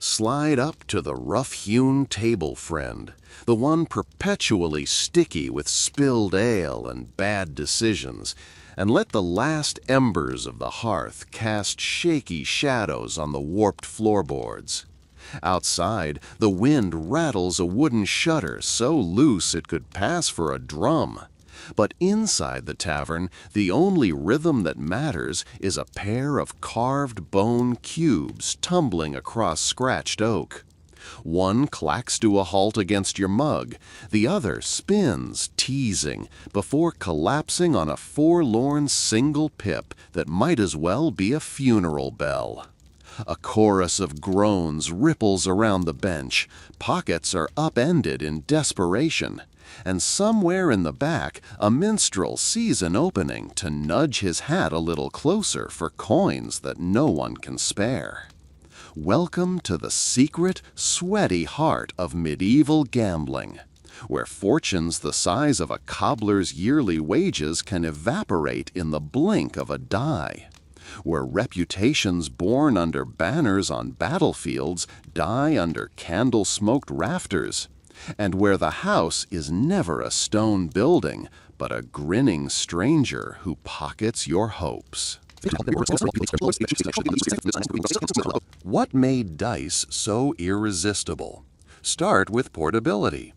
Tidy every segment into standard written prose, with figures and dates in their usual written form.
Slide up to the rough-hewn table friend, the one perpetually sticky with spilled ale and bad decisions, and let the last embers of the hearth cast shaky shadows on the warped floorboards. Outside, the wind rattles a wooden shutter so loose it could pass for a drum. But inside the tavern, the only rhythm that matters is a pair of carved bone cubes tumbling across scratched oak. One clacks to a halt against your mug, the other spins, teasing, before collapsing on a forlorn single pip that might as well be a funeral bell. A chorus of groans ripples around the bench, pockets are upended in desperation, and somewhere in the back a minstrel sees an opening to nudge his hat a little closer for coins that no one can spare. Welcome to the secret, sweaty heart of medieval gambling, where fortunes the size of a cobbler's yearly wages can evaporate in the blink of a die, where reputations born under banners on battlefields die under candle-smoked rafters, and where the house is never a stone building, but a grinning stranger who pockets your hopes. What made dice so irresistible? Start with portability.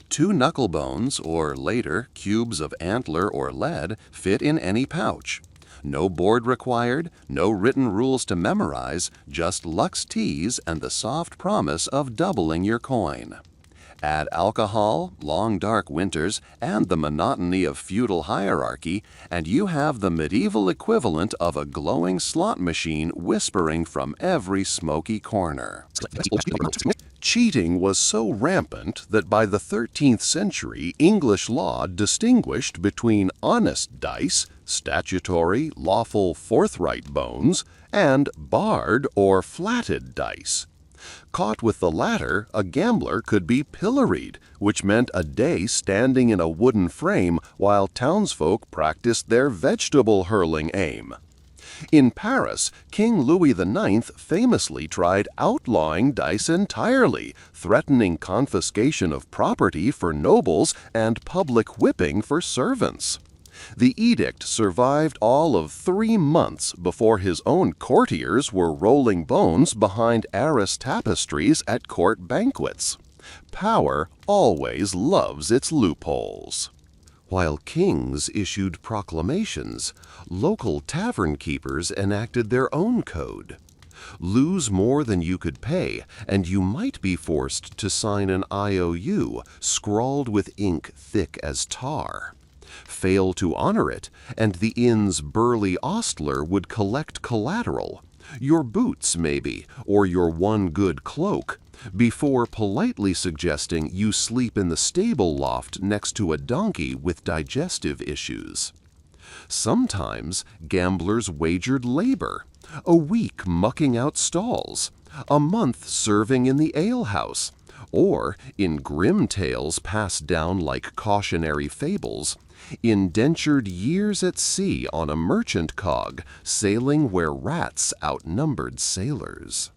2 knuckle bones, or later, cubes of antler or lead, fit in any pouch. No board required, no written rules to memorize, just Lux teas and the soft promise of doubling your coin. Add alcohol, long dark winters, and the monotony of feudal hierarchy, and you have the medieval equivalent of a glowing slot machine whispering from every smoky corner. Cheating was so rampant that by the 13th century, English law distinguished between honest dice, statutory, lawful, forthright bones, and barred or flatted dice. Caught with the latter, a gambler could be pilloried, which meant a day standing in a wooden frame while townsfolk practiced their vegetable-hurling aim. In Paris, King Louis IX famously tried outlawing dice entirely, threatening confiscation of property for nobles and public whipping for servants. The edict survived all of 3 months before his own courtiers were rolling bones behind arras tapestries at court banquets. Power always loves its loopholes. While kings issued proclamations, local tavern keepers enacted their own code. Lose more than you could pay, and you might be forced to sign an IOU scrawled with ink thick as tar. Fail to honor it, and the inn's burly ostler would collect collateral, your boots maybe, or your one good cloak, before politely suggesting you sleep in the stable loft next to a donkey with digestive issues. Sometimes gamblers wagered labor, a week mucking out stalls, a month serving in the alehouse, or, in grim tales passed down like cautionary fables, indentured years at sea on a merchant cog, sailing where rats outnumbered sailors.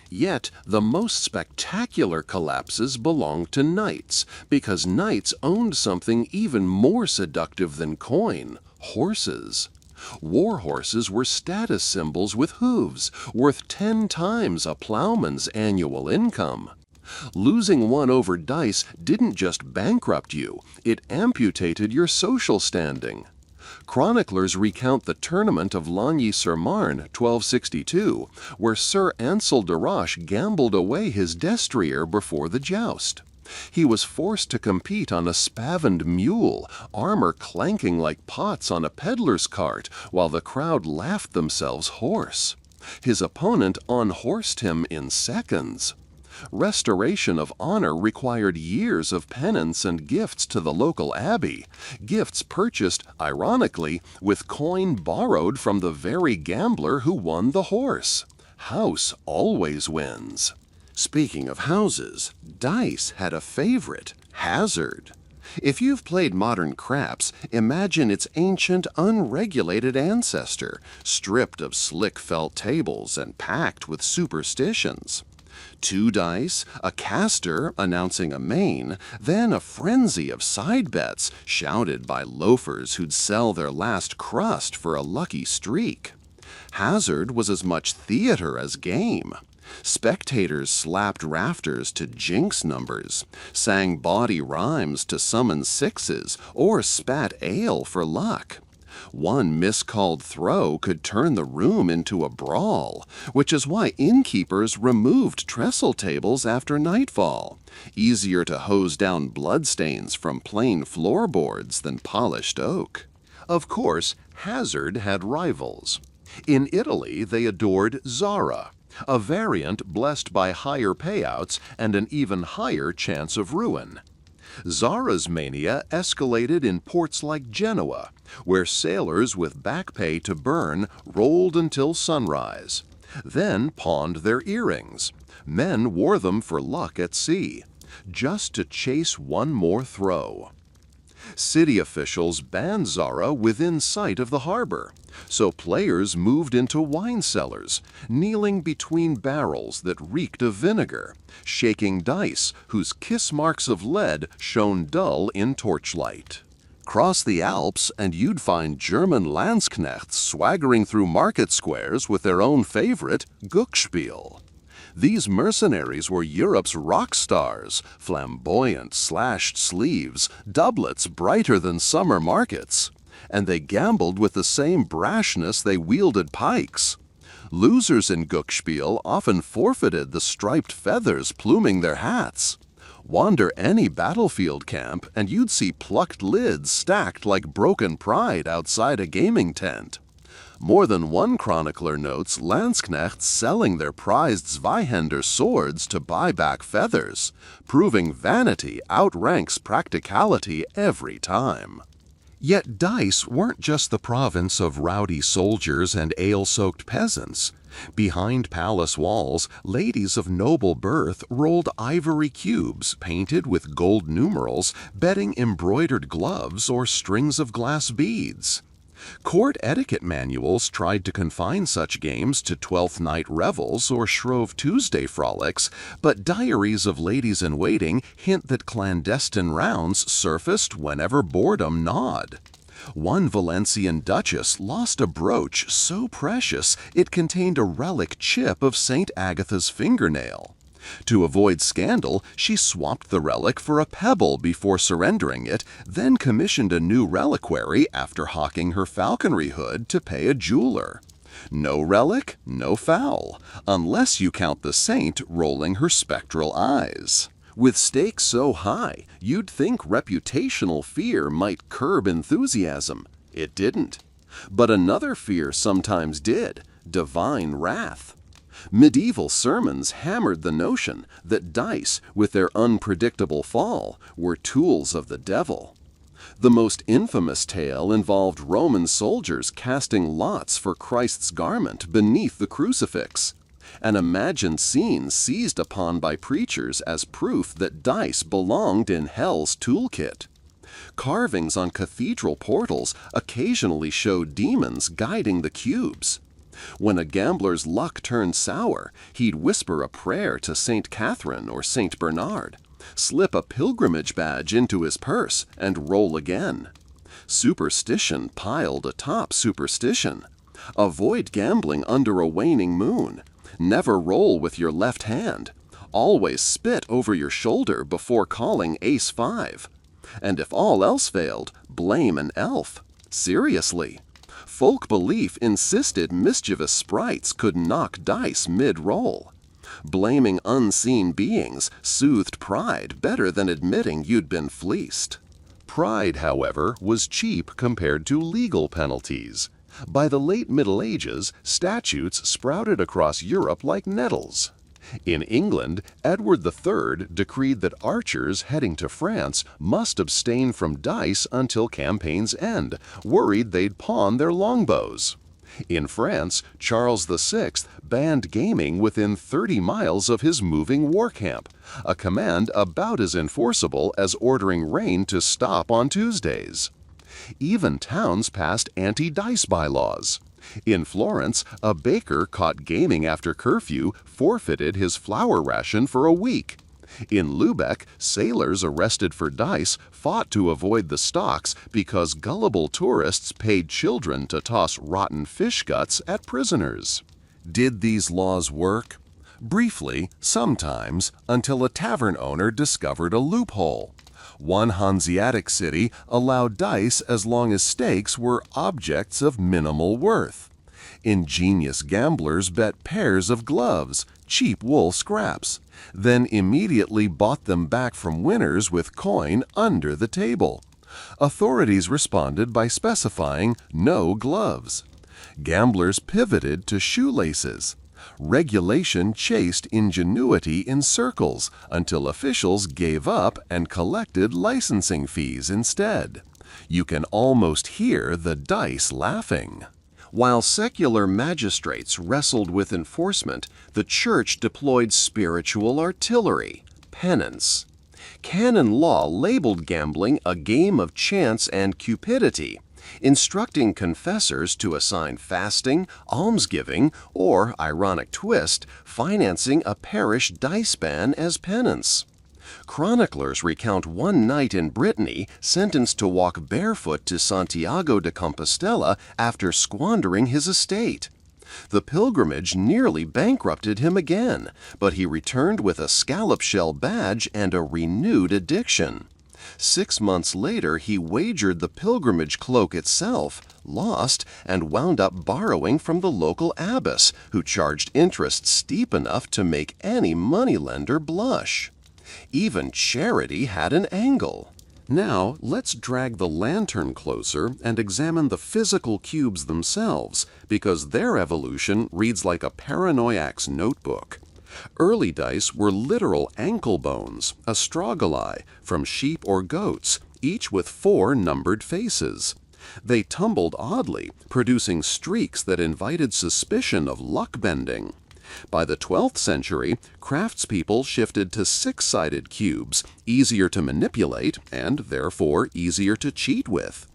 Yet the most spectacular collapses belonged to knights, because knights owned something even more seductive than coin: horses. War horses were status symbols with hooves, worth 10 times a plowman's annual income. Losing one over dice didn't just bankrupt you, it amputated your social standing. Chroniclers recount the tournament of Lagny-sur-Marne, 1262, where Sir Ansel de Roche gambled away his destrier before the joust. He was forced to compete on a spavined mule, armor clanking like pots on a peddler's cart, while the crowd laughed themselves hoarse. His opponent unhorsed him in seconds. Restoration of honor required years of penance and gifts to the local abbey, gifts purchased, ironically, with coin borrowed from the very gambler who won the horse. House always wins. Speaking of houses, dice had a favorite, hazard. If you've played modern craps, imagine its ancient, unregulated ancestor, stripped of slick felt tables and packed with superstitions. 2 dice, a caster announcing a main, then a frenzy of side bets shouted by loafers who'd sell their last crust for a lucky streak. Hazard was as much theater as game. Spectators slapped rafters to jinx numbers, sang bawdy rhymes to summon sixes, or spat ale for luck. One miscalled throw could turn the room into a brawl, which is why innkeepers removed trestle tables after nightfall. Easier to hose down bloodstains from plain floorboards than polished oak. Of course, hazard had rivals. In Italy, they adored Zara, a variant blessed by higher payouts and an even higher chance of ruin. Zara's mania escalated in ports like Genoa, where sailors with back pay to burn rolled until sunrise, then pawned their earrings. Men wore them for luck at sea, just to chase one more throw. City officials banned Zara within sight of the harbor, so players moved into wine cellars, kneeling between barrels that reeked of vinegar, shaking dice whose kiss marks of lead shone dull in torchlight. Cross the Alps and you'd find German Landsknechts swaggering through market squares with their own favorite, Glücksspiel. These mercenaries were Europe's rock stars, flamboyant slashed sleeves, doublets brighter than summer markets. And they gambled with the same brashness they wielded pikes. Losers in Glücksspiel often forfeited the striped feathers pluming their hats. Wander any battlefield camp and you'd see plucked lids stacked like broken pride outside a gaming tent. More than one chronicler notes Landsknechts selling their prized Zweihänder swords to buy back feathers, proving vanity outranks practicality every time. Yet dice weren't just the province of rowdy soldiers and ale-soaked peasants. Behind palace walls, ladies of noble birth rolled ivory cubes painted with gold numerals, betting embroidered gloves or strings of glass beads. Court etiquette manuals tried to confine such games to Twelfth Night revels or Shrove Tuesday frolics, but diaries of ladies-in-waiting hint that clandestine rounds surfaced whenever boredom gnawed. One Valencian duchess lost a brooch so precious it contained a relic chip of St. Agatha's fingernail. To avoid scandal, she swapped the relic for a pebble before surrendering it, then commissioned a new reliquary after hawking her falconry hood to pay a jeweler. No relic, no foul, unless you count the saint rolling her spectral eyes. With stakes so high, you'd think reputational fear might curb enthusiasm. It didn't. But another fear sometimes did: divine wrath. Medieval sermons hammered the notion that dice, with their unpredictable fall, were tools of the devil. The most infamous tale involved Roman soldiers casting lots for Christ's garment beneath the crucifix, an imagined scene seized upon by preachers as proof that dice belonged in hell's toolkit. Carvings on cathedral portals occasionally showed demons guiding the cubes. When a gambler's luck turned sour, he'd whisper a prayer to St. Catherine or St. Bernard, slip a pilgrimage badge into his purse, and roll again. Superstition piled atop superstition. Avoid gambling under a waning moon. Never roll with your left hand. Always spit over your shoulder before calling ace-5. And if all else failed, blame an elf. Seriously. Folk belief insisted mischievous sprites could knock dice mid-roll. Blaming unseen beings soothed pride better than admitting you'd been fleeced. Pride, however, was cheap compared to legal penalties. By the late Middle Ages, statutes sprouted across Europe like nettles. In England, Edward III decreed that archers heading to France must abstain from dice until campaigns end, worried they'd pawn their longbows. In France, Charles VI banned gaming within 30 miles of his moving war camp, a command about as enforceable as ordering rain to stop on Tuesdays. Even towns passed anti-dice bylaws. In Florence, a baker caught gaming after curfew forfeited his flour ration for a week. In Lubeck, sailors arrested for dice fought to avoid the stocks because gullible tourists paid children to toss rotten fish guts at prisoners. Did these laws work? Briefly, sometimes, until a tavern owner discovered a loophole. One Hanseatic city allowed dice as long as stakes were objects of minimal worth. Ingenious gamblers bet pairs of gloves, cheap wool scraps, then immediately bought them back from winners with coin under the table. Authorities responded by specifying no gloves. Gamblers pivoted to shoelaces. Regulation chased ingenuity in circles until officials gave up and collected licensing fees instead. You can almost hear the dice laughing. While secular magistrates wrestled with enforcement, the Church deployed spiritual artillery, penance. Canon law labeled gambling a game of chance and cupidity, instructing confessors to assign fasting, almsgiving, or, ironic twist, financing a parish dice ban as penance. Chroniclers recount one knight in Brittany sentenced to walk barefoot to Santiago de Compostela after squandering his estate. The pilgrimage nearly bankrupted him again, but he returned with a scallop shell badge and a renewed addiction. 6 months later, he wagered the pilgrimage cloak itself, lost, and wound up borrowing from the local abbess, who charged interest steep enough to make any moneylender blush. Even charity had an angle. Now, let's drag the lantern closer and examine the physical cubes themselves, because their evolution reads like a paranoiac's notebook. Early dice were literal ankle bones, astrogali, from sheep or goats, each with 4 numbered faces. They tumbled oddly, producing streaks that invited suspicion of luck bending. By the 12th century, craftspeople shifted to 6-sided cubes, easier to manipulate and therefore easier to cheat with.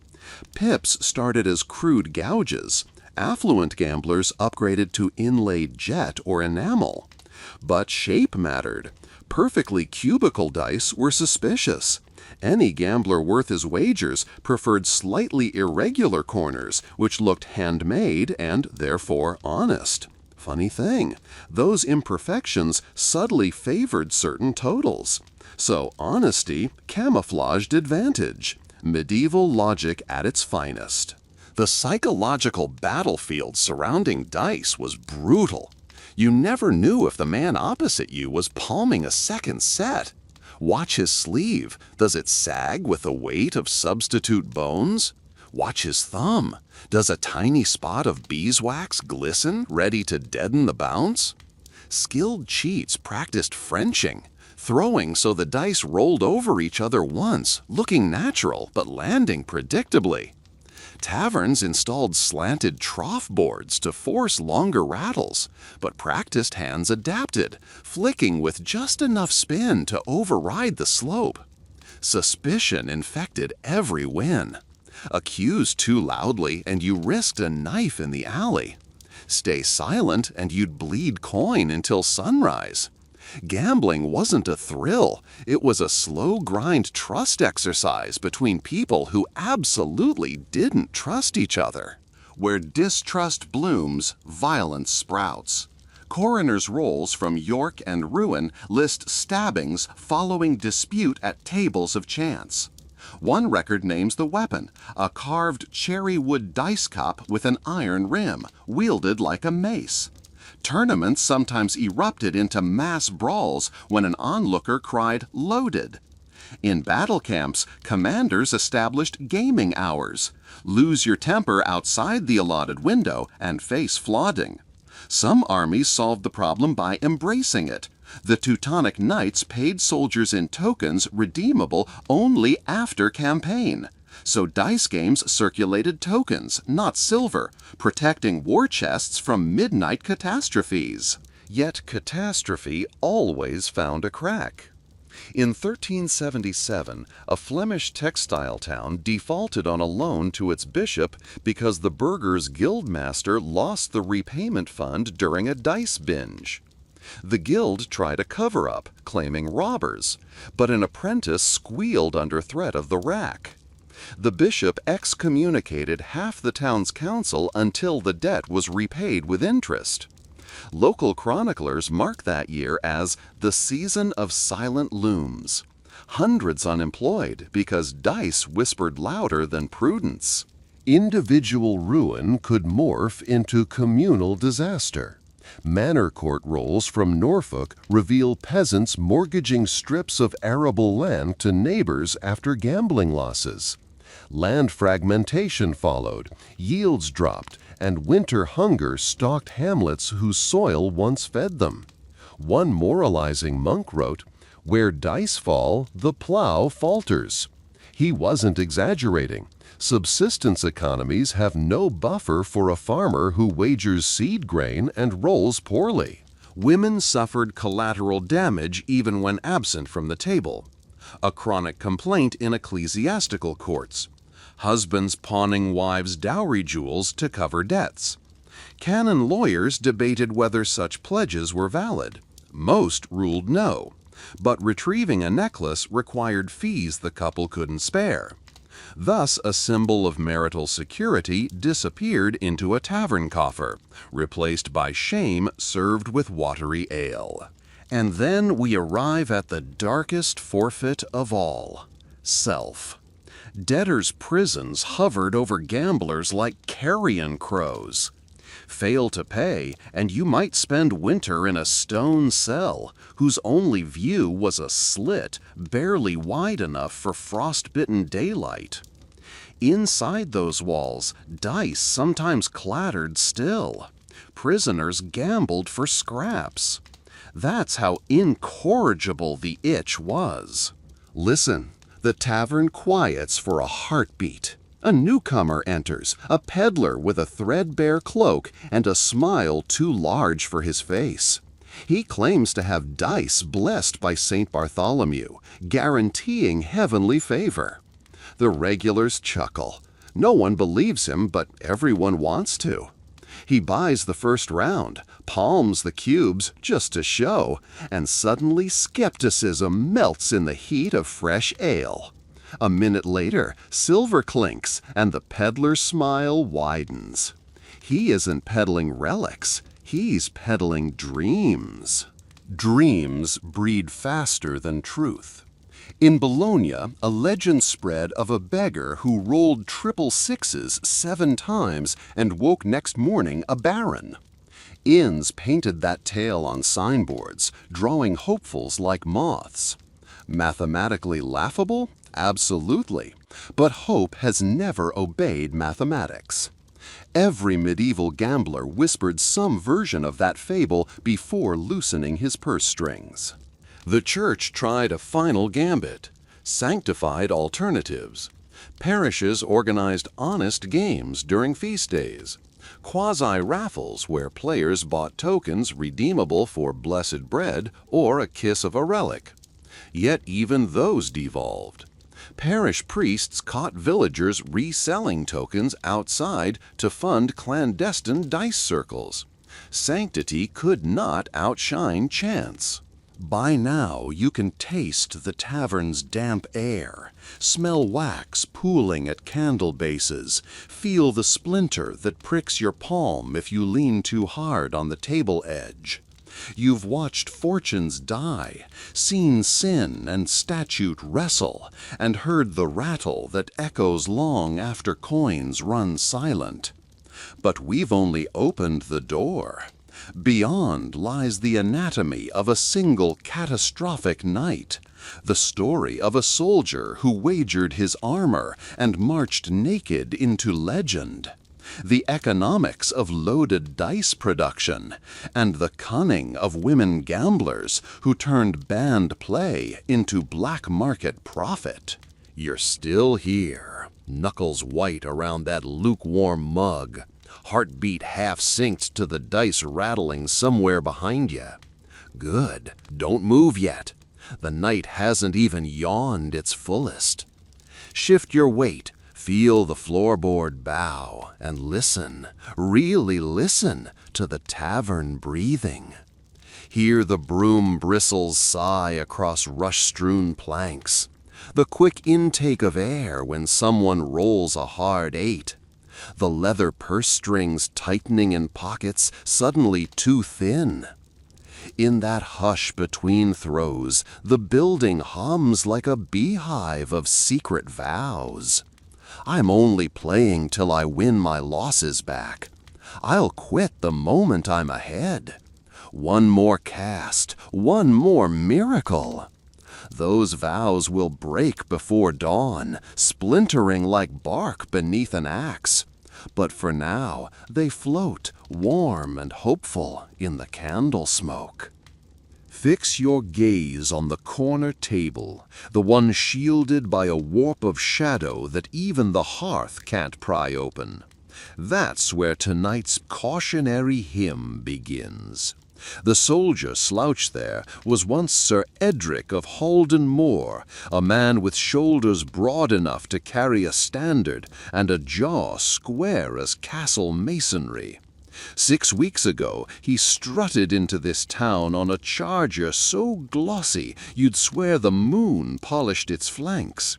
Pips started as crude gouges. Affluent gamblers upgraded to inlaid jet or enamel. But shape mattered. Perfectly cubical dice were suspicious. Any gambler worth his wagers preferred slightly irregular corners, which looked handmade and therefore honest. Funny thing, those imperfections subtly favored certain totals. So honesty camouflaged advantage. Medieval logic at its finest. The psychological battlefield surrounding dice was brutal. You never knew if the man opposite you was palming a second set. Watch his sleeve. Does it sag with the weight of substitute bones? Watch his thumb. Does a tiny spot of beeswax glisten, ready to deaden the bounce? Skilled cheats practiced Frenching, throwing so the dice rolled over each other once, looking natural but landing predictably. Taverns installed slanted trough boards to force longer rattles, but practiced hands adapted, flicking with just enough spin to override the slope. Suspicion infected every win. Accuse too loudly and you risked a knife in the alley. Stay silent and you'd bleed coin until sunrise. Gambling wasn't a thrill. It was a slow grind trust exercise between people who absolutely didn't trust each other. Where distrust blooms, violence sprouts. Coroner's rolls from York and Rouen list stabbings following dispute at tables of chance. One record names the weapon, a carved cherry wood dice cup with an iron rim, wielded like a mace. Tournaments sometimes erupted into mass brawls when an onlooker cried "loaded." In battle camps, commanders established gaming hours. Lose your temper outside the allotted window and face flogging. Some armies solved the problem by embracing it. The Teutonic Knights paid soldiers in tokens redeemable only after campaign. So dice games circulated tokens, not silver, protecting war chests from midnight catastrophes. Yet catastrophe always found a crack. In 1377, a Flemish textile town defaulted on a loan to its bishop because the burghers' guildmaster lost the repayment fund during a dice binge. The guild tried a cover-up, claiming robbers, but an apprentice squealed under threat of the rack. The bishop excommunicated half the town's council until the debt was repaid with interest. Local chroniclers mark that year as the season of silent looms. Hundreds unemployed because dice whispered louder than prudence. Individual ruin could morph into communal disaster. Manor court rolls from Norfolk reveal peasants mortgaging strips of arable land to neighbors after gambling losses. Land fragmentation followed, yields dropped, and winter hunger stalked hamlets whose soil once fed them. One moralizing monk wrote, "Where dice fall, the plow falters." He wasn't exaggerating. Subsistence economies have no buffer for a farmer who wagers seed grain and rolls poorly. Women suffered collateral damage even when absent from the table. A chronic complaint in ecclesiastical courts. Husbands pawning wives' dowry jewels to cover debts. Canon lawyers debated whether such pledges were valid. Most ruled no, but retrieving a necklace required fees the couple couldn't spare. Thus, a symbol of marital security disappeared into a tavern coffer, replaced by shame served with watery ale. And then we arrive at the darkest forfeit of all, self. Debtors' prisons hovered over gamblers like carrion crows. Fail to pay, and you might spend winter in a stone cell whose only view was a slit barely wide enough for frost-bitten daylight. Inside those walls, dice sometimes clattered still. Prisoners gambled for scraps. That's how incorrigible the itch was. Listen. The tavern quiets for a heartbeat. A newcomer enters, a peddler with a threadbare cloak and a smile too large for his face. He claims to have dice blessed by St. Bartholomew, guaranteeing heavenly favor. The regulars chuckle. No one believes him, but everyone wants to. He buys the first round, palms the cubes just to show, and suddenly skepticism melts in the heat of fresh ale. A minute later, silver clinks, and the peddler's smile widens. He isn't peddling relics, he's peddling dreams. Dreams breed faster than truth. In Bologna, a legend spread of a beggar who rolled triple sixes 7 times and woke next morning a baron. Inns painted that tale on signboards, drawing hopefuls like moths. Mathematically laughable? Absolutely. But hope has never obeyed mathematics. Every medieval gambler whispered some version of that fable before loosening his purse strings. The church tried a final gambit, sanctified alternatives. Parishes organized honest games during feast days, quasi-raffles where players bought tokens redeemable for blessed bread or a kiss of a relic. Yet even those devolved. Parish priests caught villagers reselling tokens outside to fund clandestine dice circles. Sanctity could not outshine chance. By now you can taste the tavern's damp air, smell wax pooling at candle bases, feel the splinter that pricks your palm if you lean too hard on the table edge. You've watched fortunes die, seen sin and statute wrestle, and heard the rattle that echoes long after coins run silent. But we've only opened the door. Beyond lies the anatomy of a single catastrophic night, the story of a soldier who wagered his armor and marched naked into legend, the economics of loaded dice production, and the cunning of women gamblers who turned banned play into black market profit. You're still here, knuckles white around that lukewarm mug, heartbeat half-synced to the dice rattling somewhere behind you. Good, don't move yet. The night hasn't even yawned its fullest. Shift your weight, feel the floorboard bow, and listen, really listen to the tavern breathing. Hear the broom bristles sigh across rush-strewn planks, the quick intake of air when someone rolls a hard 8, the leather purse strings tightening in pockets suddenly too thin. In that hush between throws, the building hums like a beehive of secret vows. I'm only playing till I win my losses back. I'll quit the moment I'm ahead. One more cast, one more miracle. Those vows will break before dawn, splintering like bark beneath an axe. But for now, they float, warm and hopeful, in the candle smoke. Fix your gaze on the corner table, the one shielded by a warp of shadow that even the hearth can't pry open. That's where tonight's cautionary hymn begins. The soldier slouched there was once Sir Edric of Halden Moor, a man with shoulders broad enough to carry a standard and a jaw square as castle masonry. 6 weeks ago, he strutted into this town on a charger so glossy you'd swear the moon polished its flanks.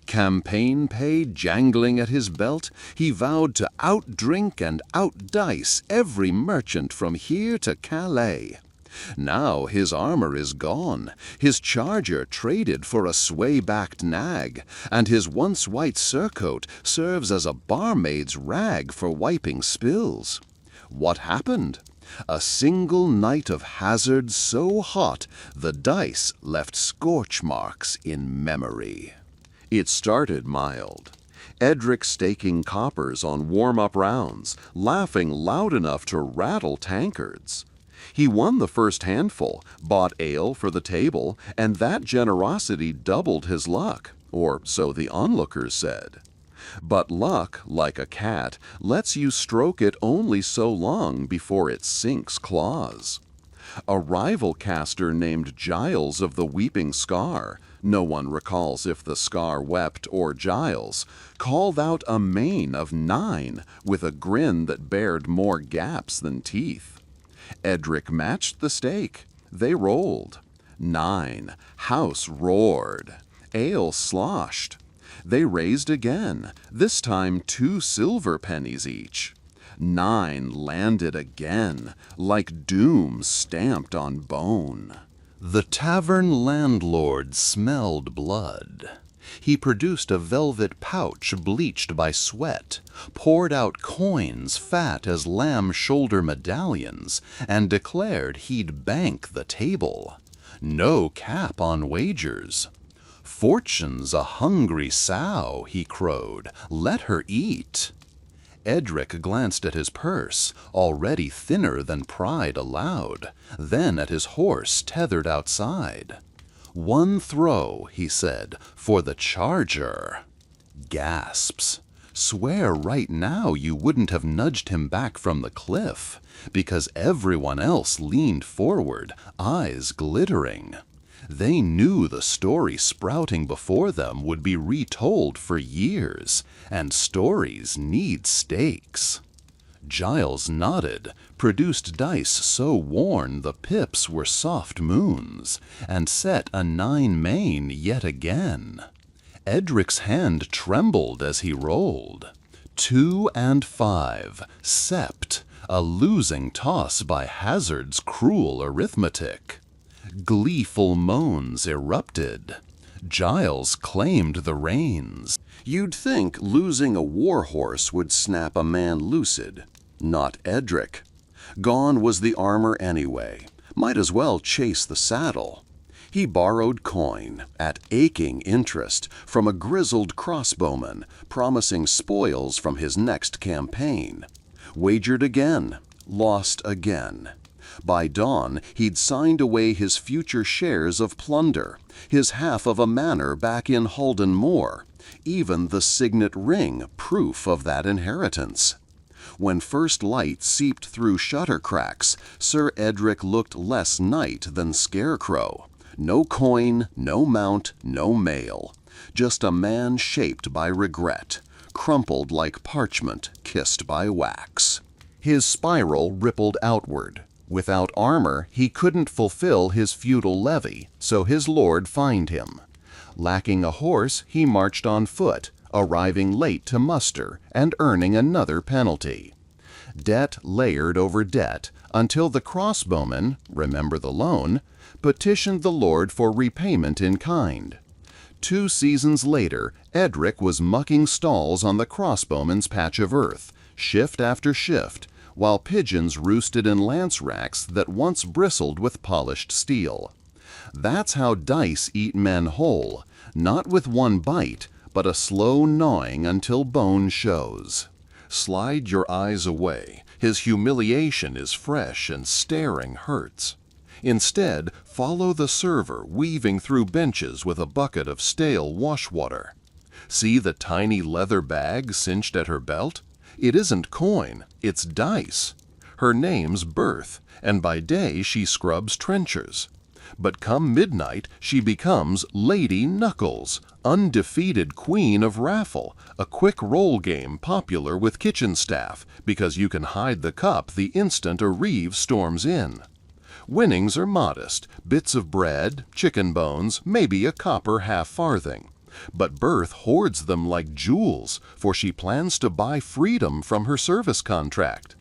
Campaign pay jangling at his belt, he vowed to outdrink and outdice every merchant from here to Calais. Now his armor is gone, his charger traded for a sway-backed nag, and his once white surcoat serves as a barmaid's rag for wiping spills. What happened? A single night of hazard so hot the dice left scorch marks in memory. It started mild. Edric staking coppers on warm-up rounds, laughing loud enough to rattle tankards. He won the first handful, bought ale for the table, and that generosity doubled his luck, or so the onlookers said. But luck, like a cat, lets you stroke it only so long before it sinks claws. A rival caster named Giles of the Weeping Scar, no one recalls if the scar wept or Giles, called out a main of 9 with a grin that bared more gaps than teeth. Edric matched the stake. They rolled. 9. House roared. Ale sloshed. They raised again, this time 2 silver pennies each. 9 landed again, like doom stamped on bone. The tavern landlord smelled blood. He produced a velvet pouch bleached by sweat, poured out coins fat as lamb shoulder medallions, and declared he'd bank the table. No cap on wagers. Fortune's a hungry sow, he crowed. Let her eat. Edric glanced at his purse, already thinner than pride allowed, then at his horse tethered outside. 1 throw, he said, for the charger. Gasps. Swear right now you wouldn't have nudged him back from the cliff, because everyone else leaned forward, eyes glittering. They knew the story sprouting before them would be retold for years, and stories need stakes. Giles nodded, produced dice so worn the pips were soft moons, and set a 9 main yet again. Edric's hand trembled as he rolled. 2 and 5, sept, a losing toss by hazard's cruel arithmetic. Gleeful moans erupted. Giles claimed the reins. You'd think losing a war horse would snap a man lucid. Not Edric. Gone was the armor anyway. Might as well chase the saddle. He borrowed coin, at aching interest, from a grizzled crossbowman, promising spoils from his next campaign. Wagered again, lost again. By dawn, he'd signed away his future shares of plunder, his half of a manor back in Halden Moor, even the signet ring proof of that inheritance. When first light seeped through shutter cracks, Sir Edric looked less knight than scarecrow. No coin, no mount, no mail. Just a man shaped by regret, crumpled like parchment, kissed by wax. His spiral rippled outward. Without armor, he couldn't fulfill his feudal levy, so his lord fined him. Lacking a horse, he marched on foot, arriving late to muster and earning another penalty. Debt layered over debt until the crossbowman, remember the loan, petitioned the lord for repayment in kind. 2 seasons later, Edric was mucking stalls on the crossbowman's patch of earth, shift after shift, while pigeons roosted in lance racks that once bristled with polished steel. That's how dice eat men whole, not with one bite, but a slow gnawing until bone shows. Slide your eyes away. His humiliation is fresh and staring hurts. Instead, follow the server weaving through benches with a bucket of stale washwater. See the tiny leather bag cinched at her belt? It isn't coin, it's dice. Her name's Birth, and by day she scrubs trenchers. But come midnight, she becomes Lady Knuckles, undefeated queen of raffle, a quick roll game popular with kitchen staff because you can hide the cup the instant a reeve storms in. Winnings are modest, bits of bread, chicken bones, maybe a copper half-farthing. But Birth hoards them like jewels, for she plans to buy freedom from her service contract.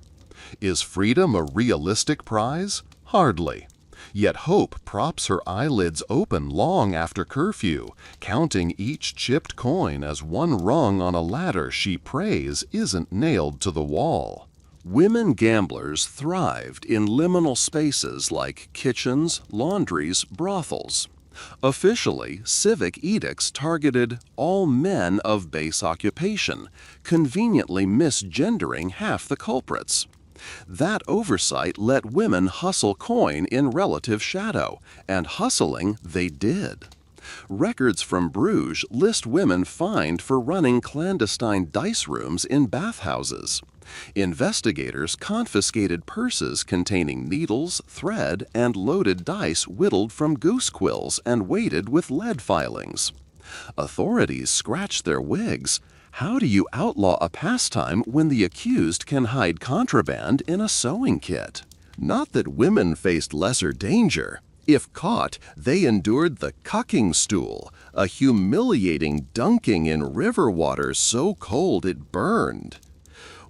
Is freedom a realistic prize? Hardly. Yet hope props her eyelids open long after curfew, counting each chipped coin as one rung on a ladder she prays isn't nailed to the wall. Women gamblers thrived in liminal spaces like kitchens, laundries, brothels. Officially, civic edicts targeted all men of base occupation, conveniently misgendering half the culprits. That oversight let women hustle coin in relative shadow, and hustling they did. Records from Bruges list women fined for running clandestine dice rooms in bathhouses. Investigators confiscated purses containing needles, thread, and loaded dice whittled from goose quills and weighted with lead filings. Authorities scratched their wigs. How do you outlaw a pastime when the accused can hide contraband in a sewing kit? Not that women faced lesser danger. If caught, they endured the cucking stool, a humiliating dunking in river water so cold it burned.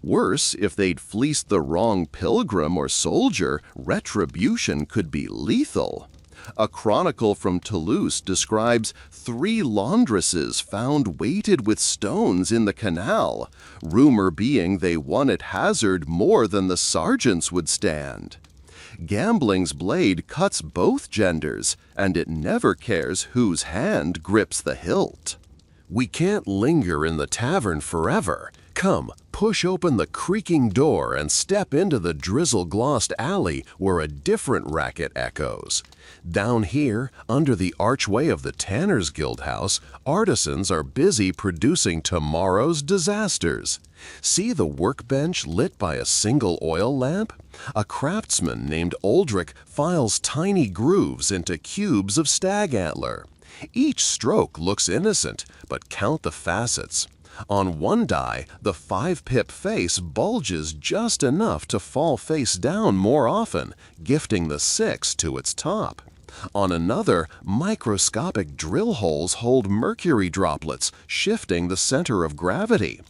Worse, if they'd fleeced the wrong pilgrim or soldier, retribution could be lethal. A chronicle from Toulouse describes 3 laundresses found weighted with stones in the canal, rumor being they won at hazard more than the sergeants would stand. Gambling's blade cuts both genders, and it never cares whose hand grips the hilt. We can't linger in the tavern forever. Come, push open the creaking door and step into the drizzle-glossed alley where a different racket echoes. Down here, under the archway of the Tanner's Guild House, artisans are busy producing tomorrow's disasters. See the workbench lit by a single oil lamp? A craftsman named Aldrich files tiny grooves into cubes of stag antler. Each stroke looks innocent, but count the facets. On one die, the 5-pip face bulges just enough to fall face down more often, gifting the 6 to its top. On another, microscopic drill holes hold mercury droplets, shifting the center of gravity.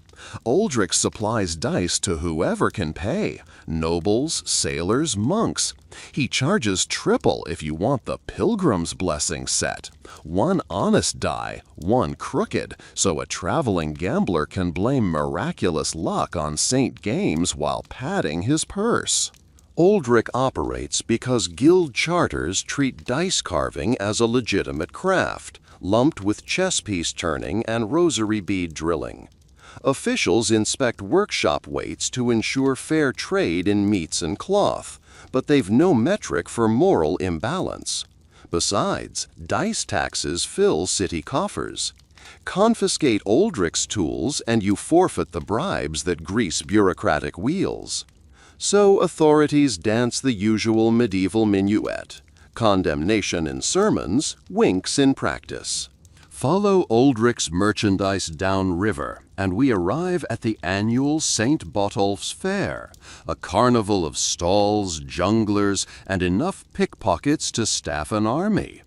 Aldrich supplies dice to whoever can pay, nobles, sailors, monks. He charges triple if you want the Pilgrim's Blessing set. 1 honest die, 1 crooked, so a traveling gambler can blame miraculous luck on St. Games while padding his purse. Aldrich operates because guild charters treat dice carving as a legitimate craft, lumped with chess piece turning and rosary bead drilling. Officials inspect workshop weights to ensure fair trade in meats and cloth, but they've no metric for moral imbalance. Besides, dice taxes fill city coffers. Confiscate Aldrich's tools and you forfeit the bribes that grease bureaucratic wheels. So authorities dance the usual medieval minuet. condemnation in sermons, winks in practice. Follow Oldrich's merchandise downriver, and we arrive at the annual St. Botolph's Fair, a carnival of stalls, junglers, and enough pickpockets to staff an army.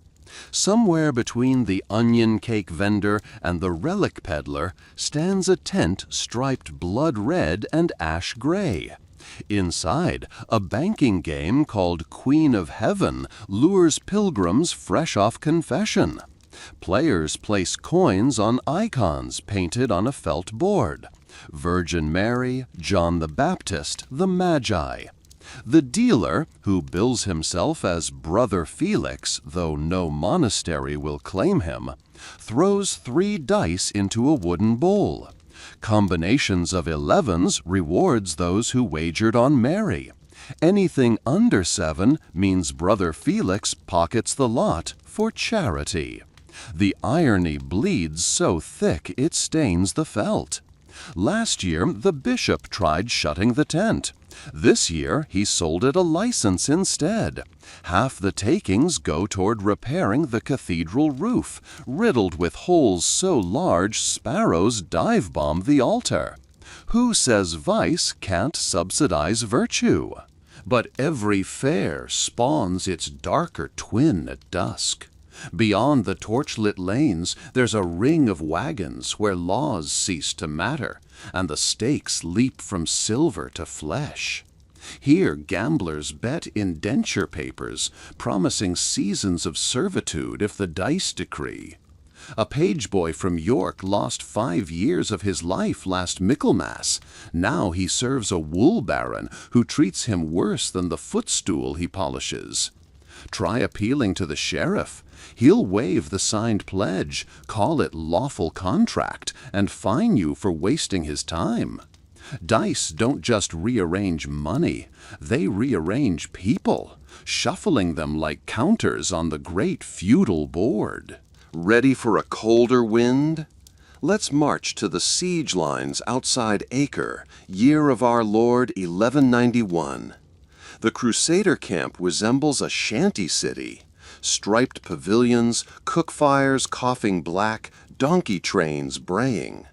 Somewhere between the onion cake vendor and the relic peddler stands a tent striped blood red and ash gray. Inside, a banking game called Queen of Heaven lures pilgrims fresh off confession. Players place coins on icons painted on a felt board: Virgin Mary, John the Baptist, the Magi. The dealer, who bills himself as Brother Felix, though no monastery will claim him, throws 3 dice into a wooden bowl. Combinations of 11s rewards those who wagered on Mary. Anything under 7 means Brother Felix pockets the lot for charity. The irony bleeds so thick it stains the felt. Last year, the bishop tried shutting the tent. This year, he sold it a license instead. Half the takings go toward repairing the cathedral roof, riddled with holes so large sparrows dive-bomb the altar. Who says vice can't subsidize virtue? But every fair spawns its darker twin at dusk. Beyond the torchlit lanes, there's a ring of wagons where laws cease to matter, and the stakes leap from silver to flesh. Here gamblers bet indenture papers, promising seasons of servitude if the dice decree. A page boy from York lost 5 years of his life last Michaelmas. Now he serves a wool baron who treats him worse than the footstool he polishes. Try appealing to the sheriff. He'll waive the signed pledge, call it lawful contract, and fine you for wasting his time. Dice don't just rearrange money, they rearrange people, shuffling them like counters on the great feudal board. Ready for a colder wind? Let's march to the siege lines outside Acre, year of our Lord 1191. The Crusader camp resembles a shanty city. Striped pavilions, cook fires coughing black, donkey trains braying.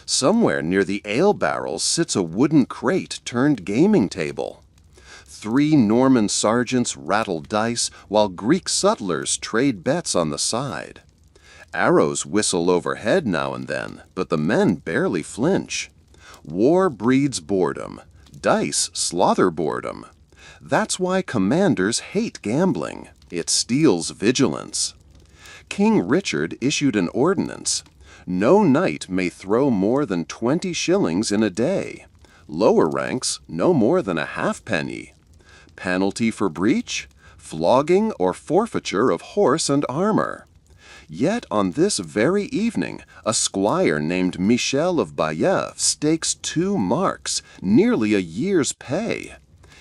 Somewhere near the ale barrels sits a wooden crate turned gaming table. 3 Norman sergeants rattle dice while Greek sutlers trade bets on the side. Arrows whistle overhead now and then, but the men barely flinch. War breeds boredom. Dice slaughter boredom. That's why commanders hate gambling. It steals vigilance. King Richard issued an ordinance. No knight may throw more than 20 shillings in a day. Lower ranks, no more than a halfpenny. Penalty for breach? Flogging or forfeiture of horse and armor. Yet on this very evening, a squire named Michel of Bayeux stakes 2 marks, nearly a year's pay.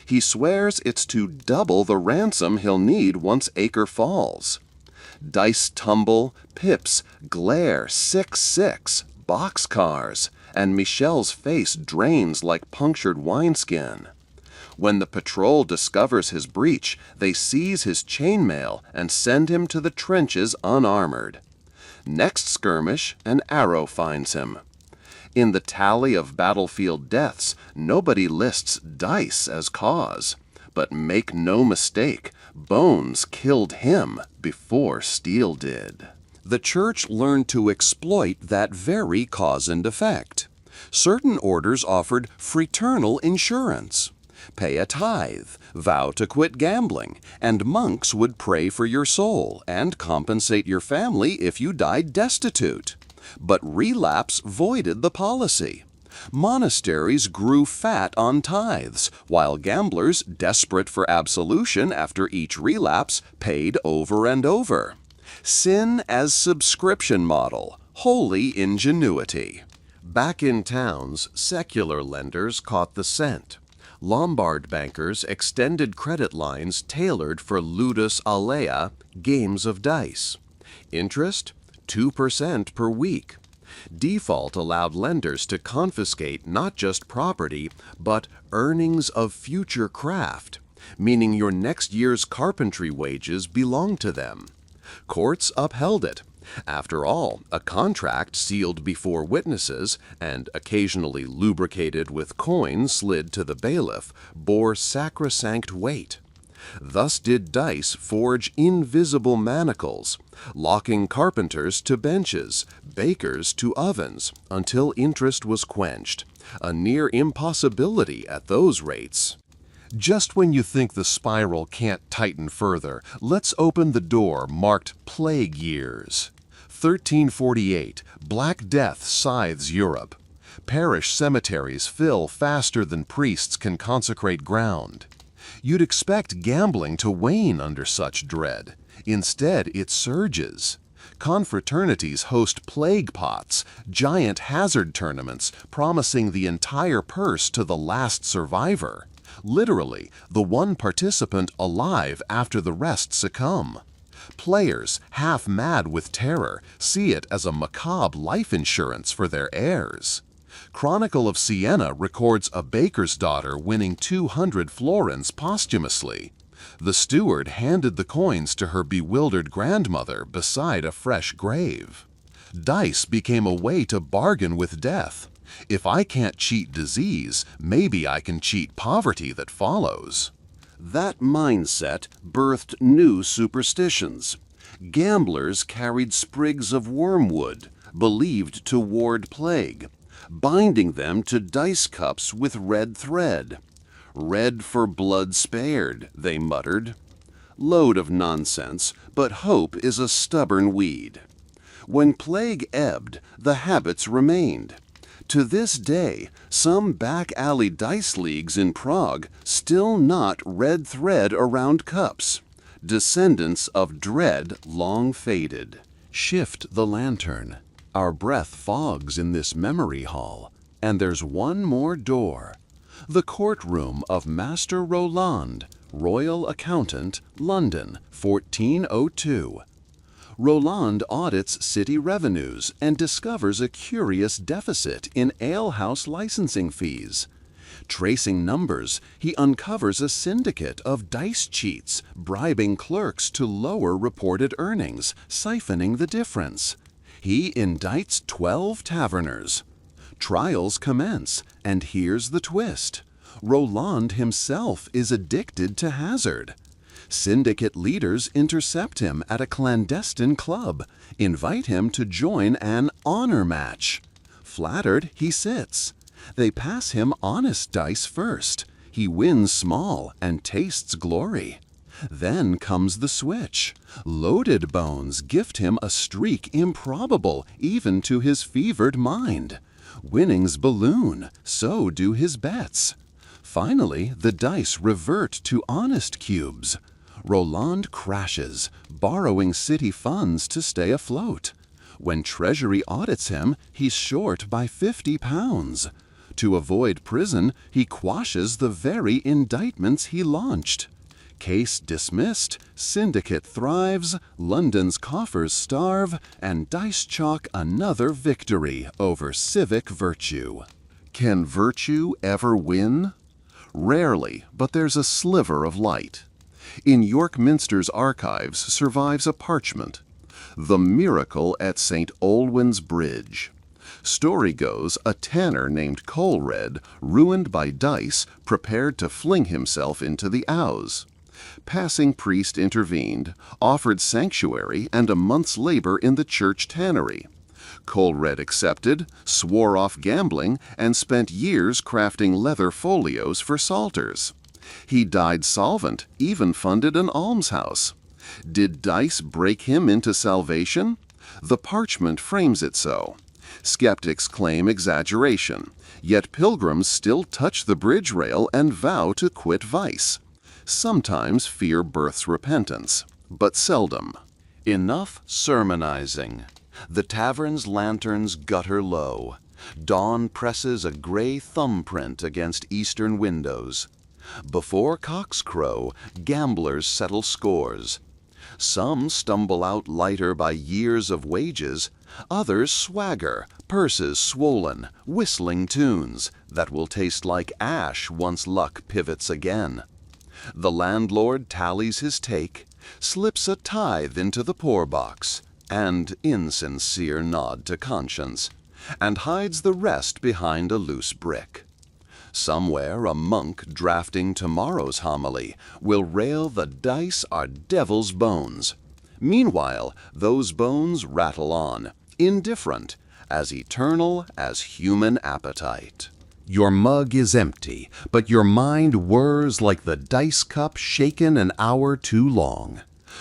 He swears it's to double the ransom he'll need once Acre falls. Dice tumble, pips glare 6-6, boxcars, and Michel's face drains like punctured wineskin. When the patrol discovers his breach, they seize his chainmail and send him to the trenches unarmored. Next skirmish, an arrow finds him. In the tally of battlefield deaths, nobody lists dice as cause. But make no mistake, bones killed him before steel did. The church learned to exploit that very cause and effect. Certain orders offered fraternal insurance. Pay a tithe, vow to quit gambling, and monks would pray for your soul and compensate your family if you died destitute. But relapse voided the policy. Monasteries grew fat on tithes, while gamblers, desperate for absolution after each relapse, paid over and over. Sin as subscription model, holy ingenuity. Back in towns, secular lenders caught the scent. Lombard bankers extended credit lines tailored for ludus alea, games of dice. Interest? 2% per week. Default allowed lenders to confiscate not just property, but earnings of future craft. meaning your next year's carpentry wages belong to them. Courts upheld it. After all, a contract sealed before witnesses and occasionally lubricated with coin slid to the bailiff bore sacrosanct weight. Thus did dice forge invisible manacles, locking carpenters to benches, bakers to ovens, until interest was quenched, a near impossibility at those rates. Just when you think the spiral can't tighten further, let's open the door marked Plague Years. 1348, Black Death scythes Europe. Parish cemeteries fill faster than priests can consecrate ground. You'd expect gambling to wane under such dread. Instead, it surges. Confraternities host plague pots, giant hazard tournaments promising the entire purse to the last survivor. Literally, the one participant alive after the rest succumb. Players, half mad with terror, see it as a macabre life insurance for their heirs. Chronicle of Siena records a baker's daughter winning 200 florins posthumously. The steward handed the coins to her bewildered grandmother beside a fresh grave. Dice became a way to bargain with death. If I can't cheat disease, maybe I can cheat poverty that follows. That mindset birthed new superstitions. Gamblers carried sprigs of wormwood, believed to ward plague, binding them to dice cups with red thread. Red for blood spared, they muttered. Load of nonsense, but hope is a stubborn weed. When plague ebbed, the habits remained. To this day, some back-alley dice leagues in Prague still knot red thread around cups. Descendants of dread long faded. Shift the lantern. Our breath fogs in this memory hall, and there's one more door. The courtroom of Master Roland, Royal Accountant, London, 1402. Roland audits city revenues and discovers a curious deficit in alehouse licensing fees. Tracing numbers, he uncovers a syndicate of dice cheats, bribing clerks to lower reported earnings, siphoning the difference. He indicts 12 taverners. Trials commence, and here's the twist. Roland himself is addicted to hazard. Syndicate leaders intercept him at a clandestine club, invite him to join an honor match. Flattered, he sits. They pass him honest dice first. He wins small and tastes glory. Then comes the switch. Loaded bones gift him a streak improbable even to his fevered mind. Winnings balloon, so do his bets. Finally, the dice revert to honest cubes. Roland crashes, borrowing city funds to stay afloat. When Treasury audits him, he's short by £50. To avoid prison, he quashes the very indictments he launched. Case dismissed, syndicate thrives, London's coffers starve, and dice chalk another victory over civic virtue. Can virtue ever win? Rarely, but there's a sliver of light. In York Minster's archives survives a parchment, The Miracle at St. Olwen's Bridge. Story goes, a tanner named Colred, ruined by dice, prepared to fling himself into the Ouse. Passing priest intervened, offered sanctuary and a month's labor in the church tannery. Colred accepted, swore off gambling, and spent years crafting leather folios for psalters. He died solvent, even funded an almshouse. Did dice break him into salvation? The parchment frames it so. Skeptics claim exaggeration, yet pilgrims still touch the bridge rail and vow to quit vice. Sometimes fear births repentance, but seldom. Enough sermonizing. The tavern's lanterns gutter low. Dawn presses a gray thumbprint against eastern windows. Before cocks crow, gamblers settle scores. Some stumble out lighter by years of wages, others swagger, purses swollen, whistling tunes that will taste like ash once luck pivots again. The landlord tallies his take, slips a tithe into the poor box, and insincere nod to conscience, and hides the rest behind a loose brick. Somewhere a monk drafting tomorrow's homily will rail the dice are devil's bones. Meanwhile, those bones rattle on, indifferent, as eternal as human appetite. Your mug is empty, but your mind whirs like the dice cup shaken an hour too long.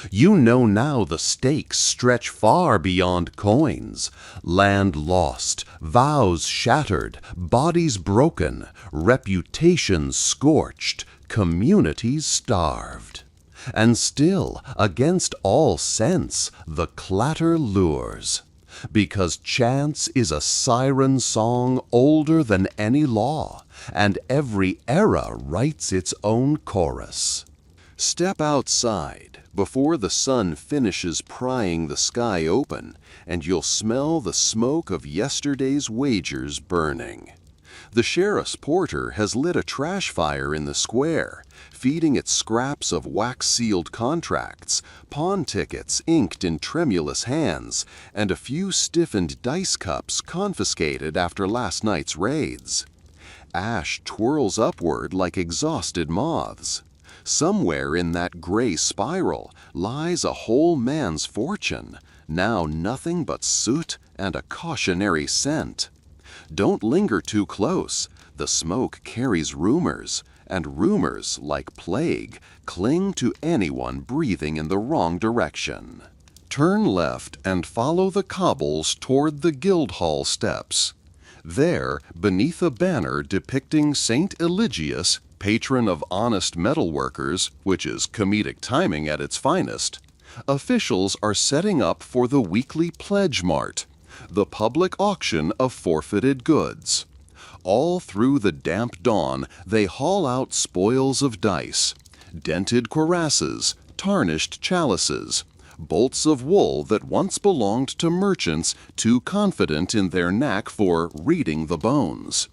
You know now the stakes stretch far beyond coins. Land lost, vows shattered, bodies broken, reputations scorched, communities starved. And still, against all sense, the clatter lures. Because chance is a siren song older than any law, and every era writes its own chorus. Step outside before the sun finishes prying the sky open, and you'll smell the smoke of yesterday's wagers burning. The sheriff's porter has lit a trash fire in the square, feeding it scraps of wax-sealed contracts, pawn tickets inked in tremulous hands, and a few stiffened dice cups confiscated after last night's raids. Ash twirls upward like exhausted moths. Somewhere in that gray spiral lies a whole man's fortune, now nothing but soot and a cautionary scent. Don't linger too close. The smoke carries rumors, and rumors, like plague, cling to anyone breathing in the wrong direction. Turn left and follow the cobbles toward the Guildhall steps. There, beneath a banner depicting Saint Eligius, patron of honest metalworkers, which is comedic timing at its finest, officials are setting up for the weekly Pledge Mart, the public auction of forfeited goods. All through the damp dawn, they haul out spoils of dice, dented cuirasses, tarnished chalices, bolts of wool that once belonged to merchants too confident in their knack for reading the bones.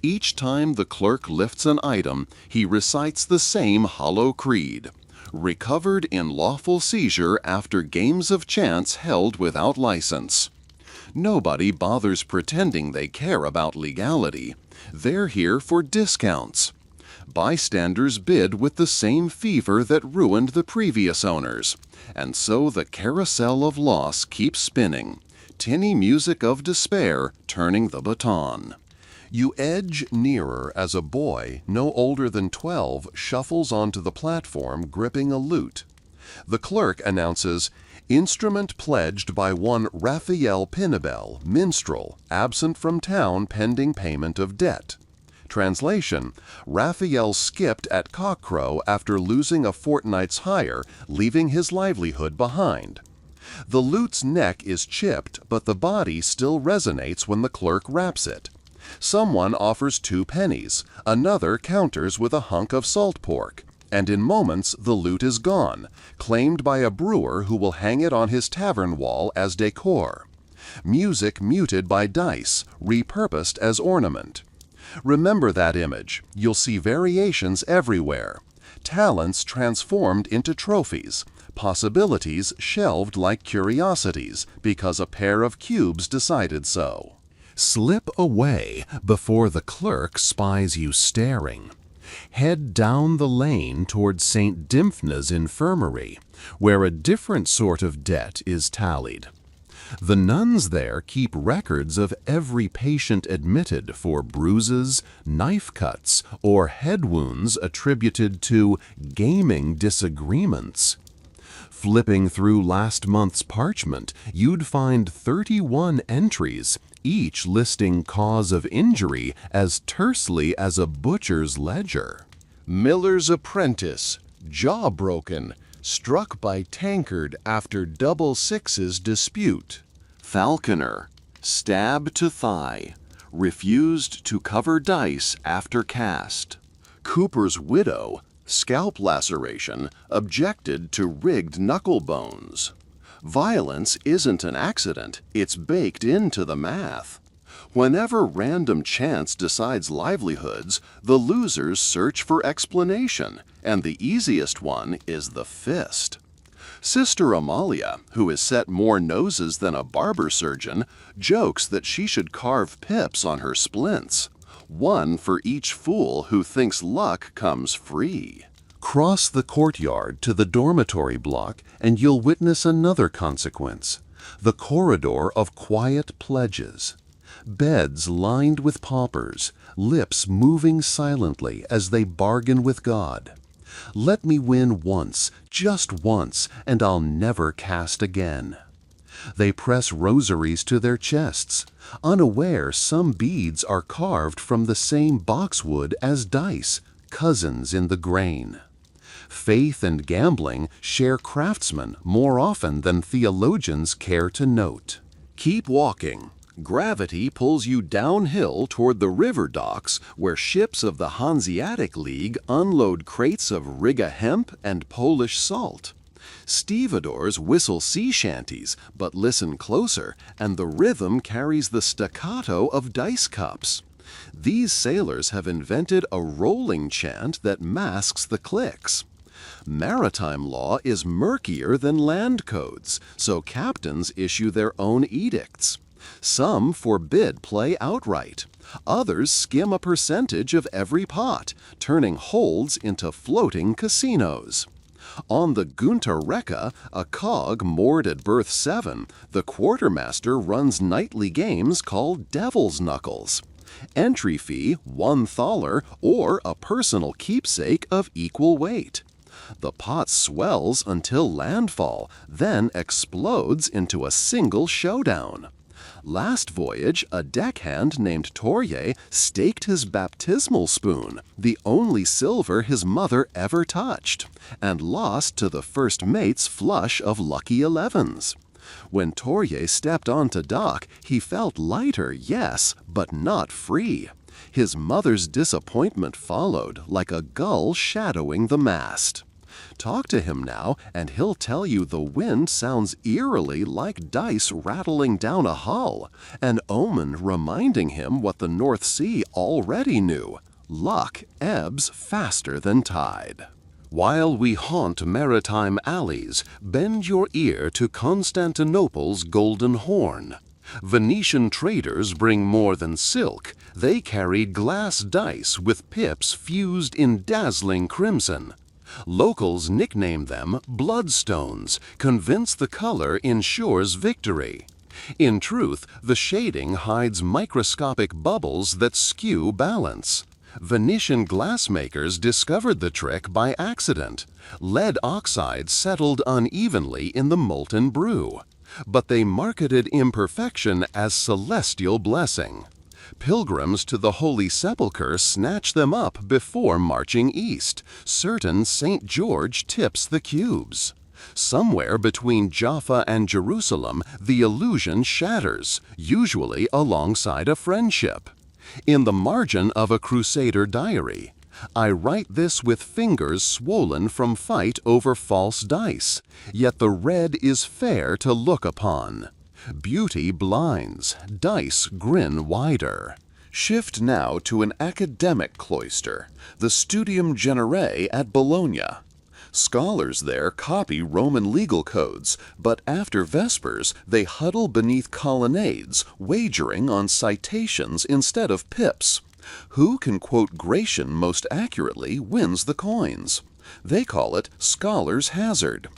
Each time the clerk lifts an item, he recites the same hollow creed, recovered in lawful seizure after games of chance held without license. Nobody bothers pretending they care about legality. They're here for discounts. Bystanders bid with the same fever that ruined the previous owners, and so the carousel of loss keeps spinning, tinny music of despair turning the baton. You edge nearer as a boy, no older than 12, shuffles onto the platform gripping a lute. The clerk announces, "Instrument pledged by one Raphael Pinnabel, minstrel, absent from town pending payment of debt." Translation: Raphael skipped at cockcrow after losing a fortnight's hire, leaving his livelihood behind. The lute's neck is chipped, but the body still resonates when the clerk raps it. Someone offers 2 pennies, another counters with a hunk of salt pork, and in moments the lute is gone, claimed by a brewer who will hang it on his tavern wall as decor. Music muted by dice, repurposed as ornament. Remember that image. You'll see variations everywhere. Talents transformed into trophies, possibilities shelved like curiosities because a pair of cubes decided so. Slip away before the clerk spies you staring. Head down the lane toward St. Dymphna's infirmary, where a different sort of debt is tallied. The nuns there keep records of every patient admitted for bruises, knife cuts, or head wounds attributed to gaming disagreements. Flipping through last month's parchment, you'd find 31 entries, each listing cause of injury as tersely as a butcher's ledger. Miller's apprentice, jaw broken, struck by tankard after double sixes dispute. Falconer, stab to thigh, refused to cover dice after cast. Cooper's widow, scalp laceration, objected to rigged knuckle bones. Violence isn't an accident, it's baked into the math. Whenever random chance decides livelihoods, the losers search for explanation, and the easiest one is the fist. Sister Amalia, who has set more noses than a barber surgeon, jokes that she should carve pips on her splints, one for each fool who thinks luck comes free. Cross the courtyard to the dormitory block and you'll witness another consequence, the corridor of quiet pledges. Beds lined with paupers, lips moving silently as they bargain with God. Let me win once, just once, and I'll never cast again. They press rosaries to their chests, unaware some beads are carved from the same boxwood as dice, cousins in the grain. Faith and gambling share craftsmen more often than theologians care to note. Keep walking. Gravity pulls you downhill toward the river docks where ships of the Hanseatic League unload crates of Riga hemp and Polish salt. Stevedores whistle sea shanties, but listen closer, and the rhythm carries the staccato of dice cups. These sailors have invented a rolling chant that masks the clicks. Maritime law is murkier than land codes, so captains issue their own edicts. Some forbid play outright. Others skim a percentage of every pot, turning holds into floating casinos. On the Gunter Recca, a cog moored at berth 7, the quartermaster runs nightly games called Devil's Knuckles. Entry fee 1 thaler or a personal keepsake of equal weight. The pot swells until landfall, then explodes into a single showdown. Last voyage, a deckhand named Torje staked his baptismal spoon, the only silver his mother ever touched, and lost to the first mate's flush of lucky 11s. When Torje stepped onto dock, he felt lighter, yes, but not free. His mother's disappointment followed, like a gull shadowing the mast. Talk to him now, and he'll tell you the wind sounds eerily like dice rattling down a hull, an omen reminding him what the North Sea already knew: luck ebbs faster than tide. While we haunt maritime alleys, bend your ear to Constantinople's Golden Horn. Venetian traders bring more than silk. They carried glass dice with pips fused in dazzling crimson. Locals nickname them bloodstones, convinced the color ensures victory. In truth, the shading hides microscopic bubbles that skew balance. Venetian glassmakers discovered the trick by accident. Lead oxide settled unevenly in the molten brew. But they marketed imperfection as celestial blessing. Pilgrims to the Holy Sepulchre snatch them up before marching east, certain St. George tips the cubes. Somewhere between Jaffa and Jerusalem, the illusion shatters, usually alongside a friendship. In the margin of a Crusader diary, I write this with fingers swollen from fight over false dice, yet the red is fair to look upon. Beauty blinds, dice grin wider. Shift now to an academic cloister, the Studium Genere at Bologna. Scholars there copy Roman legal codes, but after Vespers they huddle beneath colonnades, wagering on citations instead of pips. Who can quote Gratian most accurately wins the coins. They call it scholar's hazard.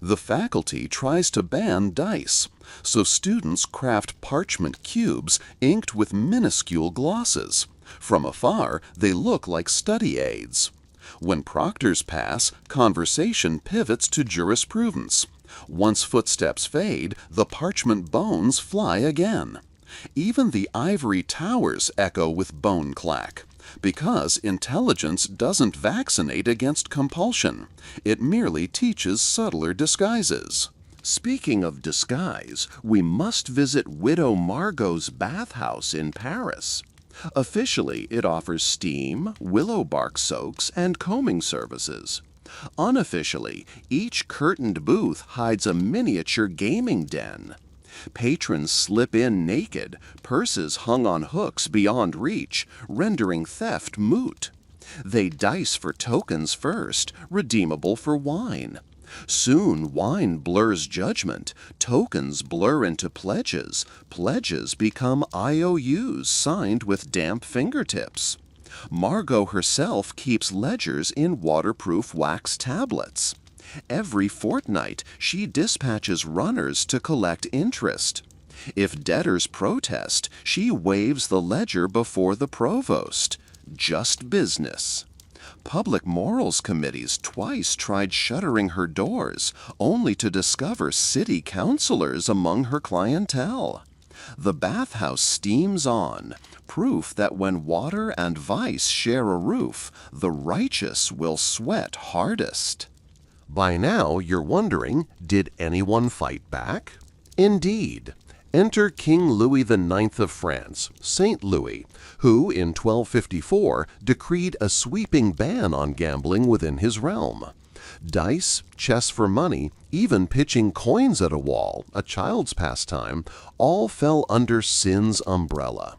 The faculty tries to ban dice, so students craft parchment cubes inked with minuscule glosses. From afar, they look like study aids. When proctors pass, conversation pivots to jurisprudence. Once footsteps fade, the parchment bones fly again. Even the ivory towers echo with bone clack, because intelligence doesn't vaccinate against compulsion. It merely teaches subtler disguises. Speaking of disguise, we must visit Widow Margot's bathhouse in Paris. Officially, it offers steam, willow bark soaks, and combing services. Unofficially, each curtained booth hides a miniature gaming den. Patrons slip in naked, purses hung on hooks beyond reach, rendering theft moot. They dice for tokens first, redeemable for wine. Soon wine blurs judgment, tokens blur into pledges, pledges become IOUs signed with damp fingertips. Margot herself keeps ledgers in waterproof wax tablets. Every fortnight she dispatches runners to collect interest. If debtors protest, she waves the ledger before the provost. Just business. Public morals committees twice tried shuttering her doors, only to discover city councilors among her clientele. The bathhouse steams on, proof that when water and vice share a roof, the righteous will sweat hardest. By now you're wondering, did anyone fight back? Indeed. Enter King Louis IX of France, Saint Louis, who in 1254 decreed a sweeping ban on gambling within his realm. Dice, chess for money, even pitching coins at a wall, a child's pastime, all fell under sin's umbrella.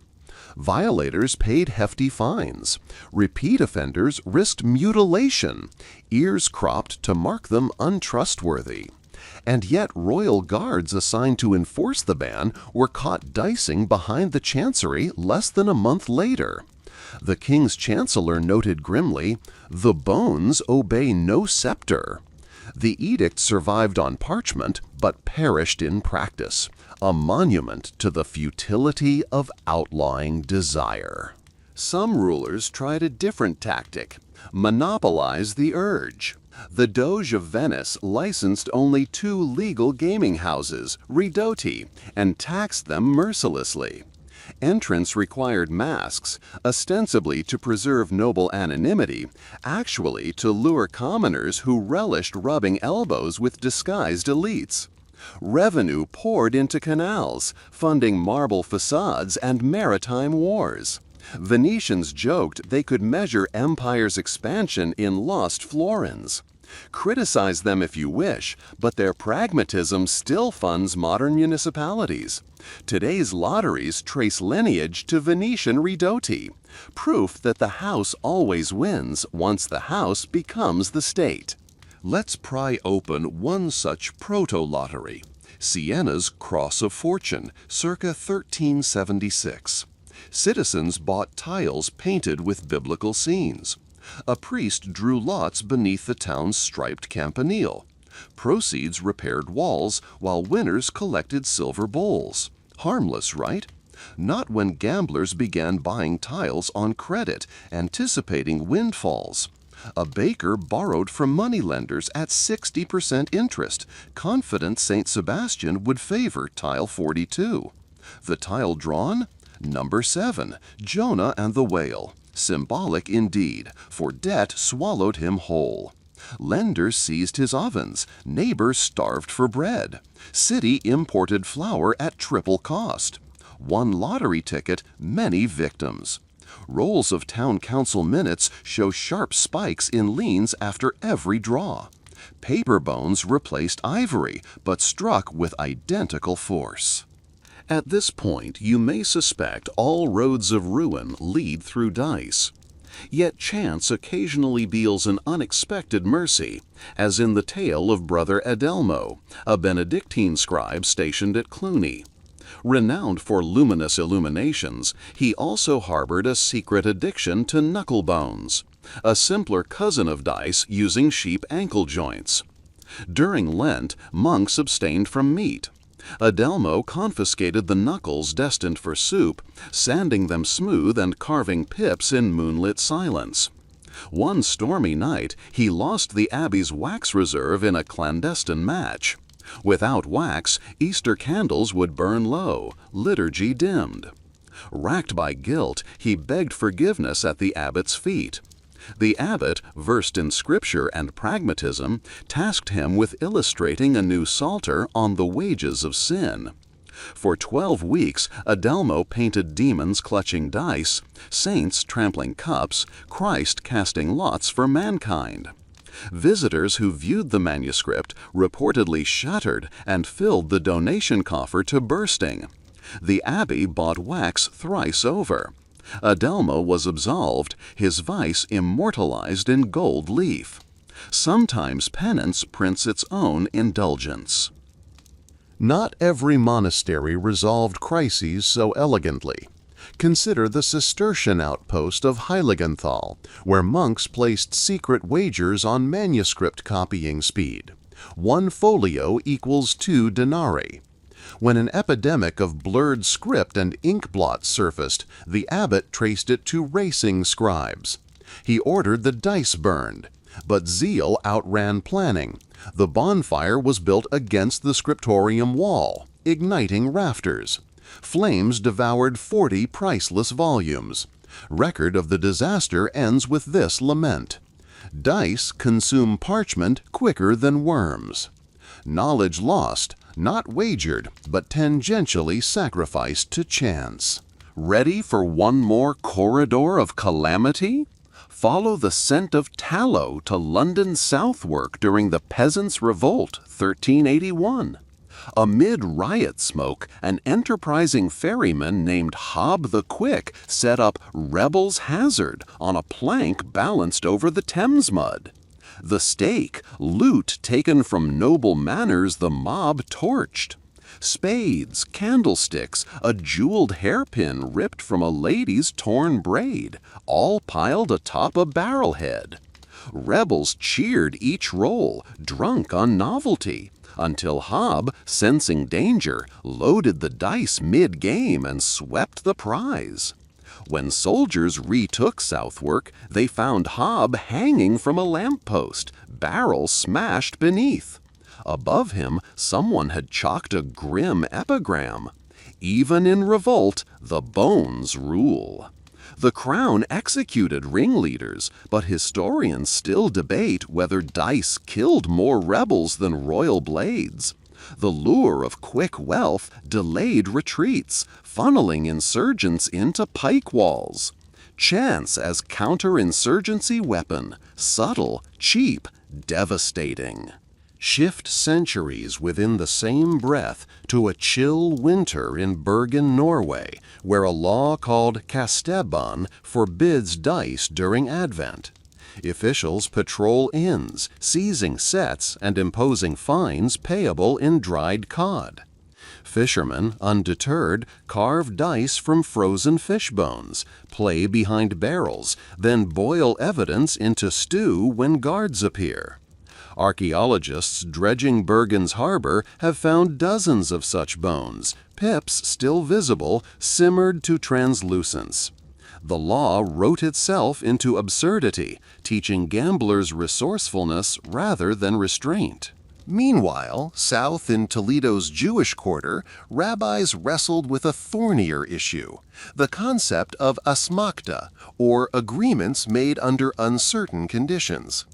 Violators paid hefty fines. Repeat offenders risked mutilation, ears cropped to mark them untrustworthy. And yet royal guards assigned to enforce the ban were caught dicing behind the chancery less than a month later. The king's chancellor noted grimly, "The bones obey no scepter." The edict survived on parchment, but perished in practice, a monument to the futility of outlawing desire. Some rulers tried a different tactic: monopolize the urge. The Doge of Venice licensed only 2 legal gaming houses, ridotti, and taxed them mercilessly. Entrance required masks, ostensibly to preserve noble anonymity, actually to lure commoners who relished rubbing elbows with disguised elites. Revenue poured into canals, funding marble facades and maritime wars. Venetians joked they could measure empire's expansion in lost florins. Criticize them if you wish, but their pragmatism still funds modern municipalities. Today's lotteries trace lineage to Venetian ridotti, proof that the house always wins once the house becomes the state. Let's pry open one such proto-lottery, Sienna's Cross of Fortune, circa 1376. Citizens bought tiles painted with biblical scenes. A priest drew lots beneath the town's striped campanile. Proceeds repaired walls, while winners collected silver bowls. Harmless, right? Not when gamblers began buying tiles on credit, anticipating windfalls. A baker borrowed from moneylenders at 60% interest, confident St. Sebastian would favor tile 42. The tile drawn? Number 7, Jonah and the Whale. Symbolic indeed, for debt swallowed him whole. Lenders seized his ovens, neighbors starved for bread. City imported flour at triple cost. One lottery ticket, many victims. Rolls of town council minutes show sharp spikes in liens after every draw. Paper bones replaced ivory, but struck with identical force. At this point, you may suspect all roads of ruin lead through dice. Yet chance occasionally deals an unexpected mercy, as in the tale of Brother Adelmo, a Benedictine scribe stationed at Cluny. Renowned for luminous illuminations, he also harbored a secret addiction to knuckle bones, a simpler cousin of dice using sheep ankle joints. During Lent, monks abstained from meat. Adelmo confiscated the knuckles destined for soup, sanding them smooth and carving pips in moonlit silence. One stormy night, he lost the Abbey's wax reserve in a clandestine match. Without wax, Easter candles would burn low, liturgy dimmed. Racked by guilt, he begged forgiveness at the abbot's feet. The abbot, versed in scripture and pragmatism, tasked him with illustrating a new psalter on the wages of sin. For 12 weeks, Adelmo painted demons clutching dice, saints trampling cups, Christ casting lots for mankind. Visitors who viewed the manuscript reportedly shuddered and filled the donation coffer to bursting. The abbey bought wax thrice over. Adelmo was absolved, his vice immortalized in gold leaf. Sometimes penance prints its own indulgence. Not every monastery resolved crises so elegantly. Consider the Cistercian outpost of Heiligenthal, where monks placed secret wagers on manuscript copying speed. 1 folio equals 2 denarii. When an epidemic of blurred script and ink blots surfaced, the abbot traced it to racing scribes. He ordered the dice burned, but zeal outran planning. The bonfire was built against the scriptorium wall, igniting rafters. Flames devoured 40 priceless volumes. Record of the disaster ends with this lament: dice consume parchment quicker than worms. Knowledge lost, not wagered, but tangentially sacrificed to chance. Ready for one more corridor of calamity? Follow the scent of tallow to London Southwark during the Peasants' Revolt, 1381. Amid riot smoke, an enterprising ferryman named Hob the Quick set up Rebel's Hazard on a plank balanced over the Thames mud. The stake, loot taken from noble manors the mob torched. Spades, candlesticks, a jeweled hairpin ripped from a lady's torn braid, all piled atop a barrelhead. Rebels cheered each roll, drunk on novelty, until Hob, sensing danger, loaded the dice mid-game and swept the prize. When soldiers retook Southwark, they found Hob hanging from a lamppost, barrel smashed beneath. Above him, someone had chalked a grim epigram: "Even in revolt, the bones rule." The crown executed ringleaders, but historians still debate whether dice killed more rebels than royal blades. The lure of quick wealth delayed retreats, funneling insurgents into pike walls. Chance as counter-insurgency weapon, subtle, cheap, devastating. Shift centuries within the same breath to a chill winter in Bergen, Norway, where a law called Kasteban forbids dice during Advent. Officials patrol inns, seizing sets and imposing fines payable in dried cod. Fishermen, undeterred, carve dice from frozen fish bones, play behind barrels, then boil evidence into stew when guards appear. Archaeologists dredging Bergen's harbor have found dozens of such bones, pips still visible, simmered to translucence. The law wrote itself into absurdity, teaching gamblers resourcefulness rather than restraint. Meanwhile, south in Toledo's Jewish quarter, rabbis wrestled with a thornier issue: the concept of asmakta, or agreements made under uncertain conditions.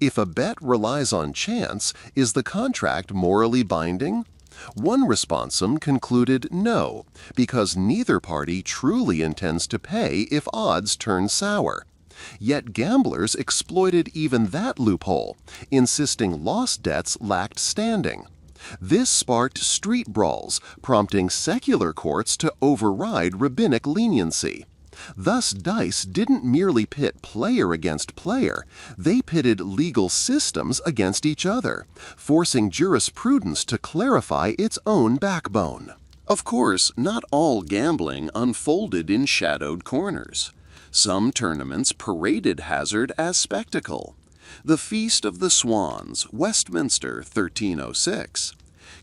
If a bet relies on chance, is the contract morally binding? One responsum concluded no, because neither party truly intends to pay if odds turn sour. Yet gamblers exploited even that loophole, insisting lost debts lacked standing. This sparked street brawls, prompting secular courts to override rabbinic leniency. Thus, dice didn't merely pit player against player, they pitted legal systems against each other, forcing jurisprudence to clarify its own backbone. Of course, not all gambling unfolded in shadowed corners. Some tournaments paraded hazard as spectacle. The Feast of the Swans, Westminster, 1306.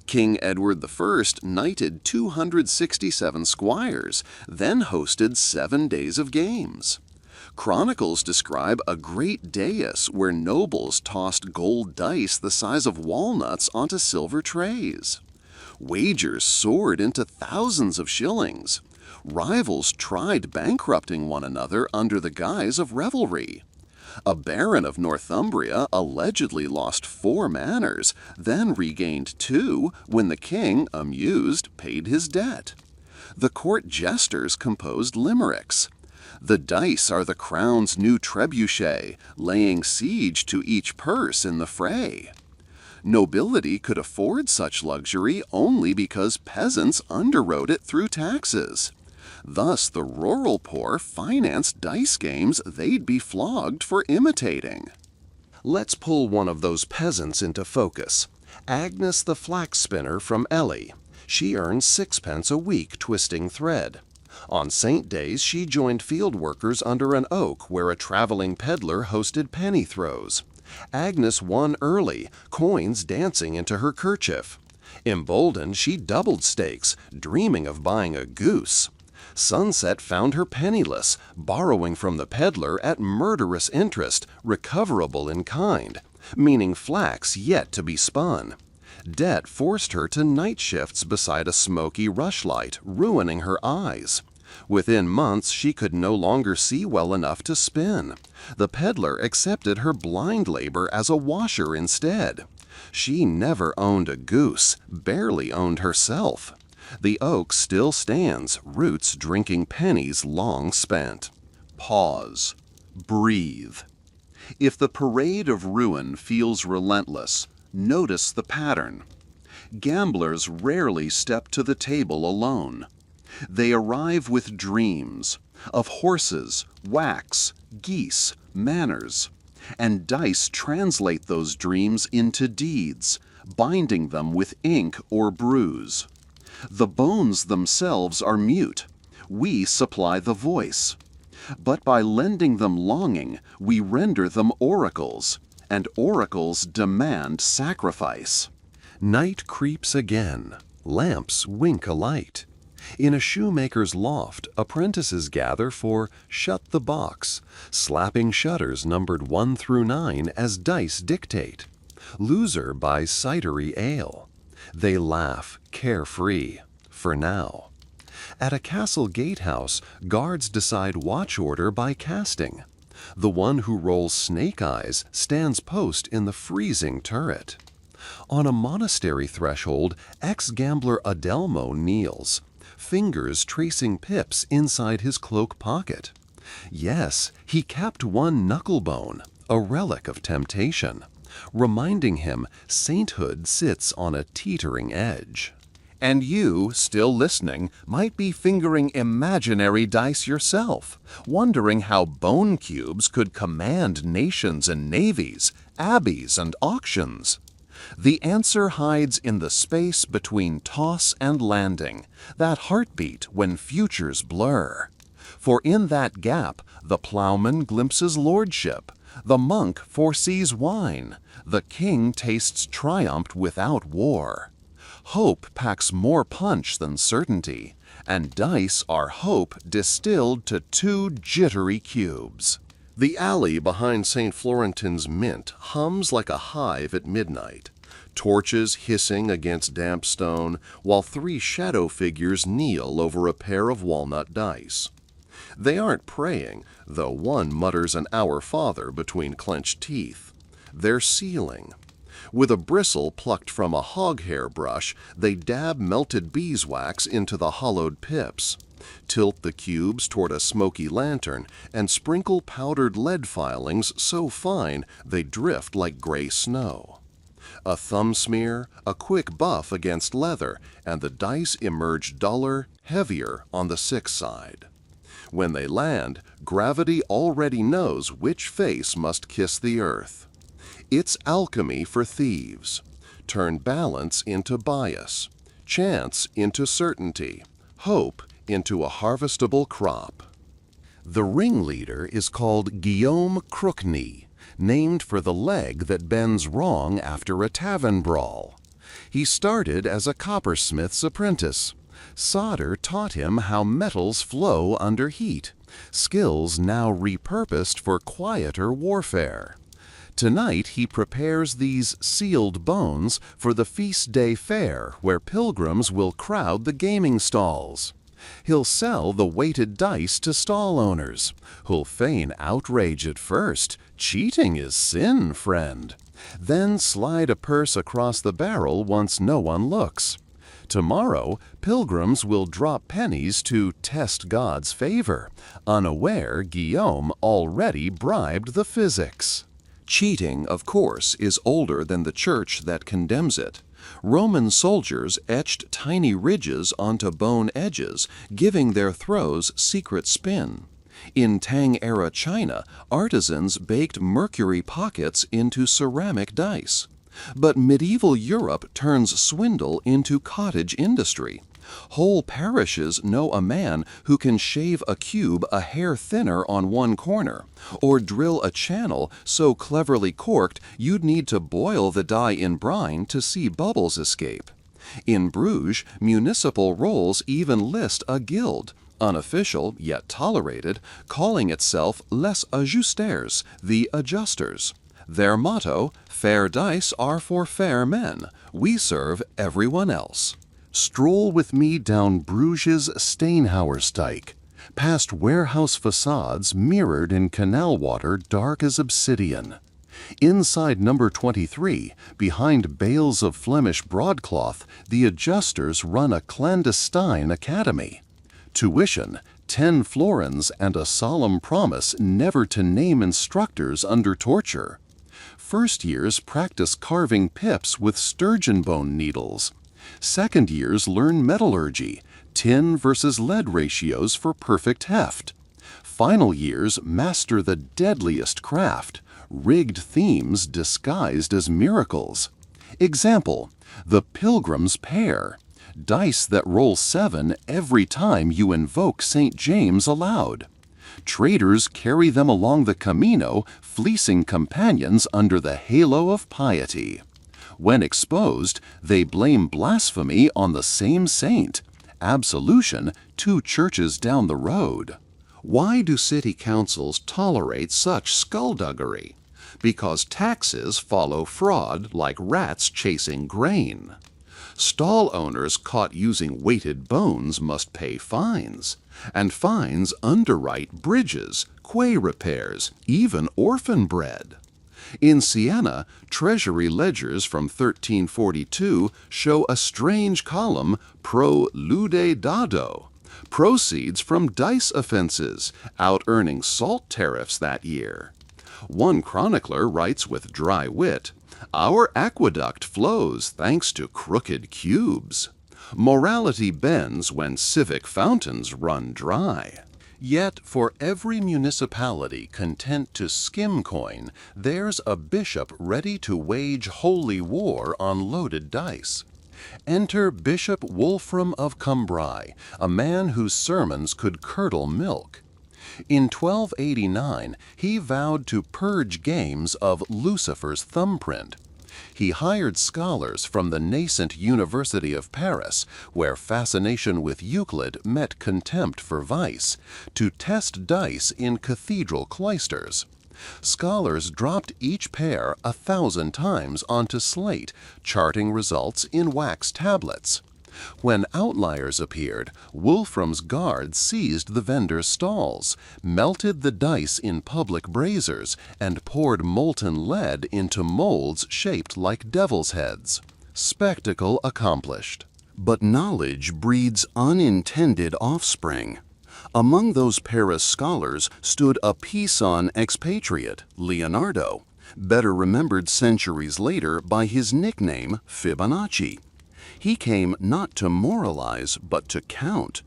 King Edward I knighted 267 squires, then hosted 7 days of games. Chronicles describe a great dais where nobles tossed gold dice the size of walnuts onto silver trays. Wagers soared into thousands of shillings. Rivals tried bankrupting one another under the guise of revelry. A baron of Northumbria allegedly lost 4 manors, then regained 2 when the king, amused, paid his debt. The court jesters composed limericks. The dice are the crown's new trebuchet, laying siege to each purse in the fray. Nobility could afford such luxury only because peasants underwrote it through taxes. Thus, the rural poor financed dice games they'd be flogged for imitating. Let's pull one of those peasants into focus. Agnes the flax spinner from Ely. She earns 6 pence a week twisting thread. On Saint Days, she joined field workers under an oak where a traveling peddler hosted penny throws. Agnes won early, coins dancing into her kerchief. Emboldened, she doubled stakes, dreaming of buying a goose. Sunset found her penniless, borrowing from the peddler at murderous interest, recoverable in kind, meaning flax yet to be spun. Debt forced her to night shifts beside a smoky rushlight, ruining her eyes. Within months, she could no longer see well enough to spin. The peddler accepted her blind labor as a washer instead. She never owned a goose, barely owned herself. The oak still stands, roots drinking pennies long spent. Pause. Breathe. If the parade of ruin feels relentless, notice the pattern. Gamblers rarely step to the table alone. They arrive with dreams of horses, wax, geese, manners, and dice translate those dreams into deeds, binding them with ink or bruise. The bones themselves are mute. We supply the voice. But by lending them longing, we render them oracles, and oracles demand sacrifice. Night creeps again. Lamps wink a light. In a shoemaker's loft, apprentices gather for Shut the Box, slapping shutters numbered 1 through 9 as dice dictate. Loser buys cidery ale. They laugh, carefree, for now. At a castle gatehouse, guards decide watch order by casting. The one who rolls snake eyes stands post in the freezing turret. On a monastery threshold, ex-gambler Adelmo kneels, fingers tracing pips inside his cloak pocket. Yes, he kept one knucklebone, a relic of temptation, reminding him sainthood sits on a teetering edge. And you, still listening, might be fingering imaginary dice yourself, wondering how bone cubes could command nations and navies, abbeys and auctions. The answer hides in the space between toss and landing, that heartbeat when futures blur. For in that gap, the plowman glimpses lordship, the monk foresees wine, the king tastes triumph without war. Hope packs more punch than certainty, and dice are hope distilled to 2 jittery cubes. The alley behind St. Florentin's Mint hums like a hive at midnight, torches hissing against damp stone, while 3 shadow figures kneel over a pair of walnut dice. They aren't praying, though one mutters an Our Father between clenched teeth. They're sealing. With a bristle plucked from a hog-hair brush, they dab melted beeswax into the hollowed pips, tilt the cubes toward a smoky lantern, and sprinkle powdered lead filings so fine they drift like gray snow. A thumb smear, a quick buff against leather, and the dice emerge duller, heavier on the 6 side. When they land, gravity already knows which face must kiss the earth. It's alchemy for thieves. Turn balance into bias, chance into certainty, hope into a harvestable crop. The ringleader is called Guillaume Crookney, named for the leg that bends wrong after a tavern brawl. He started as a coppersmith's apprentice. Solder taught him how metals flow under heat, skills now repurposed for quieter warfare. Tonight he prepares these sealed bones for the feast day fair where pilgrims will crowd the gaming stalls. He'll sell the weighted dice to stall owners, who'll feign outrage at first. Cheating is sin, friend. Then slide a purse across the barrel once no one looks. Tomorrow, pilgrims will drop pennies to test God's favor, unaware Guillaume already bribed the physics. Cheating, of course, is older than the church that condemns it. Roman soldiers etched tiny ridges onto bone edges, giving their throws secret spin. In Tang-era China, artisans baked mercury pockets into ceramic dice. But medieval Europe turns swindle into cottage industry. Whole parishes know a man who can shave a cube a hair thinner on one corner, or drill a channel so cleverly corked you'd need to boil the dye in brine to see bubbles escape. In Bruges, municipal rolls even list a guild, unofficial yet tolerated, calling itself Les Ajusters, the Adjusters. Their motto, "Fair dice are for fair men. We serve everyone else." Stroll with me down Bruges' Steenhouwersteik, past warehouse facades mirrored in canal water dark as obsidian. Inside number 23, behind bales of Flemish broadcloth, the Adjusters run a clandestine academy. Tuition, 10 florins and a solemn promise never to name instructors under torture. First years practice carving pips with sturgeon bone needles. Second years learn metallurgy, tin versus lead ratios for perfect heft. Final years master the deadliest craft, rigged themes disguised as miracles. Example, the Pilgrim's Pair, dice that roll 7 every time you invoke St. James aloud. Traders carry them along the Camino, fleecing companions under the halo of piety. When exposed, they blame blasphemy on the same saint. Absolution, 2 churches down the road. Why do city councils tolerate such skullduggery? Because taxes follow fraud like rats chasing grain. Stall owners caught using weighted bones must pay fines, and fines underwrite bridges, quay repairs, even orphan bread. In Siena, treasury ledgers from 1342 show a strange column pro lude dado, proceeds from dice offenses, out-earning salt tariffs that year. One chronicler writes with dry wit, "Our aqueduct flows thanks to crooked cubes. Morality bends when civic fountains run dry." Yet for every municipality content to skim coin, there's a bishop ready to wage holy war on loaded dice. Enter Bishop Wolfram of Cambrai, a man whose sermons could curdle milk. In 1289, he vowed to purge games of Lucifer's thumbprint. He hired scholars from the nascent University of Paris, where fascination with Euclid met contempt for vice, to test dice in cathedral cloisters. Scholars dropped each pair 1,000 times onto slate, charting results in wax tablets. When outliers appeared, Wolfram's guards seized the vendors' stalls, melted the dice in public braziers, and poured molten lead into molds shaped like devil's heads. Spectacle accomplished. But knowledge breeds unintended offspring. Among those Paris scholars stood a Pisan expatriate, Leonardo, better remembered centuries later by his nickname Fibonacci. He came not to moralize, but to count.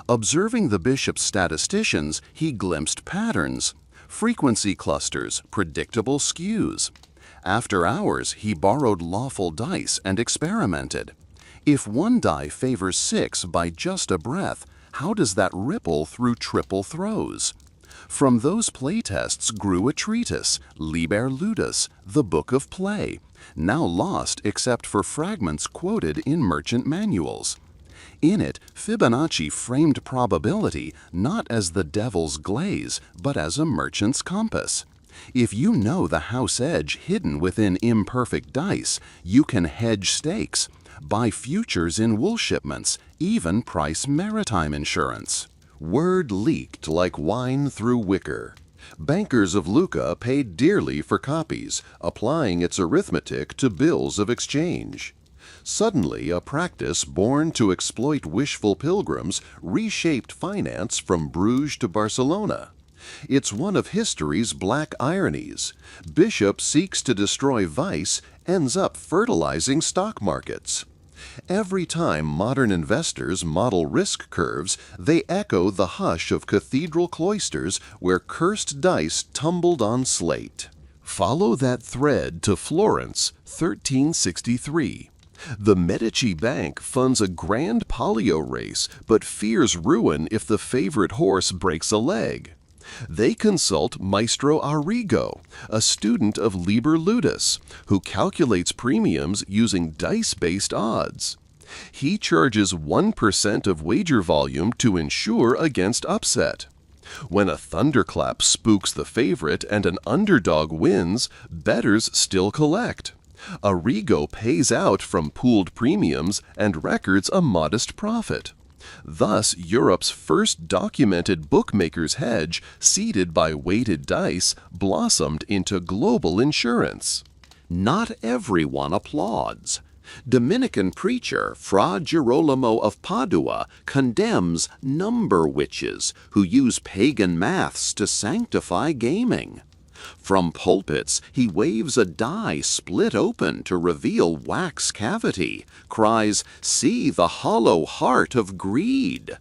Observing the bishop's statisticians, he glimpsed patterns, frequency clusters, predictable skews. After hours, he borrowed lawful dice and experimented. If one die favors 6 by just a breath, how does that ripple through triple throws? From those playtests grew a treatise, Liber Ludus, the Book of Play, now lost except for fragments quoted in merchant manuals. In it, Fibonacci framed probability not as the devil's glaze, but as a merchant's compass. If you know the house edge hidden within imperfect dice, you can hedge stakes, buy futures in wool shipments, even price maritime insurance. Word leaked like wine through wicker. Bankers of Lucca paid dearly for copies, applying its arithmetic to bills of exchange. Suddenly, a practice born to exploit wishful pilgrims reshaped finance from Bruges to Barcelona. It's one of history's black ironies. Bishop seeks to destroy vice, ends up fertilizing stock markets. Every time modern investors model risk curves, they echo the hush of cathedral cloisters where cursed dice tumbled on slate. Follow that thread to Florence, 1363. The Medici Bank funds a grand polio race but fears ruin if the favorite horse breaks a leg. They consult Maestro Arrigo, a student of Liber Ludus, who calculates premiums using dice-based odds. He charges 1% of wager volume to insure against upset. When a thunderclap spooks the favorite and an underdog wins, bettors still collect. Arrigo pays out from pooled premiums and records a modest profit. Thus, Europe's first documented bookmaker's hedge, seeded by weighted dice, blossomed into global insurance. Not everyone applauds. Dominican preacher Fra Girolamo of Padua condemns number witches who use pagan maths to sanctify gaming. From pulpits, he waves a die split open to reveal wax cavity, cries, "See the hollow heart of greed."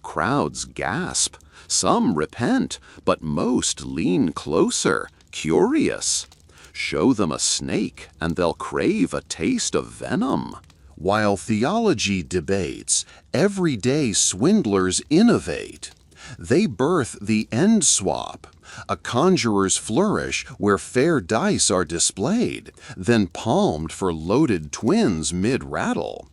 Crowds gasp. Some repent, but most lean closer, curious. Show them a snake, and they'll crave a taste of venom. While theology debates, everyday swindlers innovate. They birth the end swap, a conjurer's flourish where fair dice are displayed, then palmed for loaded twins mid-rattle.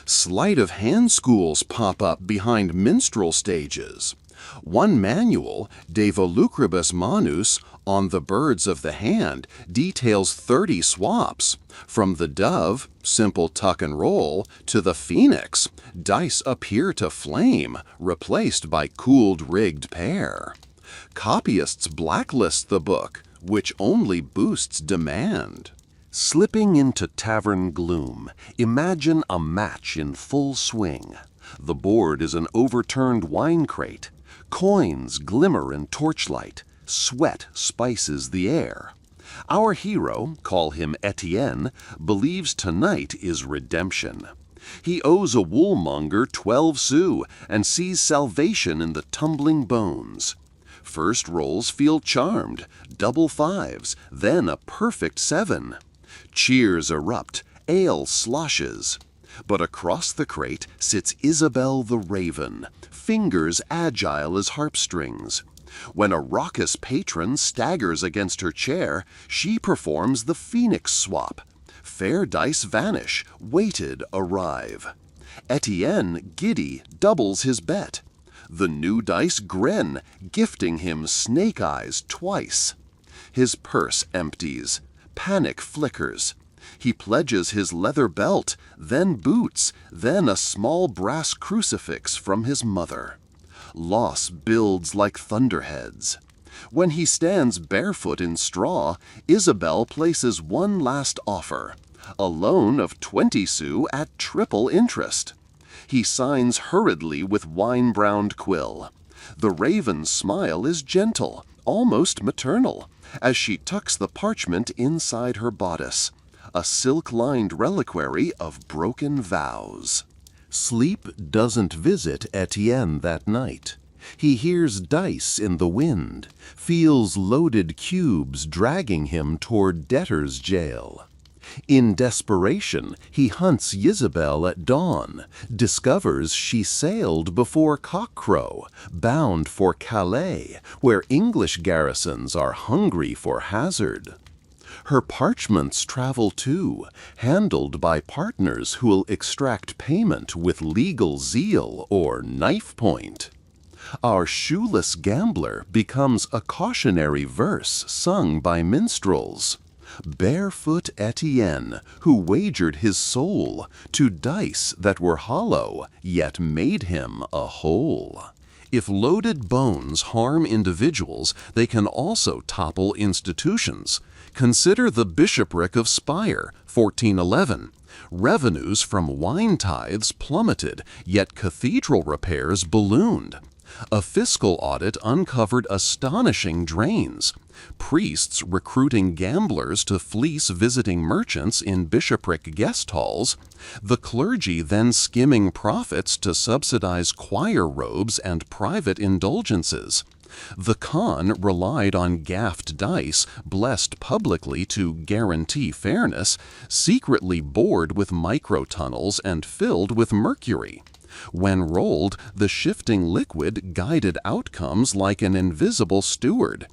Sleight-of-hand schools pop up behind minstrel stages. One manual, De Volucribus Manus, on the birds of the hand, details 30 swaps. From the dove, simple tuck and roll, to the phoenix, dice appear to flame, replaced by cooled rigged pair. Copyists blacklist the book, which only boosts demand. Slipping into tavern gloom, imagine a match in full swing. The board is an overturned wine crate. Coins glimmer in torchlight. Sweat spices the air. Our hero, call him Etienne, believes tonight is redemption. He owes a woolmonger 12 sous and sees salvation in the tumbling bones. First rolls feel charmed, double fives, then a perfect 7. Cheers erupt, ale sloshes. But across the crate sits Isabel the Raven, fingers agile as harpstrings. When a raucous patron staggers against her chair, she performs the phoenix swap. Fair dice vanish, weighted arrive. Etienne, giddy, doubles his bet. The new dice grin, gifting him snake eyes twice. His purse empties. Panic flickers. He pledges his leather belt, then boots, then a small brass crucifix from his mother. Loss builds like thunderheads. When he stands barefoot in straw, Isabel places one last offer, a loan of 20 sous at triple interest. He signs hurriedly with wine-browned quill. The raven's smile is gentle, almost maternal, as she tucks the parchment inside her bodice, a silk-lined reliquary of broken vows. Sleep doesn't visit Etienne that night. He hears dice in the wind, feels loaded cubes dragging him toward debtor's jail. In desperation, he hunts Isabel at dawn, discovers she sailed before cockcrow, bound for Calais, where English garrisons are hungry for hazard. Her parchments travel too, handled by partners who'll extract payment with legal zeal or knife point. Our shoeless gambler becomes a cautionary verse sung by minstrels. Barefoot Etienne, who wagered his soul to dice that were hollow, yet made him a whole. If loaded bones harm individuals, they can also topple institutions. Consider the bishopric of Spire, 1411. Revenues from wine tithes plummeted, yet cathedral repairs ballooned. A fiscal audit uncovered astonishing drains. Priests recruiting gamblers to fleece visiting merchants in bishopric guest halls. The clergy then skimming profits to subsidize choir robes and private indulgences. The con relied on gaffed dice, blessed publicly to guarantee fairness, secretly bored with microtunnels and filled with mercury. When rolled, the shifting liquid guided outcomes like an invisible steward.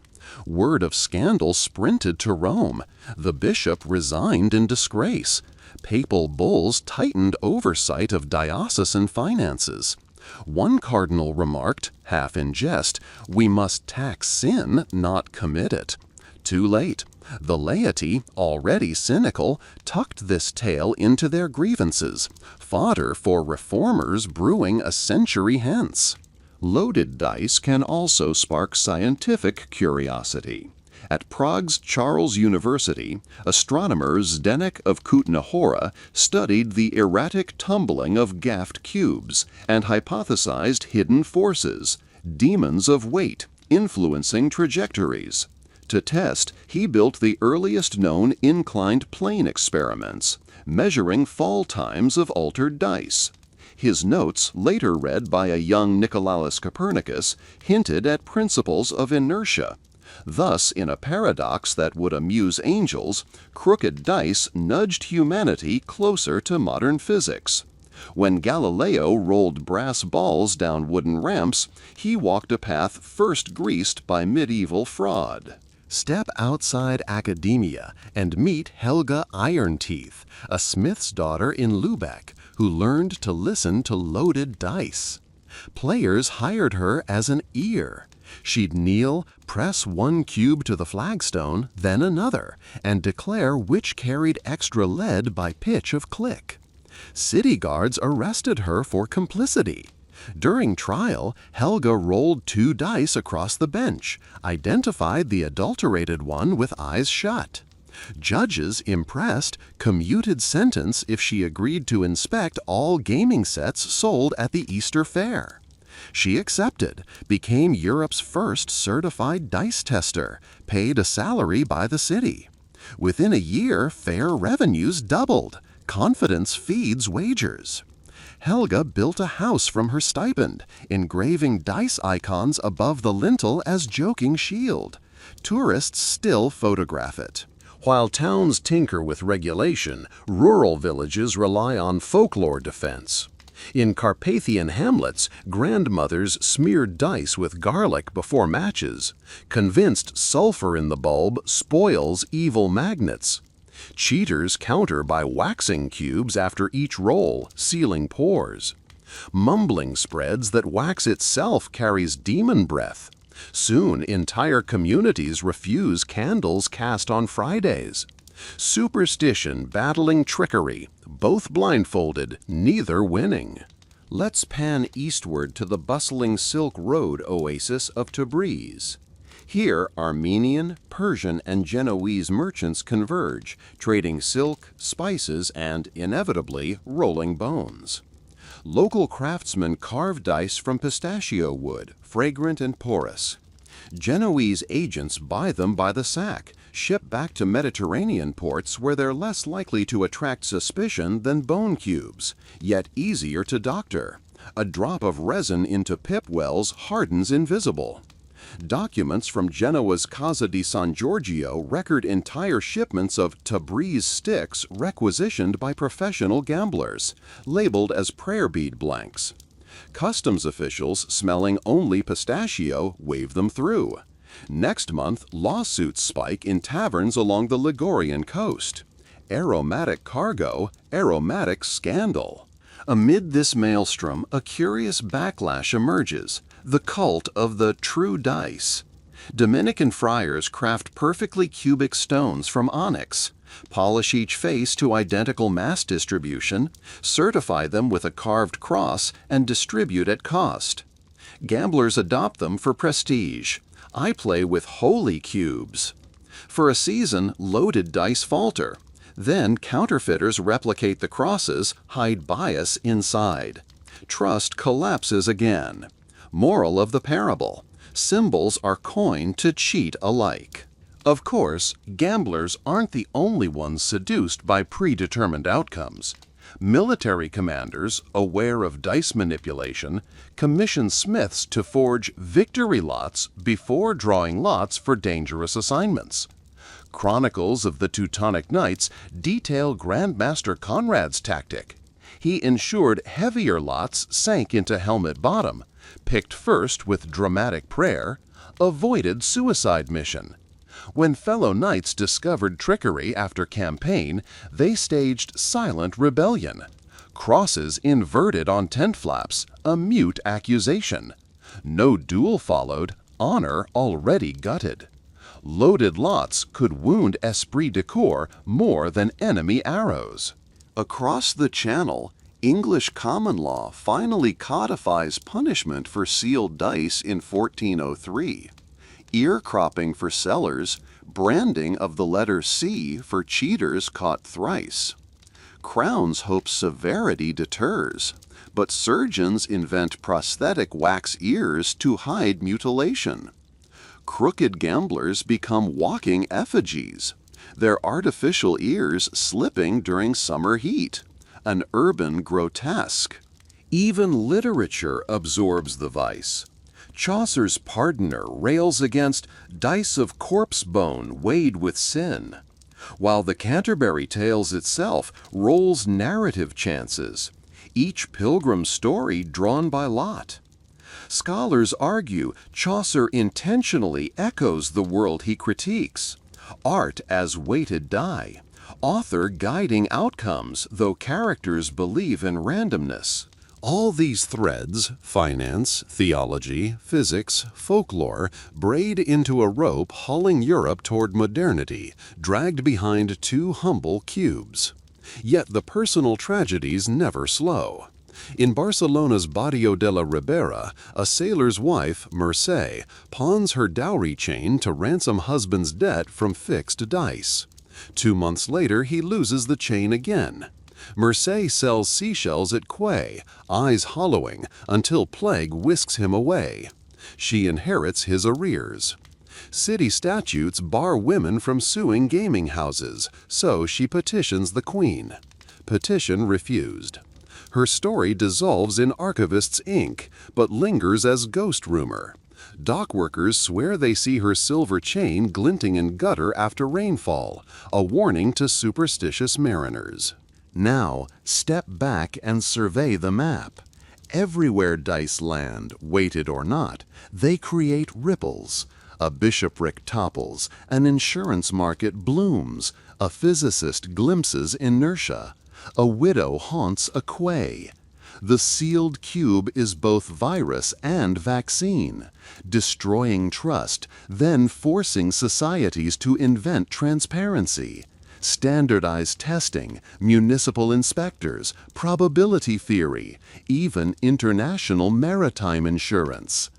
Word of scandal sprinted to Rome. The bishop resigned in disgrace. Papal bulls tightened oversight of diocesan finances. One cardinal remarked, half in jest, "We must tax sin, not commit it." Too late. The laity, already cynical, tucked this tale into their grievances, fodder for reformers brewing a century hence. Loaded dice can also spark scientific curiosity. At Prague's Charles University, astronomer Zdeněk of Kutna-Hora studied the erratic tumbling of gaffed cubes and hypothesized hidden forces, demons of weight, influencing trajectories. To test, he built the earliest known inclined plane experiments, measuring fall times of altered dice. His notes, later read by a young Nicolaus Copernicus, hinted at principles of inertia. Thus, in a paradox that would amuse angels, crooked dice nudged humanity closer to modern physics. When Galileo rolled brass balls down wooden ramps, he walked a path first greased by medieval fraud. Step outside academia and meet Helga Ironteeth, a smith's daughter in Lübeck, who learned to listen to loaded dice. Players hired her as an ear. She'd kneel, press one cube to the flagstone, then another, and declare which carried extra lead by pitch of click. City guards arrested her for complicity. During trial, Helga rolled 2 dice across the bench, identified the adulterated one with eyes shut. Judges, impressed, commuted sentence if she agreed to inspect all gaming sets sold at the Easter Fair. She accepted, became Europe's first certified dice tester, paid a salary by the city. Within a year, fair revenues doubled. Confidence feeds wagers. Helga built a house from her stipend, engraving dice icons above the lintel as joking shield. Tourists still photograph it. While towns tinker with regulation, rural villages rely on folklore defense. In Carpathian hamlets, grandmothers smeared dice with garlic before matches, convinced sulfur in the bulb spoils evil magnets. Cheaters counter by waxing cubes after each roll, sealing pores. Mumbling spreads that wax itself carries demon breath. Soon, entire communities refuse candles cast on Fridays. Superstition battling trickery, both blindfolded, neither winning. Let's pan eastward to the bustling Silk Road oasis of Tabriz. Here, Armenian, Persian, and Genoese merchants converge, trading silk, spices, and, inevitably, rolling bones. Local craftsmen carve dice from pistachio wood, fragrant and porous. Genoese agents buy them by the sack, ship back to Mediterranean ports where they're less likely to attract suspicion than bone cubes, yet easier to doctor. A drop of resin into pip wells hardens invisible. Documents from Genoa's Casa di San Giorgio record entire shipments of Tabriz sticks requisitioned by professional gamblers, labeled as prayer bead blanks. Customs officials smelling only pistachio wave them through. Next month, lawsuits spike in taverns along the Ligurian coast. Aromatic cargo, aromatic scandal. Amid this maelstrom, a curious backlash emerges, the cult of the true dice. Dominican friars craft perfectly cubic stones from onyx, polish each face to identical mass distribution, certify them with a carved cross, and distribute at cost. Gamblers adopt them for prestige. I play with holy cubes. For a season, loaded dice falter. Then counterfeiters replicate the crosses, hide bias inside. Trust collapses again. Moral of the parable: symbols are coined to cheat alike. Of course, gamblers aren't the only ones seduced by predetermined outcomes. Military commanders, aware of dice manipulation, commission smiths to forge victory lots before drawing lots for dangerous assignments. Chronicles of the Teutonic Knights detail Grandmaster Conrad's tactic. He ensured heavier lots sank into helmet bottom, picked first with dramatic prayer, avoided suicide mission. When fellow knights discovered trickery after campaign, they staged silent rebellion. Crosses inverted on tent flaps, a mute accusation. No duel followed, honor already gutted. Loaded lots could wound esprit de corps more than enemy arrows. Across the Channel, English common law finally codifies punishment for sealed dice in 1403. Ear cropping for sellers, branding of the letter C for cheaters caught thrice. Crowns hope severity deters, but surgeons invent prosthetic wax ears to hide mutilation. Crooked gamblers become walking effigies, their artificial ears slipping during summer heat, an urban grotesque. Even literature absorbs the vice. Chaucer's pardoner rails against dice of corpse bone weighed with sin, while the Canterbury Tales itself rolls narrative chances, each pilgrim's story drawn by lot. Scholars argue Chaucer intentionally echoes the world he critiques, art as weighted die, author guiding outcomes though characters believe in randomness. All these threads, finance, theology, physics, folklore, braid into a rope hauling Europe toward modernity, dragged behind two humble cubes. Yet the personal tragedies never slow. In Barcelona's Barrio de la Ribera, a sailor's wife, Mercé, pawns her dowry chain to ransom husband's debt from fixed dice. 2 months later, he loses the chain again. Mercé sells seashells at quay, eyes hollowing, until plague whisks him away. She inherits his arrears. City statutes bar women from suing gaming houses, so she petitions the queen. Petition refused. Her story dissolves in archivist's ink, but lingers as ghost rumor. Dock workers swear they see her silver chain glinting in gutter after rainfall, a warning to superstitious mariners. Now, step back and survey the map. Everywhere dice land, weighted or not, they create ripples. A bishopric topples, an insurance market blooms, a physicist glimpses inertia, a widow haunts a quay. The sealed cube is both virus and vaccine, destroying trust, then forcing societies to invent transparency. Standardized testing, municipal inspectors, probability theory, even international maritime insurance.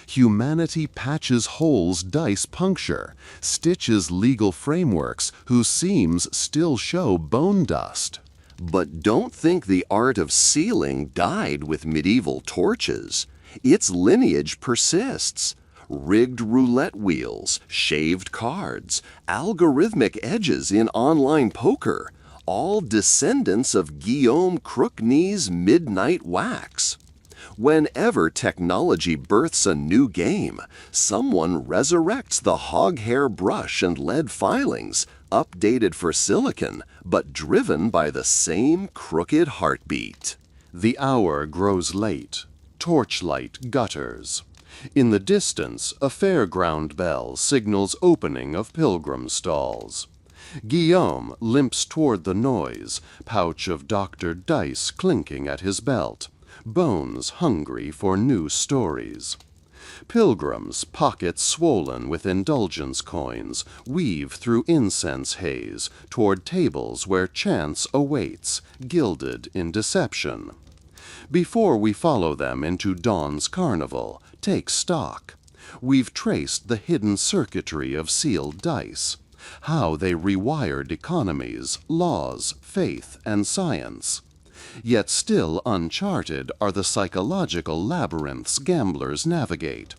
Humanity patches holes dice puncture, stitches legal frameworks whose seams still show bone dust. But don't think the art of sealing died with medieval torches. Its lineage persists. Rigged roulette wheels, shaved cards, algorithmic edges in online poker, all descendants of Guillaume Crookne's midnight wax. Whenever technology births a new game, someone resurrects the hog-hair brush and lead filings, updated for silicon, but driven by the same crooked heartbeat. The hour grows late. Torchlight gutters. In the distance, a fairground bell signals opening of pilgrim stalls. Guillaume limps toward the noise, pouch of Dr. Dice clinking at his belt, bones hungry for new stories. Pilgrims, pockets swollen with indulgence coins, weave through incense haze toward tables where chance awaits, gilded in deception. Before we follow them into dawn's carnival, take stock. We've traced the hidden circuitry of sealed dice, how they rewired economies, laws, faith, and science. Yet still uncharted are the psychological labyrinths gamblers navigate,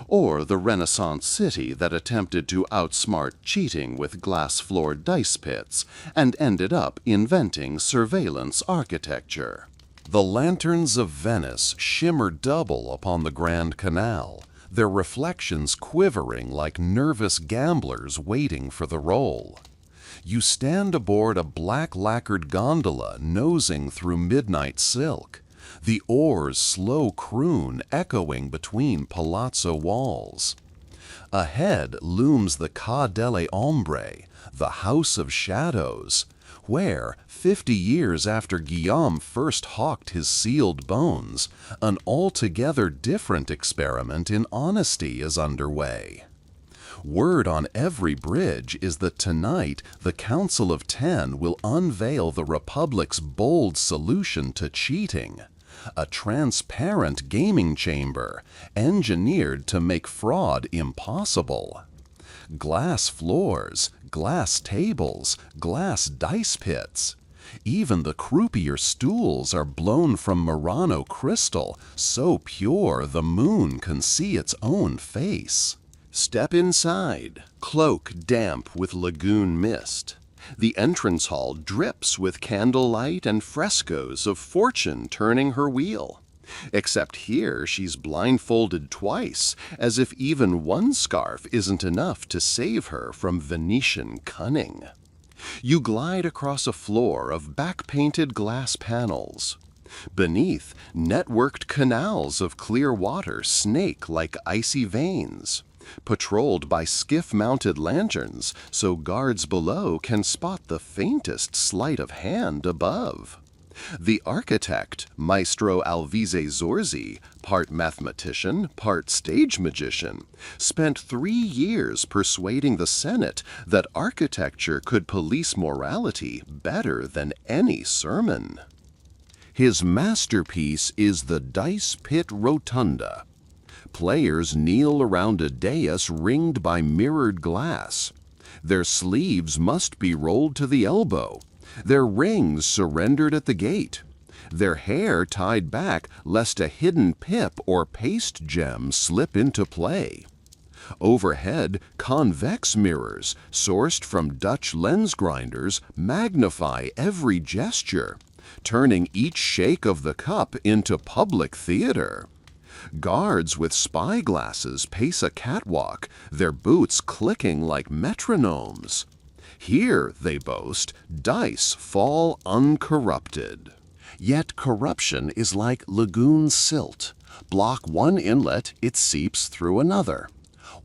or the Renaissance city that attempted to outsmart cheating with glass-floored dice pits and ended up inventing surveillance architecture. The lanterns of Venice shimmer double upon the Grand Canal, their reflections quivering like nervous gamblers waiting for the roll. You stand aboard a black-lacquered gondola nosing through midnight silk, the oars' slow croon echoing between palazzo walls. Ahead looms the Ca delle Ombre, the House of Shadows, where, 50 years after Guillaume first hawked his sealed bones, an altogether different experiment in honesty is underway. Word on every bridge is that tonight the Council of Ten will unveil the Republic's bold solution to cheating, a transparent gaming chamber engineered to make fraud impossible. Glass floors, glass tables, glass dice pits. Even the croupier stools are blown from Murano crystal, so pure the moon can see its own face. Step inside, cloak damp with lagoon mist. The entrance hall drips with candlelight and frescoes of Fortune turning her wheel. Except here she's blindfolded twice, as if even one scarf isn't enough to save her from Venetian cunning. You glide across a floor of back-painted glass panels. Beneath, networked canals of clear water snake like icy veins, patrolled by skiff-mounted lanterns so guards below can spot the faintest sleight of hand above. The architect, Maestro Alvise Zorzi, part mathematician, part stage magician, spent 3 years persuading the Senate that architecture could police morality better than any sermon. His masterpiece is the Dice Pit Rotunda. Players kneel around a dais ringed by mirrored glass. Their sleeves must be rolled to the elbow, their rings surrendered at the gate, their hair tied back lest a hidden pip or paste gem slip into play. Overhead, convex mirrors, sourced from Dutch lens grinders, magnify every gesture, turning each shake of the cup into public theater. Guards with spy glasses pace a catwalk, their boots clicking like metronomes. Here, they boast, dice fall uncorrupted. Yet corruption is like lagoon silt. Block one inlet, it seeps through another.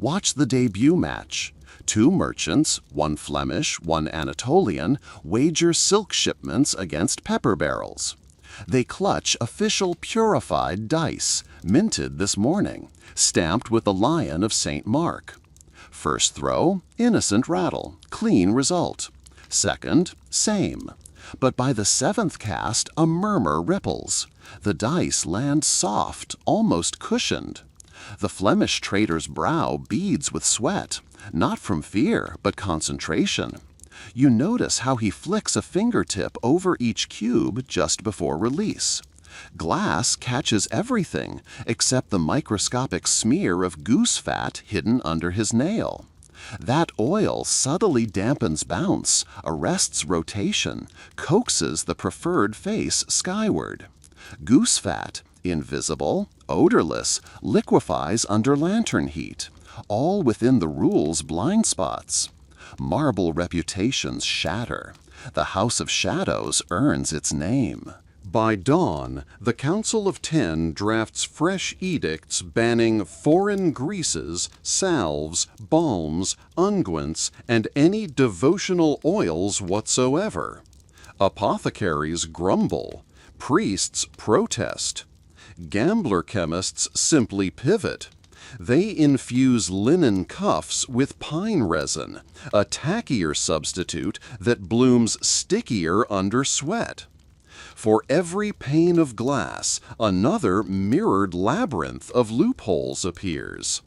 Watch the debut match. 2 merchants, one Flemish, one Anatolian, wager silk shipments against pepper barrels. They clutch official purified dice, minted this morning, stamped with the lion of St. Mark. First throw, innocent rattle, clean result. Second, same. But by the 7th cast, a murmur ripples. The dice land soft, almost cushioned. The Flemish trader's brow beads with sweat, not from fear, but concentration. You notice how he flicks a fingertip over each cube just before release. Glass catches everything except the microscopic smear of goose fat hidden under his nail. That oil subtly dampens bounce, arrests rotation, coaxes the preferred face skyward. Goose fat, invisible, odorless, liquefies under lantern heat, all within the rule's blind spots. Marble reputations shatter. The House of Shadows earns its name. By dawn, the Council of Ten drafts fresh edicts banning foreign greases, salves, balms, unguents, and any devotional oils whatsoever. Apothecaries grumble. Priests protest. Gambler chemists simply pivot. They infuse linen cuffs with pine resin, a tackier substitute that blooms stickier under sweat. For every pane of glass, another mirrored labyrinth of loopholes appears.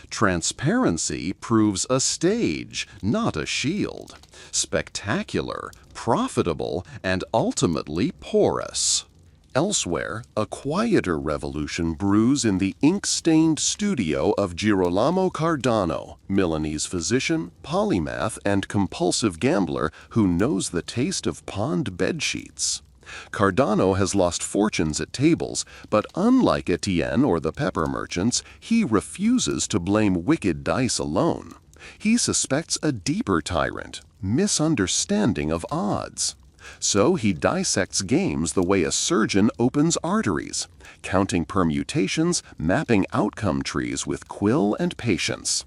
Transparency proves a stage, not a shield. Spectacular, profitable, and ultimately porous. Elsewhere, a quieter revolution brews in the ink-stained studio of Girolamo Cardano, Milanese physician, polymath, and compulsive gambler who knows the taste of pawned bedsheets. Cardano has lost fortunes at tables, but unlike Etienne or the pepper merchants, he refuses to blame wicked dice alone. He suspects a deeper tyrant, misunderstanding of odds. So he dissects games the way a surgeon opens arteries, counting permutations, mapping outcome trees with quill and patience.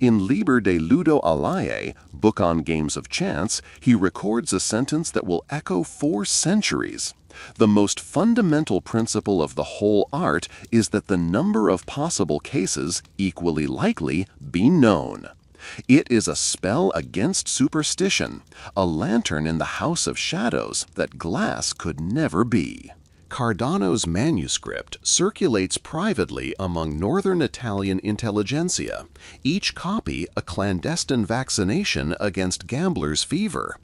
In Liber de Ludo Alae, book on games of chance, he records a sentence that will echo 4 centuries. The most fundamental principle of the whole art is that the number of possible cases, equally likely, be known. It is a spell against superstition, a lantern in the house of shadows that glass could never be. Cardano's manuscript circulates privately among northern Italian intelligentsia, each copy a clandestine vaccination against gambler's fever.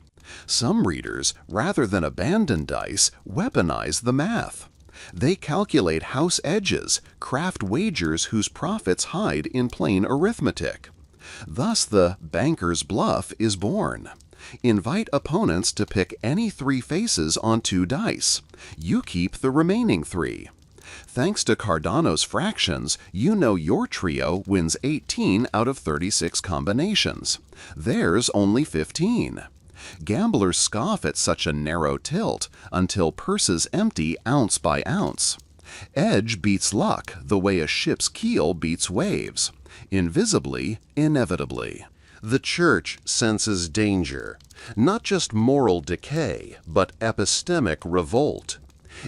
Some readers, rather than abandon dice, weaponize the math. They calculate house edges, craft wagers whose profits hide in plain arithmetic. Thus the banker's bluff is born. Invite opponents to pick any 3 faces on 2 dice. You keep the remaining 3. Thanks to Cardano's fractions, you know your trio wins 18 out of 36 combinations. Theirs only 15. Gamblers scoff at such a narrow tilt until purses empty ounce by ounce. Edge beats luck the way a ship's keel beats waves. Invisibly, inevitably. The Church senses danger, not just moral decay, but epistemic revolt.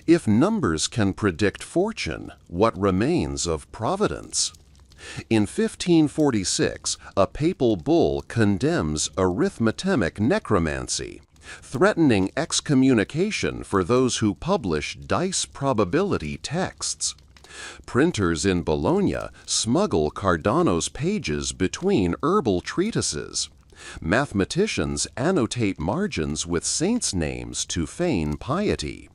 If numbers can predict fortune, what remains of providence? In 1546, a papal bull condemns arithmetemic necromancy, threatening excommunication for those who publish dice probability texts. Printers in Bologna smuggle Cardano's pages between herbal treatises. Mathematicians annotate margins with saints' names to feign piety.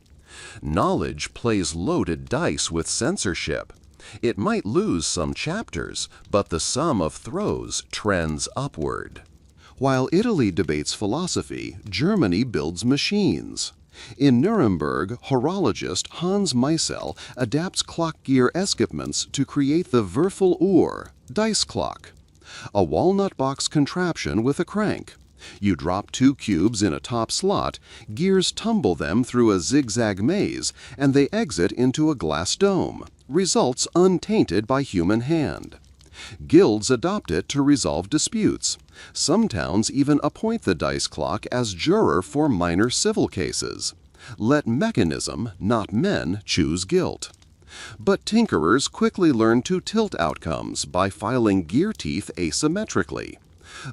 Knowledge plays loaded dice with censorship. It might lose some chapters, but the sum of throws trends upward. While Italy debates philosophy, Germany builds machines. In Nuremberg, horologist Hans Meisel adapts clock gear escapements to create the Würfeluhr, dice clock, a walnut box contraption with a crank. You drop 2 cubes in a top slot, gears tumble them through a zigzag maze, and they exit into a glass dome, results untainted by human hand. Guilds adopt it to resolve disputes. Some towns even appoint the dice clock as juror for minor civil cases. Let mechanism, not men, choose guilt. But tinkerers quickly learn to tilt outcomes by filing gear teeth asymmetrically.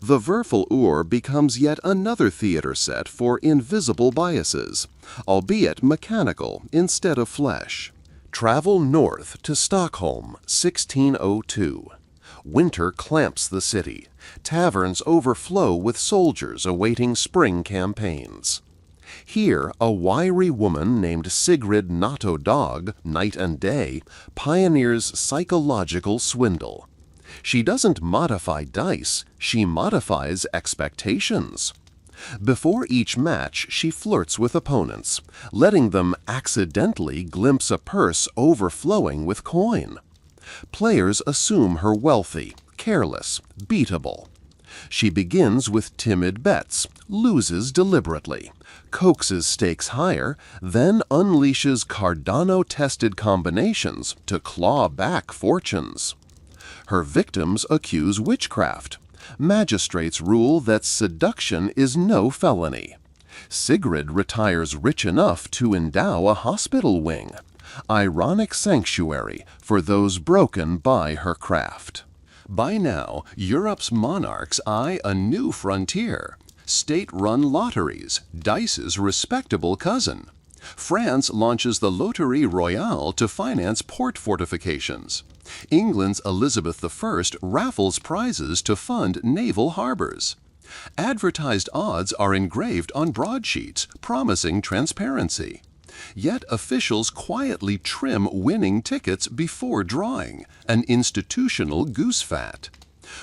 The Würfeluhr becomes yet another theater set for invisible biases, albeit mechanical instead of flesh. Travel north to Stockholm, 1602. Winter clamps the city. Taverns overflow with soldiers awaiting spring campaigns. Here, a wiry woman named Sigrid Natto Dog, night and day, pioneers psychological swindle. She doesn't modify dice, she modifies expectations. Before each match, she flirts with opponents, letting them accidentally glimpse a purse overflowing with coin. Players assume her wealthy, careless, beatable. She begins with timid bets, loses deliberately, coaxes stakes higher, then unleashes Cardano-tested combinations to claw back fortunes. Her victims accuse witchcraft. Magistrates rule that seduction is no felony. Sigrid retires rich enough to endow a hospital wing. Ironic sanctuary for those broken by her craft. By now, Europe's monarchs eye a new frontier. State-run lotteries, dice's respectable cousin. France launches the Loterie Royale to finance port fortifications. England's Elizabeth I raffles prizes to fund naval harbors. Advertised odds are engraved on broadsheets, promising transparency. Yet officials quietly trim winning tickets before drawing, an institutional goose fat.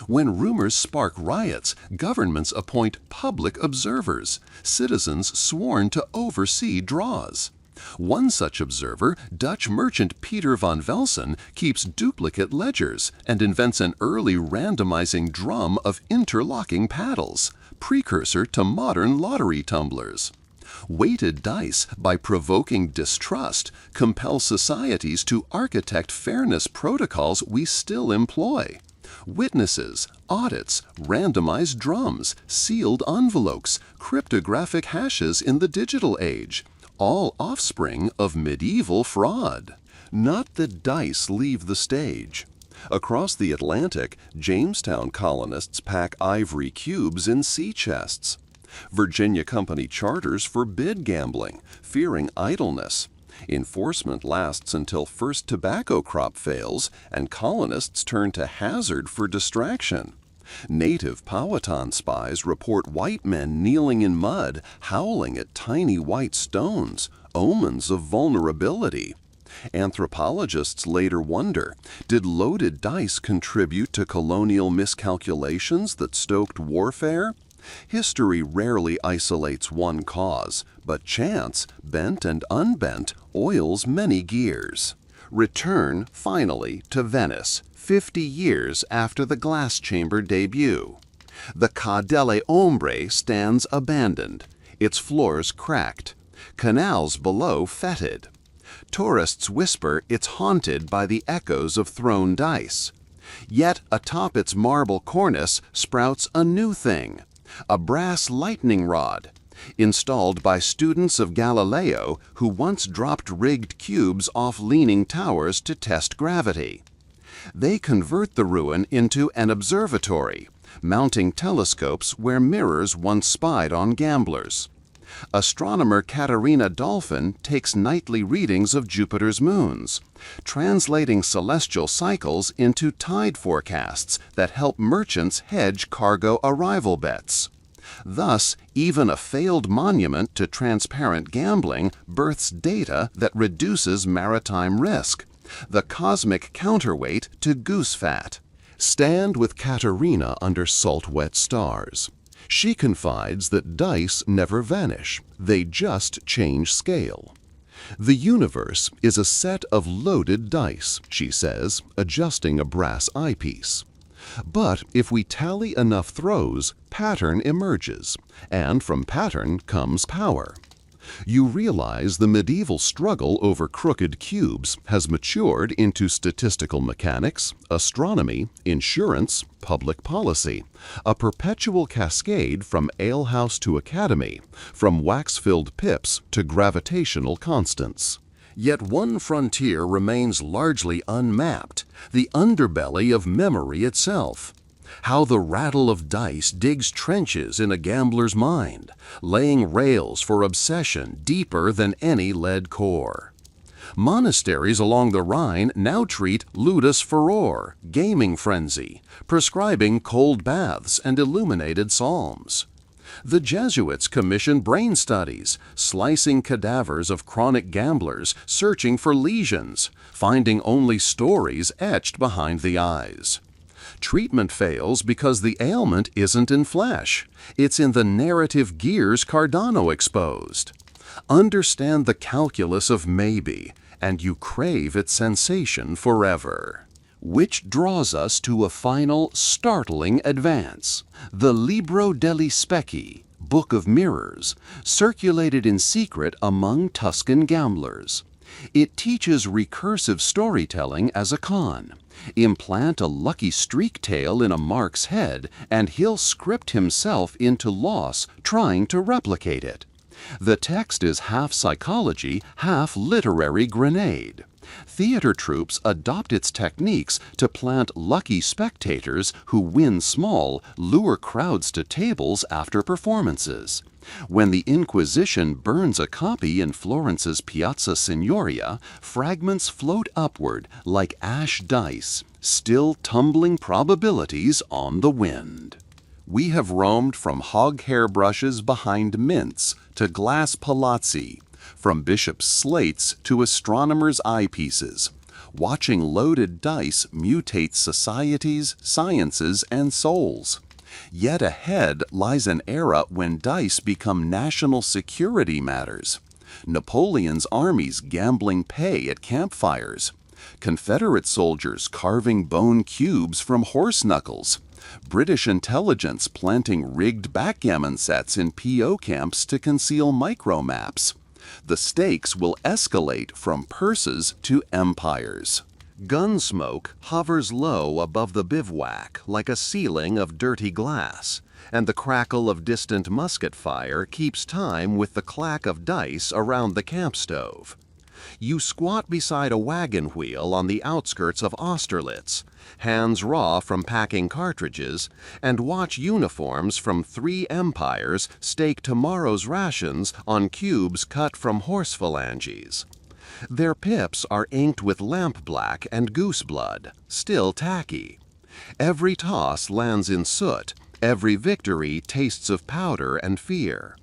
When rumors spark riots, governments appoint public observers, citizens sworn to oversee draws. One such observer, Dutch merchant Peter van Velsen, keeps duplicate ledgers and invents an early randomizing drum of interlocking paddles, precursor to modern lottery tumblers. Weighted dice, by provoking distrust, compel societies to architect fairness protocols we still employ. Witnesses, audits, randomized drums, sealed envelopes, cryptographic hashes in the digital age, all offspring of medieval fraud. Not that dice leave the stage. Across the Atlantic, Jamestown colonists pack ivory cubes in sea chests. Virginia Company charters forbid gambling, fearing idleness. Enforcement lasts until first tobacco crop fails and colonists turn to hazard for distraction. Native Powhatan spies report white men kneeling in mud, howling at tiny white stones, omens of vulnerability. Anthropologists later wonder, did loaded dice contribute to colonial miscalculations that stoked warfare? History rarely isolates one cause, but chance, bent and unbent, oils many gears. Return, finally, to Venice, 50 years after the glass chamber debut. The Ca delle Ombre stands abandoned, its floors cracked, canals below fetid. Tourists whisper it's haunted by the echoes of thrown dice. Yet atop its marble cornice sprouts a new thing, a brass lightning rod, installed by students of Galileo who once dropped rigged cubes off leaning towers to test gravity. They convert the ruin into an observatory, mounting telescopes where mirrors once spied on gamblers. Astronomer Katerina Dolphin takes nightly readings of Jupiter's moons, translating celestial cycles into tide forecasts that help merchants hedge cargo arrival bets. Thus, even a failed monument to transparent gambling births data that reduces maritime risk, the cosmic counterweight to goose fat. Stand with Katerina under salt-wet stars. She confides that dice never vanish, they just change scale. The universe is a set of loaded dice, she says, adjusting a brass eyepiece. But if we tally enough throws, pattern emerges, and from pattern comes power. You realize the medieval struggle over crooked cubes has matured into statistical mechanics, astronomy, insurance, public policy, a perpetual cascade from alehouse to academy, from wax-filled pips to gravitational constants. Yet one frontier remains largely unmapped, the underbelly of memory itself. How the rattle of dice digs trenches in a gambler's mind, laying rails for obsession deeper than any lead core. Monasteries along the Rhine now treat ludus furor, gaming frenzy, prescribing cold baths and illuminated psalms. The Jesuits commission brain studies, slicing cadavers of chronic gamblers, searching for lesions, finding only stories etched behind the eyes. Treatment fails because the ailment isn't in flesh. It's in the narrative gears Cardano exposed. Understand the calculus of maybe, and you crave its sensation forever. Which draws us to a final, startling advance. The Libro degli Specchi, Book of Mirrors, circulated in secret among Tuscan gamblers. It teaches recursive storytelling as a con. Implant a lucky streak tale in a mark's head, and he'll script himself into loss trying to replicate it. The text is half psychology, half literary grenade. Theater troupes adopt its techniques to plant lucky spectators who win small, lure crowds to tables after performances. When the Inquisition burns a copy in Florence's Piazza Signoria, fragments float upward like ash dice, still tumbling probabilities on the wind. We have roamed from hog-hair brushes behind mints to glass palazzi, from bishops' slates to astronomers' eyepieces, watching loaded dice mutate societies, sciences, and souls. Yet ahead lies an era when dice become national security matters. Napoleon's armies gambling pay at campfires, Confederate soldiers carving bone cubes from horse knuckles, British intelligence planting rigged backgammon sets in PO camps to conceal micromaps. The stakes will escalate from purses to empires. Gunsmoke hovers low above the bivouac like a ceiling of dirty glass, and the crackle of distant musket fire keeps time with the clack of dice around the camp stove. You squat beside a wagon wheel on the outskirts of Austerlitz, hands raw from packing cartridges, and watch uniforms from 3 empires stake tomorrow's rations on cubes cut from horse phalanges. Their pips are inked with lampblack and goose blood, still tacky. Every toss lands in soot, every victory tastes of powder and fear.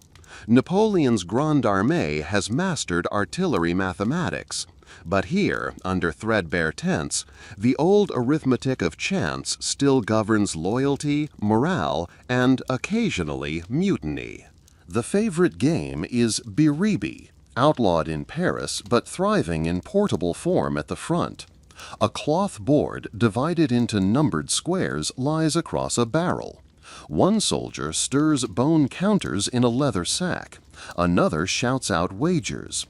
Napoleon's Grande Armée has mastered artillery mathematics, but here, under threadbare tents, the old arithmetic of chance still governs loyalty, morale, and, occasionally, mutiny. The favorite game is biribi, outlawed in Paris but thriving in portable form at the front. A cloth board divided into numbered squares lies across a barrel. One soldier stirs bone counters in a leather sack. Another shouts out wagers.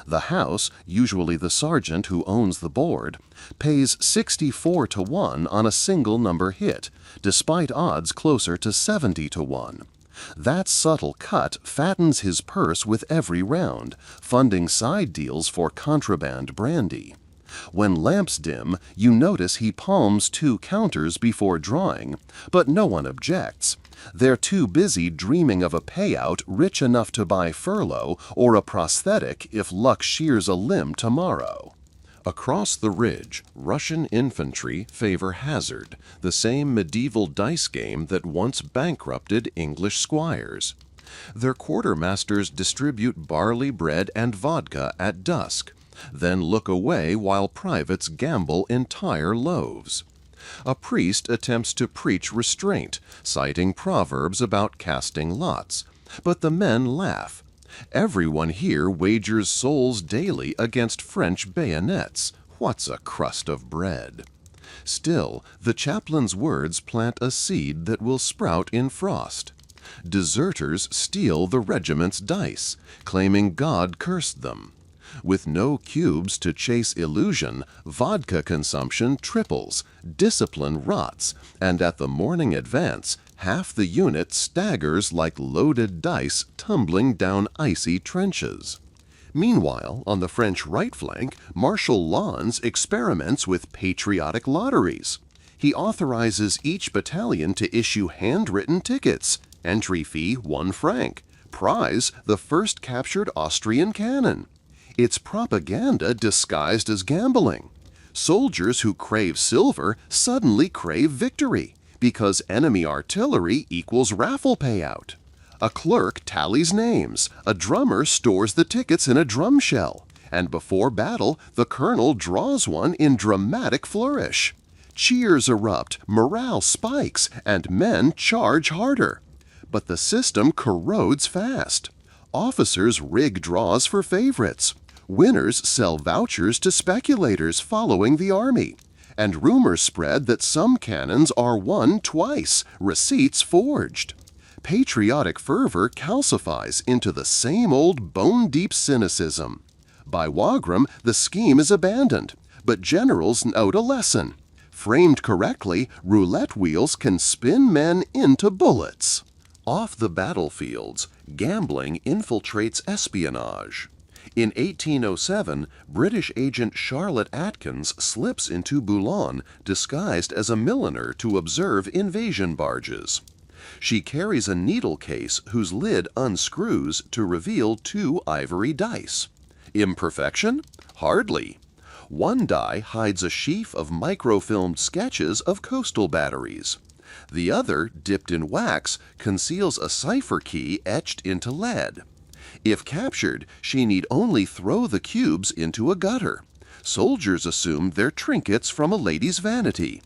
The house, usually the sergeant who owns the board, pays 64 to 1 on a single number hit, despite odds closer to 70 to 1. That subtle cut fattens his purse with every round, funding side deals for contraband brandy. When lamps dim, you notice he palms 2 counters before drawing, but no one objects. They're too busy dreaming of a payout rich enough to buy furlough or a prosthetic if luck shears a limb tomorrow. Across the ridge, Russian infantry favor hazard, the same medieval dice game that once bankrupted English squires. Their quartermasters distribute barley bread and vodka at dusk, then look away while privates gamble entire loaves. A priest attempts to preach restraint, citing proverbs about casting lots, but the men laugh. Everyone here wagers souls daily against French bayonets. What's a crust of bread? Still, the chaplain's words plant a seed that will sprout in frost. Deserters steal the regiment's dice, claiming God cursed them. With no cubes to chase illusion, vodka consumption triples, discipline rots, and at the morning advance, half the unit staggers like loaded dice tumbling down icy trenches. Meanwhile, on the French right flank, Marshal Lannes experiments with patriotic lotteries. He authorizes each battalion to issue handwritten tickets, entry fee 1 franc, prize the first captured Austrian cannon. It's propaganda disguised as gambling. Soldiers who crave silver suddenly crave victory, because enemy artillery equals raffle payout. A clerk tallies names, a drummer stores the tickets in a drum shell, and before battle, the colonel draws one in dramatic flourish. Cheers erupt, morale spikes, and men charge harder. But the system corrodes fast. Officers rig draws for favorites. Winners sell vouchers to speculators following the army. And rumors spread that some cannons are won twice, receipts forged. Patriotic fervor calcifies into the same old bone-deep cynicism. By Wagram, the scheme is abandoned, but generals note a lesson. Framed correctly, roulette wheels can spin men into bullets. Off the battlefields, gambling infiltrates espionage. In 1807, British agent Charlotte Atkins slips into Boulogne disguised as a milliner to observe invasion barges. She carries a needle case whose lid unscrews to reveal 2 ivory dice. Imperfection? Hardly. One die hides a sheaf of microfilmed sketches of coastal batteries. The other, dipped in wax, conceals a cipher key etched into lead. If captured, she need only throw the cubes into a gutter. Soldiers assumed they're trinkets from a lady's vanity.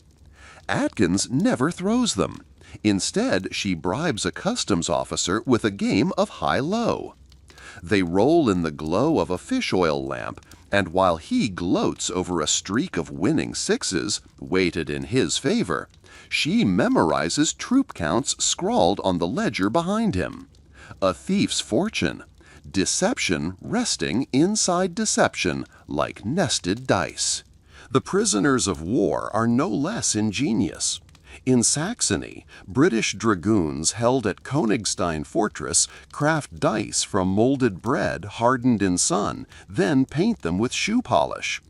Atkins never throws them. Instead, she bribes a customs officer with a game of high-low. They roll in the glow of a fish oil lamp, and while he gloats over a streak of winning sixes, weighted in his favor, she memorizes troop counts scrawled on the ledger behind him. A thief's fortune. Deception resting inside deception like nested dice. The prisoners of war are no less ingenious. In Saxony, British dragoons held at Königstein Fortress craft dice from molded bread hardened in sun, then paint them with shoe polish.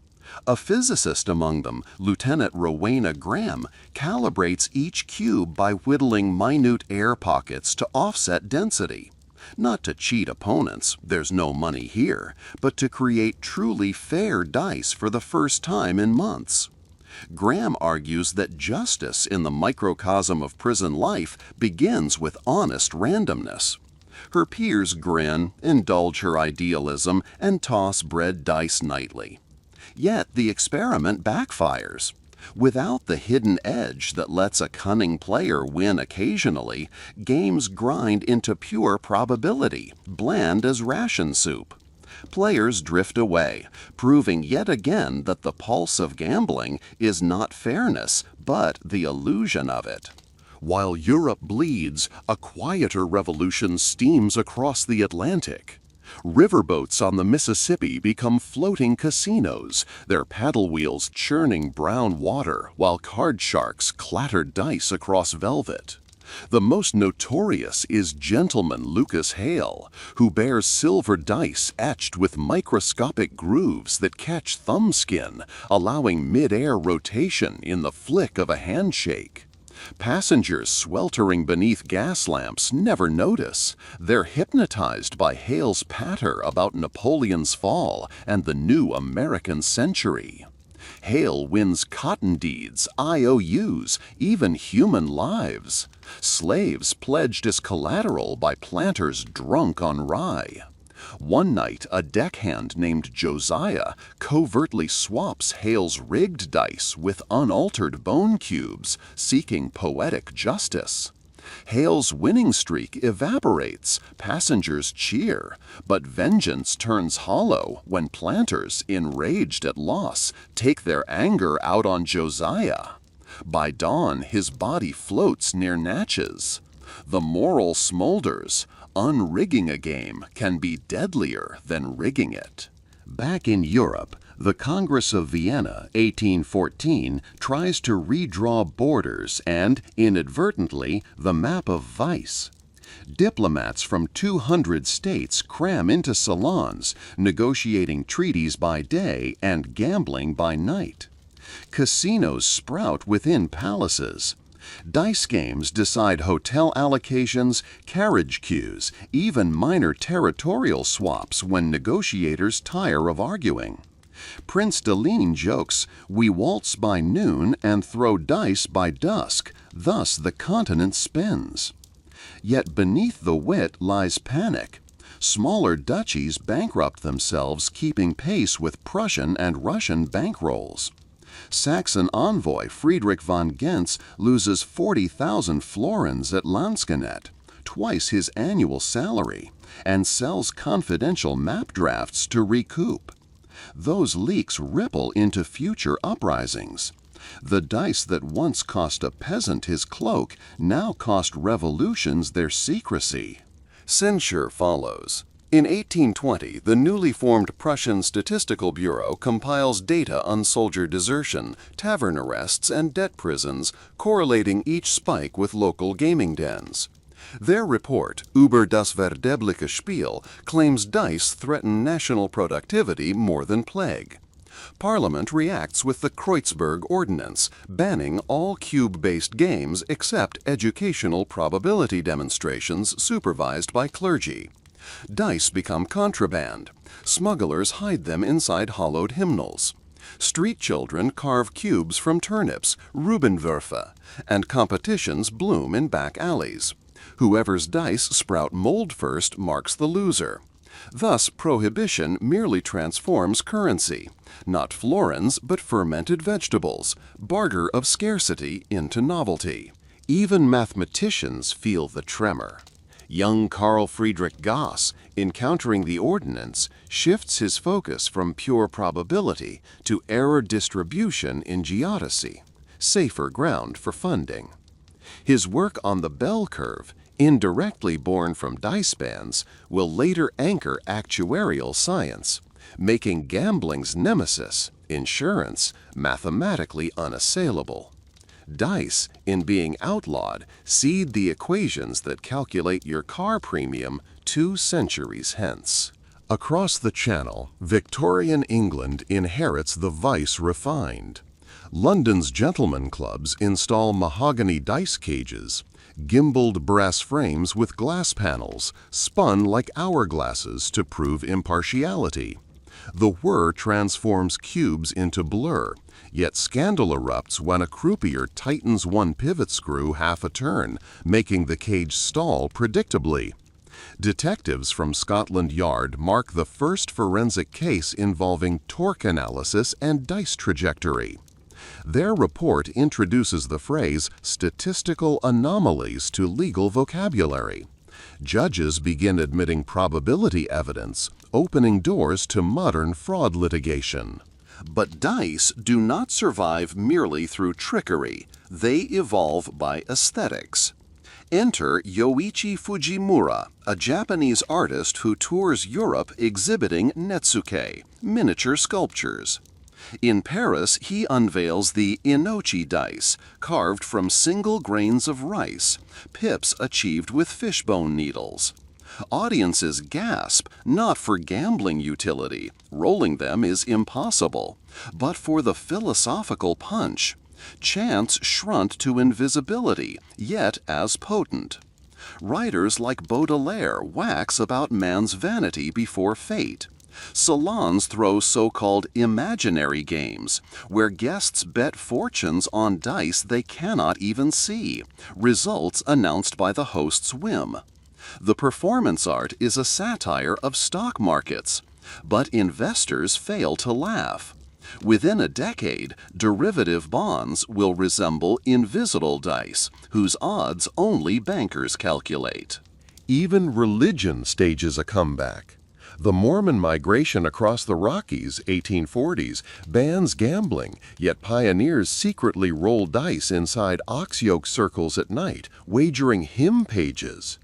A physicist among them, Lieutenant Rowena Graham, calibrates each cube by whittling minute air pockets to offset density. Not to cheat opponents, there's no money here, but to create truly fair dice for the first time in months. Graham argues that justice in the microcosm of prison life begins with honest randomness. Her peers grin, indulge her idealism, and toss bread dice nightly. Yet the experiment backfires. Without the hidden edge that lets a cunning player win occasionally, games grind into pure probability, bland as ration soup. Players drift away, proving yet again that the pulse of gambling is not fairness, but the illusion of it. While Europe bleeds, a quieter revolution steams across the Atlantic. Riverboats on the Mississippi become floating casinos, their paddle wheels churning brown water while card sharks clatter dice across velvet. The most notorious is Gentleman Lucas Hale, who bears silver dice etched with microscopic grooves that catch thumb skin, allowing mid-air rotation in the flick of a handshake. Passengers sweltering beneath gas lamps never notice. They're hypnotized by Hale's patter about Napoleon's fall and the new American century. Hale wins cotton deeds, IOUs, even human lives. Slaves pledged as collateral by planters drunk on rye. One night, a deckhand named Josiah covertly swaps Hale's rigged dice with unaltered bone cubes, seeking poetic justice. Hale's winning streak evaporates, passengers cheer, but vengeance turns hollow when planters, enraged at loss, take their anger out on Josiah. By dawn, his body floats near Natchez. The moral smolders. Unrigging a game can be deadlier than rigging it. Back in Europe, the Congress of Vienna, 1814, tries to redraw borders and, inadvertently, the map of vice. Diplomats from 200 states cram into salons, negotiating treaties by day and gambling by night. Casinos sprout within palaces. Dice games decide hotel allocations, carriage queues, even minor territorial swaps when negotiators tire of arguing. Prince Deline jokes, "We waltz by noon and throw dice by dusk, thus the continent spins." Yet beneath the wit lies panic. Smaller duchies bankrupt themselves keeping pace with Prussian and Russian bankrolls. Saxon envoy Friedrich von Gentz loses 40,000 florins at Lansquenet, twice his annual salary, and sells confidential map drafts to recoup. Those leaks ripple into future uprisings. The dice that once cost a peasant his cloak now cost revolutions their secrecy. Censure follows. In 1820, the newly formed Prussian Statistical Bureau compiles data on soldier desertion, tavern arrests, and debt prisons, correlating each spike with local gaming dens. Their report, Über das verderbliche Spiel, claims dice threaten national productivity more than plague. Parliament reacts with the Kreutzberg Ordinance, banning all cube-based games except educational probability demonstrations supervised by clergy. Dice become contraband. Smugglers hide them inside hollowed hymnals. Street children carve cubes from turnips, Rubenwürfe, and competitions bloom in back alleys. Whoever's dice sprout mold first marks the loser. Thus, prohibition merely transforms currency, not florins but fermented vegetables, barter of scarcity into novelty. Even mathematicians feel the tremor. Young Carl Friedrich Gauss, encountering the ordinance, shifts his focus from pure probability to error distribution in geodesy, safer ground for funding. His work on the bell curve, indirectly born from dice bands, will later anchor actuarial science, making gambling's nemesis, insurance, mathematically unassailable. Dice, in being outlawed, seed the equations that calculate your car premium 2 centuries hence. Across the Channel, Victorian England inherits the vice refined. London's gentlemen clubs install mahogany dice cages, gimbaled brass frames with glass panels, spun like hourglasses to prove impartiality. The whir transforms cubes into blur, yet scandal erupts when a croupier tightens one pivot screw half a turn, making the cage stall predictably. Detectives from Scotland Yard mark the first forensic case involving torque analysis and dice trajectory. Their report introduces the phrase statistical anomalies to legal vocabulary. Judges begin admitting probability evidence, opening doors to modern fraud litigation. But dice do not survive merely through trickery. They evolve by aesthetics. Enter Yoichi Fujimura, a Japanese artist who tours Europe exhibiting netsuke, miniature sculptures. In Paris, he unveils the inochi dice, carved from single grains of rice, pips achieved with fishbone needles. Audiences gasp, not for gambling utility, rolling them is impossible, but for the philosophical punch. Chance shrunk to invisibility, yet as potent. Writers like Baudelaire wax about man's vanity before fate. Salons throw so-called imaginary games, where guests bet fortunes on dice they cannot even see, results announced by the host's whim. The performance art is a satire of stock markets, but investors fail to laugh. Within a decade, derivative bonds will resemble invisible dice, whose odds only bankers calculate. Even religion stages a comeback. The Mormon migration across the Rockies, 1840s, bans gambling, yet pioneers secretly roll dice inside ox yoke circles at night, wagering hymn pages.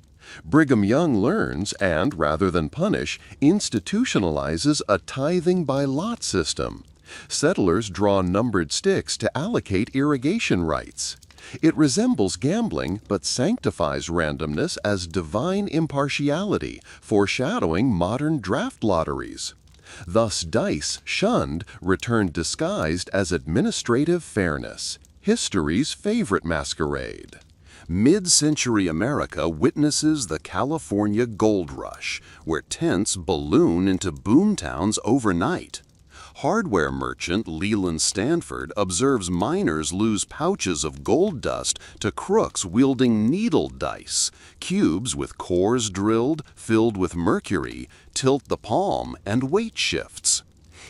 Brigham Young learns and, rather than punish, institutionalizes a tithing by lot system. Settlers draw numbered sticks to allocate irrigation rights. It resembles gambling, but sanctifies randomness as divine impartiality, foreshadowing modern draft lotteries. Thus dice, shunned, returned disguised as administrative fairness, history's favorite masquerade. Mid-century America witnesses the California gold rush, where tents balloon into boomtowns overnight. Hardware merchant Leland Stanford observes miners lose pouches of gold dust to crooks wielding needle dice, cubes with cores drilled, filled with mercury, tilt the palm, and weight shifts.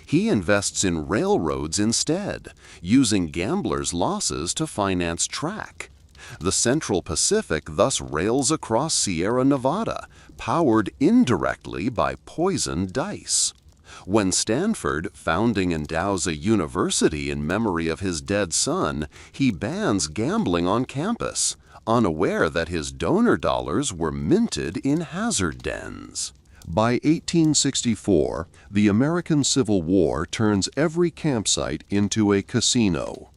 He invests in railroads instead, using gamblers' losses to finance track. The Central Pacific thus rails across Sierra Nevada, powered indirectly by poisoned dice. When Stanford, founding, endows a university in memory of his dead son, he bans gambling on campus, unaware that his donor dollars were minted in hazard dens. By 1864, the American Civil War turns every campsite into a casino.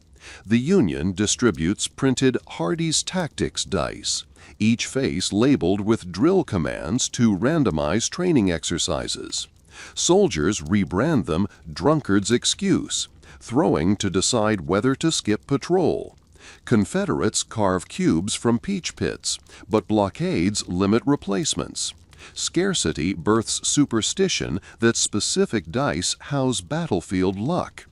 The Union distributes printed Hardy's Tactics dice, each face labeled with drill commands to randomize training exercises. Soldiers rebrand them drunkard's excuse, throwing to decide whether to skip patrol. Confederates carve cubes from peach pits, but blockades limit replacements. Scarcity births superstition that specific dice house battlefield luck.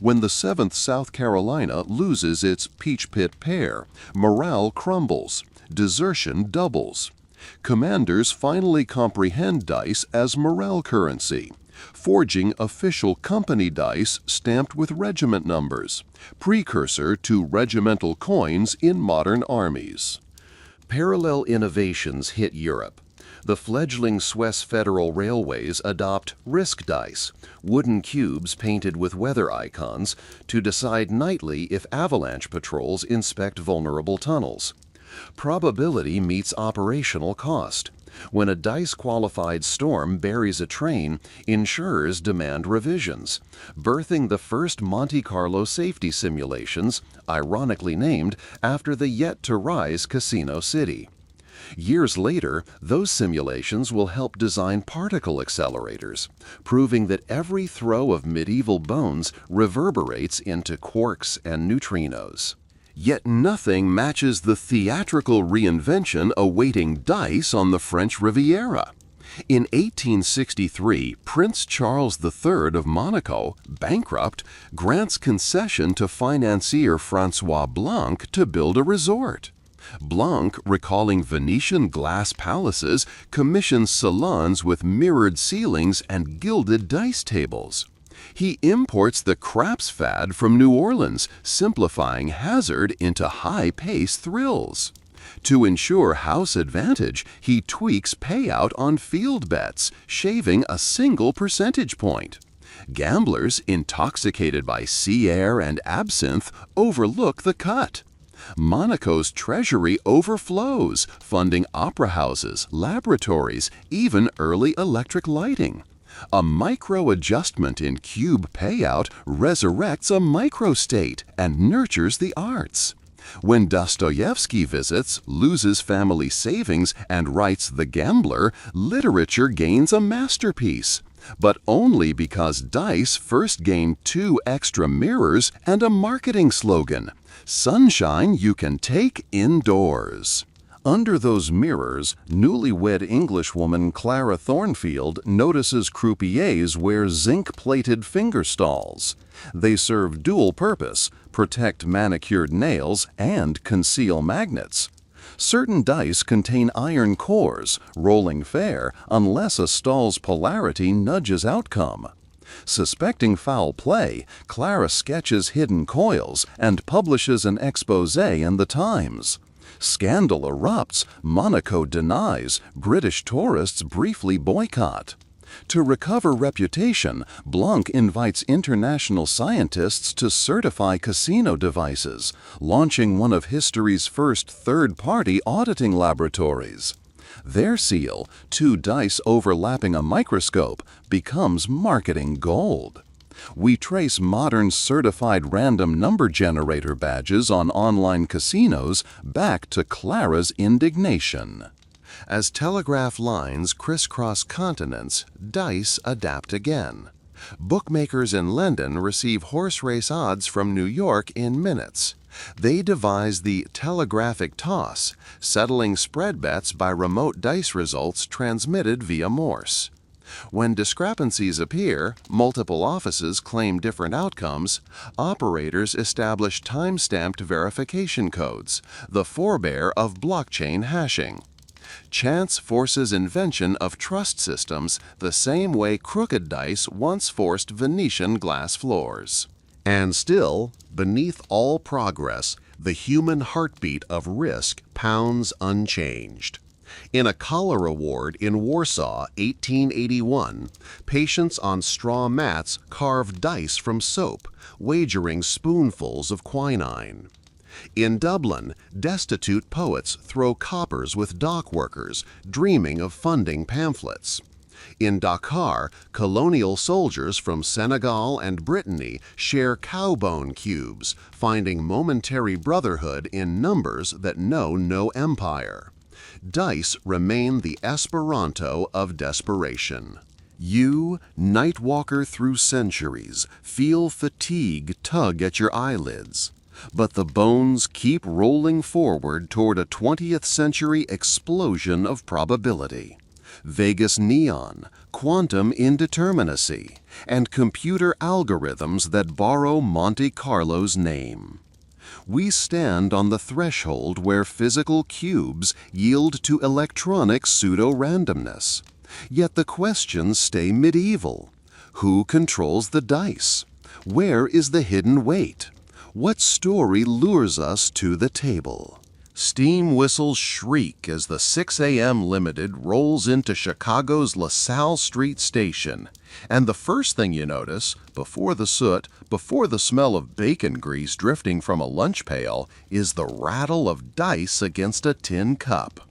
When the 7th South Carolina loses its peach pit pair, morale crumbles, desertion doubles. Commanders finally comprehend dice as morale currency, forging official company dice stamped with regiment numbers, precursor to regimental coins in modern armies. Parallel innovations hit Europe. The fledgling Swiss Federal Railways adopt risk dice, wooden cubes painted with weather icons, to decide nightly if avalanche patrols inspect vulnerable tunnels. Probability meets operational cost. When a dice-qualified storm buries a train, insurers demand revisions, birthing the first Monte Carlo safety simulations, ironically named after the yet-to-rise Casino City. Years later, those simulations will help design particle accelerators, proving that every throw of medieval bones reverberates into quarks and neutrinos. Yet nothing matches the theatrical reinvention awaiting dice on the French Riviera. In 1863, Prince Charles III of Monaco, bankrupt, grants concession to financier François Blanc to build a resort. Blanc, recalling Venetian glass palaces, commissions salons with mirrored ceilings and gilded dice tables. He imports the craps fad from New Orleans, simplifying hazard into high-pace thrills. To ensure house advantage, he tweaks payout on field bets, shaving a single percentage point. Gamblers, intoxicated by sea air and absinthe, overlook the cut. Monaco's treasury overflows, funding opera houses, laboratories, even early electric lighting. A micro-adjustment in cube payout resurrects a microstate and nurtures the arts. When Dostoevsky visits, loses family savings, and writes The Gambler, literature gains a masterpiece. But only because dice first gained 2 extra mirrors and a marketing slogan: "Sunshine you can take indoors." Under those mirrors, newlywed Englishwoman Clara Thornfield notices croupiers wear zinc-plated finger stalls. They serve dual purpose: protect manicured nails and conceal magnets. Certain dice contain iron cores, rolling fair unless a stall's polarity nudges outcome. Suspecting foul play, Clara sketches hidden coils and publishes an exposé in the Times. Scandal erupts, Monaco denies, British tourists briefly boycott. To recover reputation, Blanc invites international scientists to certify casino devices, launching one of history's first third-party auditing laboratories. Their seal, 2 dice overlapping a microscope, becomes marketing gold. We trace modern certified random number generator badges on online casinos back to Clara's indignation. As telegraph lines crisscross continents, dice adapt again. Bookmakers in London receive horse race odds from New York in minutes. They devise the telegraphic toss, settling spread bets by remote dice results transmitted via Morse. When discrepancies appear, multiple offices claim different outcomes, operators establish time-stamped verification codes, the forebear of blockchain hashing. Chance forces invention of trust systems the same way crooked dice once forced Venetian glass floors. And still, beneath all progress, the human heartbeat of risk pounds unchanged. In a cholera ward in Warsaw, 1881, patients on straw mats carve dice from soap, wagering spoonfuls of quinine. In Dublin, destitute poets throw coppers with dock workers, dreaming of funding pamphlets. In Dakar, colonial soldiers from Senegal and Brittany share cowbone cubes, finding momentary brotherhood in numbers that know no empire. Dice remain the Esperanto of desperation. You, night walker through centuries, feel fatigue tug at your eyelids. But the bones keep rolling forward toward a 20th century explosion of probability. Vegas neon, quantum indeterminacy, and computer algorithms that borrow Monte Carlo's name. We stand on the threshold where physical cubes yield to electronic pseudo-randomness. Yet the questions stay medieval. Who controls the dice? Where is the hidden weight? What story lures us to the table? Steam whistles shriek as the 6 a.m. Limited rolls into Chicago's LaSalle Street station. And the first thing you notice, before the soot, before the smell of bacon grease drifting from a lunch pail, is the rattle of dice against a tin cup.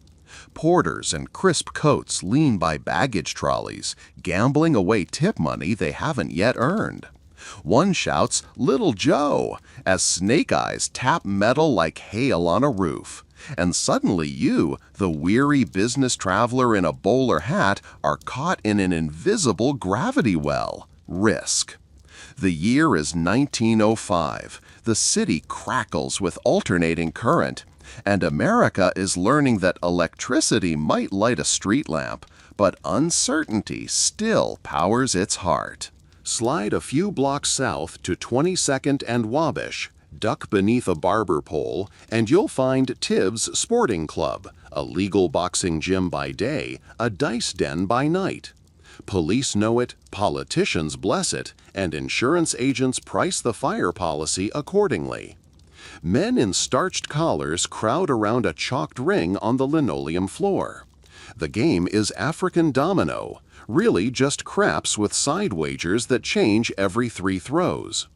Porters and crisp coats lean by baggage trolleys, gambling away tip money they haven't yet earned. One shouts, "Little Joe," as snake eyes tap metal like hail on a roof. And suddenly you, the weary business traveler in a bowler hat, are caught in an invisible gravity well. Risk. The year is 1905. The city crackles with alternating current. And America is learning that electricity might light a street lamp, but uncertainty still powers its heart. Slide a few blocks south to 22nd and Wabash, duck beneath a barber pole, and you'll find Tibbs Sporting Club, a legal boxing gym by day, a dice den by night. Police know it, politicians bless it, and insurance agents price the fire policy accordingly. Men in starched collars crowd around a chalked ring on the linoleum floor. The game is African domino, really just craps with side wagers that change every 3 throws.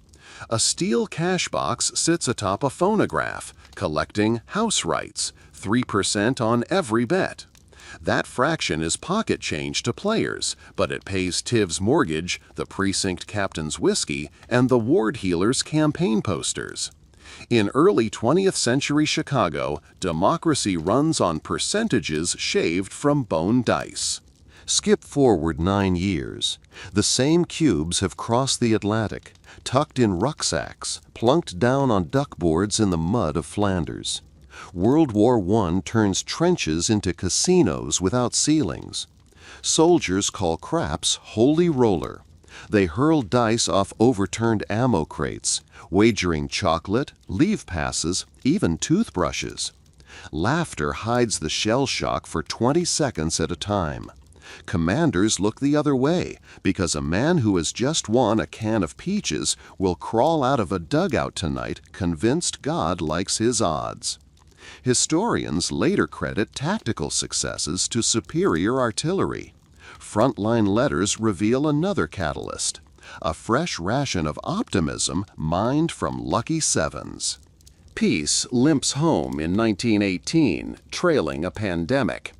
A steel cash box sits atop a phonograph, collecting house rights, 3% on every bet. That fraction is pocket change to players, but it pays Tiv's mortgage, the precinct captain's whiskey, and the ward healer's campaign posters. In early 20th century Chicago, democracy runs on percentages shaved from bone dice. Skip forward 9 years. The same cubes have crossed the Atlantic, tucked in rucksacks, plunked down on duckboards in the mud of Flanders. World War I turns trenches into casinos without ceilings. Soldiers call craps holy roller. They hurl dice off overturned ammo crates, wagering chocolate, leave passes, even toothbrushes. Laughter hides the shell shock for 20 seconds at a time. Commanders look the other way because a man who has just won a can of peaches will crawl out of a dugout tonight convinced God likes his odds. Historians later credit tactical successes to superior artillery. Frontline letters reveal another catalyst, a fresh ration of optimism mined from lucky sevens. Peace limps home in 1918, trailing a pandemic.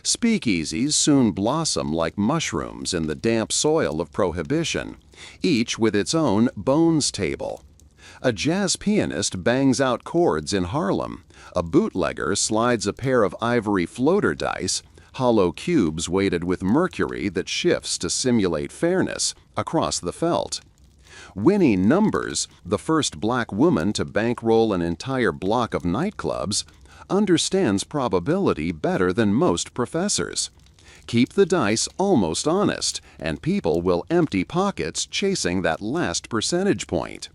Speakeasies soon blossom like mushrooms in the damp soil of Prohibition, each with its own bones table. A jazz pianist bangs out chords in Harlem. A bootlegger slides a pair of ivory floater dice, hollow cubes weighted with mercury that shifts to simulate fairness, across the felt. Winnie Numbers, the first black woman to bankroll an entire block of nightclubs, understands probability better than most professors. Keep the dice almost honest, and people will empty pockets chasing that last percentage point.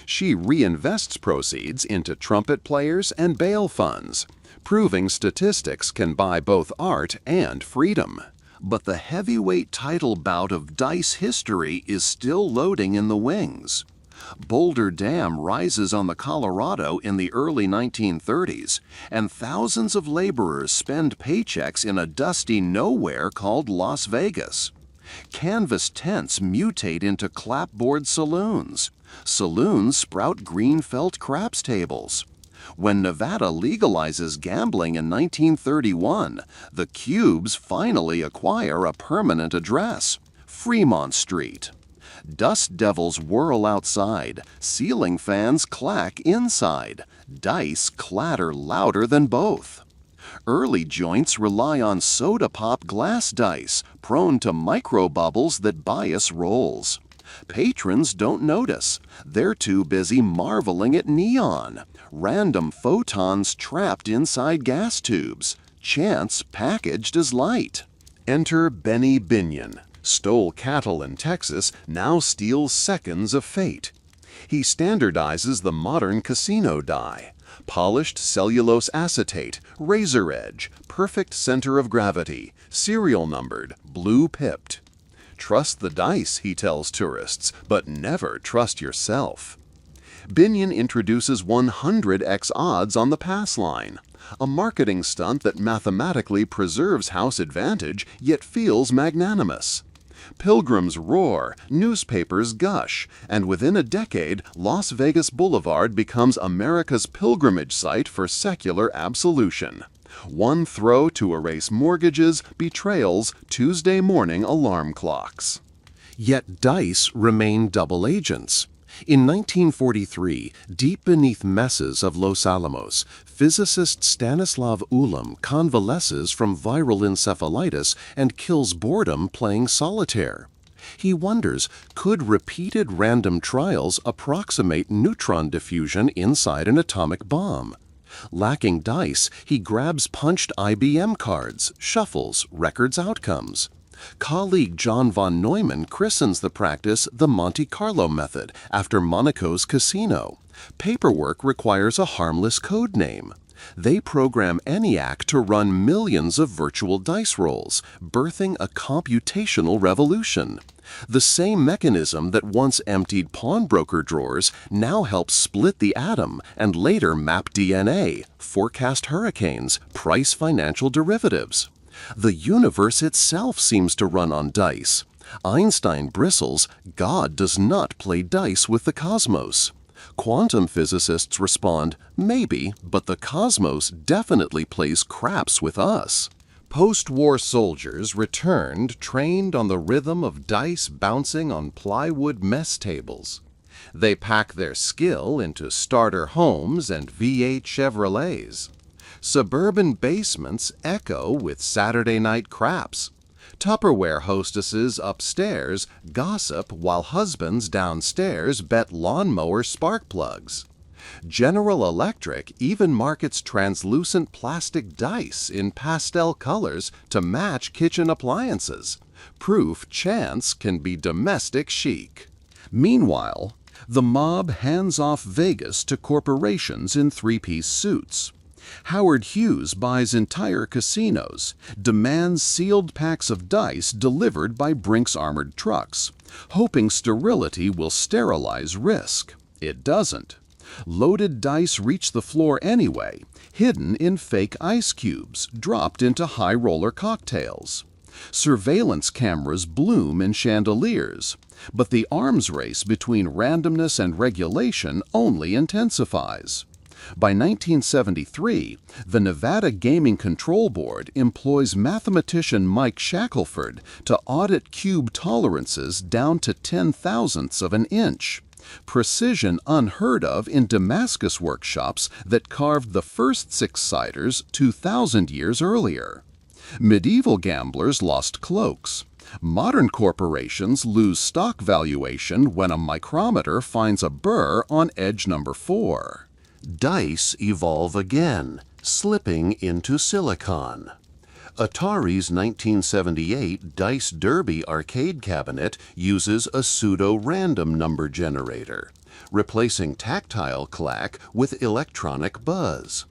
She reinvests proceeds into trumpet players and bail funds, proving statistics can buy both art and freedom. But the heavyweight title bout of dice history is still loading in the wings. Boulder Dam rises on the Colorado in the early 1930s, and thousands of laborers spend paychecks in a dusty nowhere called Las Vegas. Canvas tents mutate into clapboard saloons. Saloons sprout green felt craps tables. When Nevada legalizes gambling in 1931, the cubes finally acquire a permanent address, Fremont Street. Dust devils whirl outside, ceiling fans clack inside, dice clatter louder than both. Early joints rely on soda pop glass dice, prone to microbubbles that bias rolls. Patrons don't notice. They're too busy marveling at neon, random photons trapped inside gas tubes, chance packaged as light. Enter Benny Binion. Stole cattle in Texas, now steals seconds of fate. He standardizes the modern casino die. Polished cellulose acetate, razor edge, perfect center of gravity, serial numbered, blue-pipped. Trust the dice, he tells tourists, but never trust yourself. Binion introduces 100x odds on the pass line, a marketing stunt that mathematically preserves house advantage yet feels magnanimous. Pilgrims roar, newspapers gush, and within a decade, Las Vegas Boulevard becomes America's pilgrimage site for secular absolution. One throw to erase mortgages, betrayals, Tuesday morning alarm clocks. Yet dice remain double agents. In 1943, deep beneath messes of Los Alamos, physicist Stanislav Ulam convalesces from viral encephalitis and kills boredom playing solitaire. He wonders, could repeated random trials approximate neutron diffusion inside an atomic bomb? Lacking dice, he grabs punched IBM cards, shuffles, records outcomes. Colleague John von Neumann christens the practice the Monte Carlo method after Monaco's casino. Paperwork requires a harmless code name. They program ENIAC to run millions of virtual dice rolls, birthing a computational revolution. The same mechanism that once emptied pawnbroker drawers now helps split the atom and later map DNA, forecast hurricanes, price financial derivatives. The universe itself seems to run on dice. Einstein bristles, God does not play dice with the cosmos. Quantum physicists respond, maybe, but the cosmos definitely plays craps with us. Post-war soldiers returned trained on the rhythm of dice bouncing on plywood mess tables. They pack their skill into starter homes and V8 Chevrolets. Suburban basements echo with Saturday night craps. Tupperware hostesses upstairs gossip while husbands downstairs bet lawnmower spark plugs. General Electric even markets translucent plastic dice in pastel colors to match kitchen appliances. Proof chance can be domestic chic. Meanwhile, the mob hands off Vegas to corporations in three-piece suits. Howard Hughes buys entire casinos, demands sealed packs of dice delivered by Brink's armored trucks, hoping sterility will sterilize risk. It doesn't. Loaded dice reach the floor anyway, hidden in fake ice cubes, dropped into high-roller cocktails. Surveillance cameras bloom in chandeliers, but the arms race between randomness and regulation only intensifies. By 1973, the Nevada Gaming Control Board employs mathematician Mike Shackelford to audit cube tolerances down to 10,000ths of an inch. Precision unheard of in Damascus workshops that carved the first six-siders 2,000 years earlier. Medieval gamblers lost cloaks. Modern corporations lose stock valuation when a micrometer finds a burr on edge number 4. Dice evolve again, slipping into silicon. Atari's 1978 Dice Derby arcade cabinet uses a pseudo-random number generator, replacing tactile clack with electronic buzz.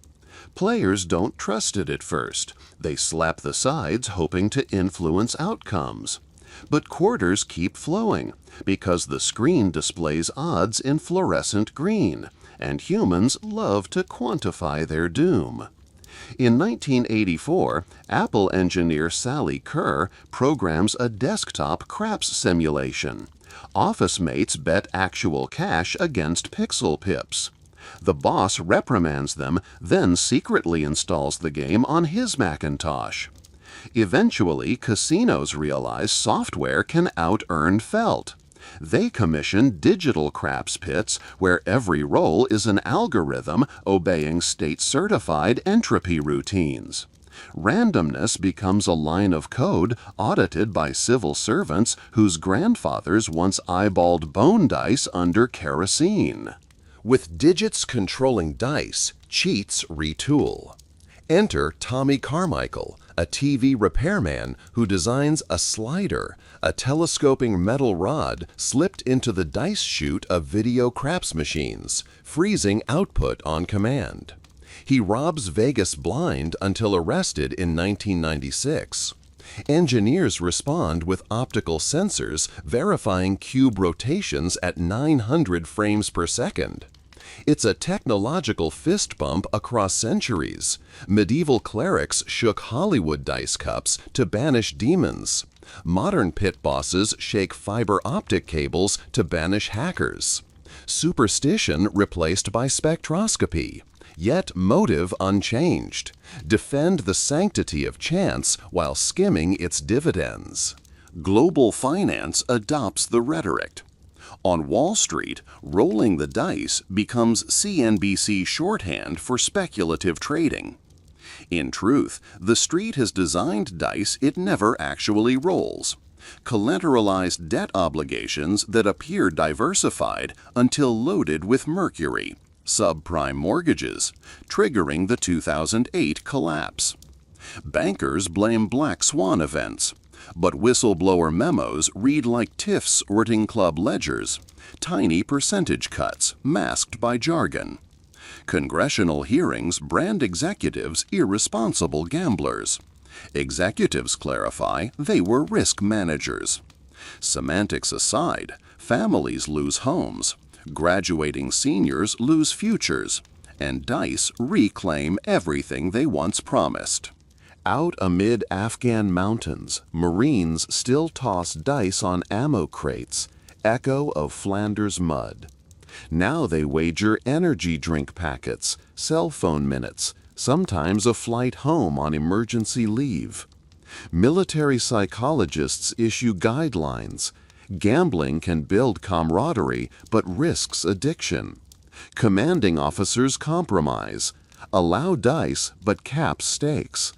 Players don't trust it at first. They slap the sides hoping to influence outcomes. But quarters keep flowing because the screen displays odds in fluorescent green, and humans love to quantify their doom. In 1984, Apple engineer Sally Kerr programs a desktop craps simulation. Office mates bet actual cash against pixel pips. The boss reprimands them, then secretly installs the game on his Macintosh. Eventually, casinos realize software can out-earn felt. They commission digital craps pits where every roll is an algorithm obeying state-certified entropy routines. Randomness becomes a line of code audited by civil servants whose grandfathers once eyeballed bone dice under kerosene. With digits controlling dice, cheats retool. Enter Tommy Carmichael, a TV repairman who designs a slider, a telescoping metal rod slipped into the dice chute of video craps machines, freezing output on command. He robs Vegas blind until arrested in 1996. Engineers respond with optical sensors verifying cube rotations at 900 frames per second. It's a technological fist bump across centuries. Medieval clerics shook Hollywood dice cups to banish demons. Modern pit bosses shake fiber optic cables to banish hackers. Superstition replaced by spectroscopy. Yet motive unchanged. Defend the sanctity of chance while skimming its dividends. Global finance adopts the rhetoric. On Wall Street, rolling the dice becomes CNBC shorthand for speculative trading. In truth, the street has designed dice it never actually rolls. Collateralized debt obligations that appear diversified until loaded with mercury, subprime mortgages, triggering the 2008 collapse. Bankers blame black swan events, but whistleblower memos read like TIF's Orting Club ledgers, tiny percentage cuts masked by jargon. Congressional hearings brand executives irresponsible gamblers. Executives clarify they were risk managers. Semantics aside, families lose homes, graduating seniors lose futures, and dice reclaim everything they once promised. Out amid Afghan mountains, Marines still toss dice on ammo crates, echo of Flanders mud. Now they wager energy drink packets, cell phone minutes, sometimes a flight home on emergency leave. Military psychologists issue guidelines. Gambling can build camaraderie but risks addiction. Commanding officers compromise. Allow dice but cap stakes.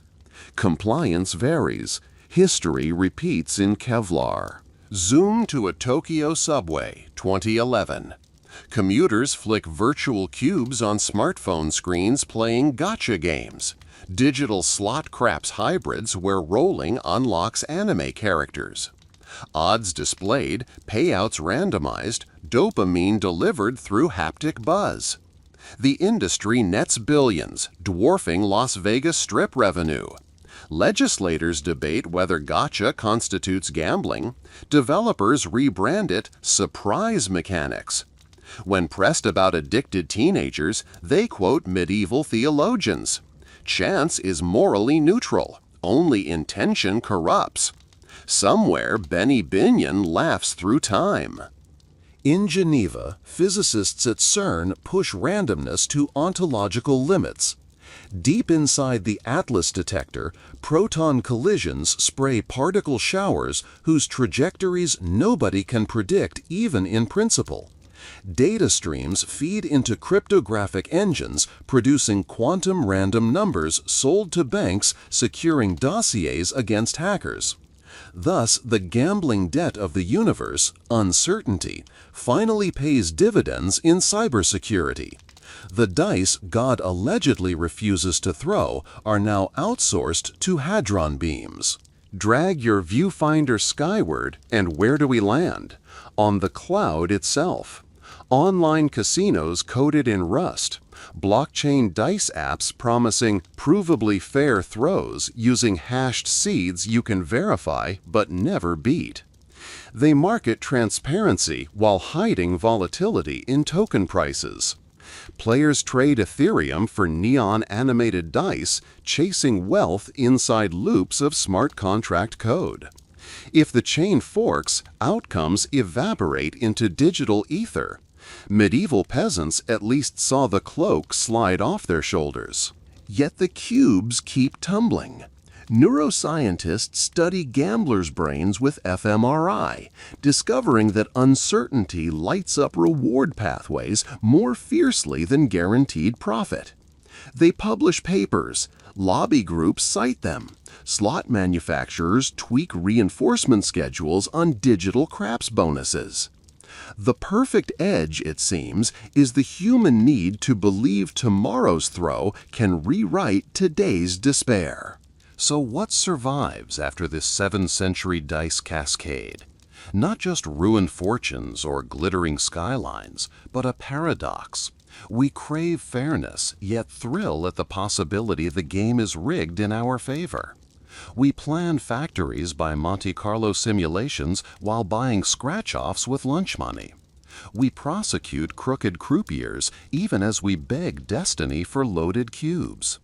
Compliance varies. History repeats in Kevlar. Zoom to a Tokyo subway, 2011. Commuters flick virtual cubes on smartphone screens playing gotcha games. Digital slot craps hybrids where rolling unlocks anime characters. Odds displayed, payouts randomized, dopamine delivered through haptic buzz. The industry nets billions, dwarfing Las Vegas Strip revenue. Legislators debate whether gotcha constitutes gambling. Developers rebrand it surprise mechanics. When pressed about addicted teenagers, they quote medieval theologians. Chance is morally neutral. Only intention corrupts. Somewhere Benny Binion laughs through time. In Geneva, physicists at CERN push randomness to ontological limits. Deep inside the Atlas detector, proton collisions spray particle showers whose trajectories nobody can predict even in principle. Data streams feed into cryptographic engines producing quantum random numbers sold to banks securing dossiers against hackers. Thus, the gambling debt of the universe, uncertainty, finally pays dividends in cybersecurity. The dice God allegedly refuses to throw are now outsourced to hadron beams. Drag your viewfinder skyward, and where do we land? On the cloud itself. Online casinos coded in Rust. Blockchain dice apps promising provably fair throws using hashed seeds you can verify but never beat. They market transparency while hiding volatility in token prices. Players trade Ethereum for neon-animated dice, chasing wealth inside loops of smart contract code. If the chain forks, outcomes evaporate into digital ether. Medieval peasants at least saw the cloak slide off their shoulders. Yet the cubes keep tumbling. Neuroscientists study gamblers' brains with fMRI, discovering that uncertainty lights up reward pathways more fiercely than guaranteed profit. They publish papers, lobby groups cite them, slot manufacturers tweak reinforcement schedules on digital craps bonuses. The perfect edge, it seems, is the human need to believe tomorrow's throw can rewrite today's despair. So what survives after this 7th-century dice cascade? Not just ruined fortunes or glittering skylines, but a paradox. We crave fairness, yet thrill at the possibility the game is rigged in our favor. We plan factories by Monte Carlo simulations while buying scratch-offs with lunch money. We prosecute crooked croupiers even as we beg destiny for loaded cubes.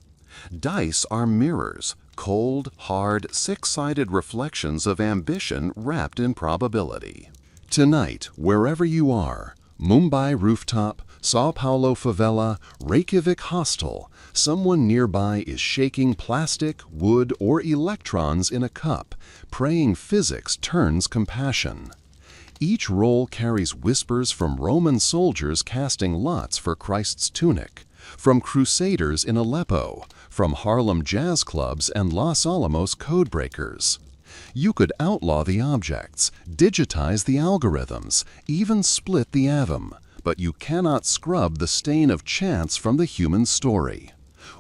Dice are mirrors, cold, hard, six-sided reflections of ambition wrapped in probability. Tonight, wherever you are, Mumbai rooftop, Sao Paulo favela, Reykjavik hostel, someone nearby is shaking plastic, wood, or electrons in a cup, praying physics turns compassion. Each roll carries whispers from Roman soldiers casting lots for Christ's tunic, from crusaders in Aleppo, from Harlem jazz clubs and Los Alamos codebreakers. You could outlaw the objects, digitize the algorithms, even split the atom, but you cannot scrub the stain of chance from the human story.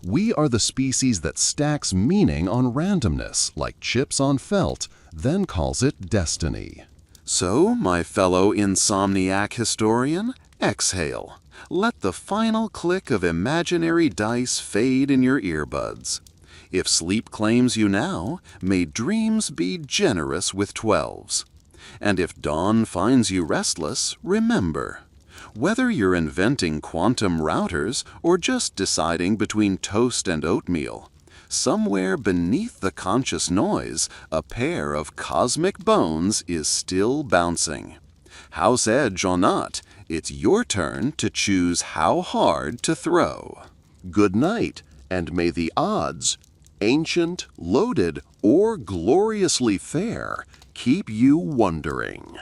We are the species that stacks meaning on randomness like chips on felt, then calls it destiny. So, my fellow insomniac historian, exhale. Let the final click of imaginary dice fade in your earbuds. If sleep claims you now, may dreams be generous with 12s. And if dawn finds you restless, remember, whether you're inventing quantum routers or just deciding between toast and oatmeal, somewhere beneath the conscious noise, a pair of cosmic bones is still bouncing. House edge or not, it's your turn to choose how hard to throw. Good night, and may the odds, ancient, loaded, or gloriously fair, keep you wondering.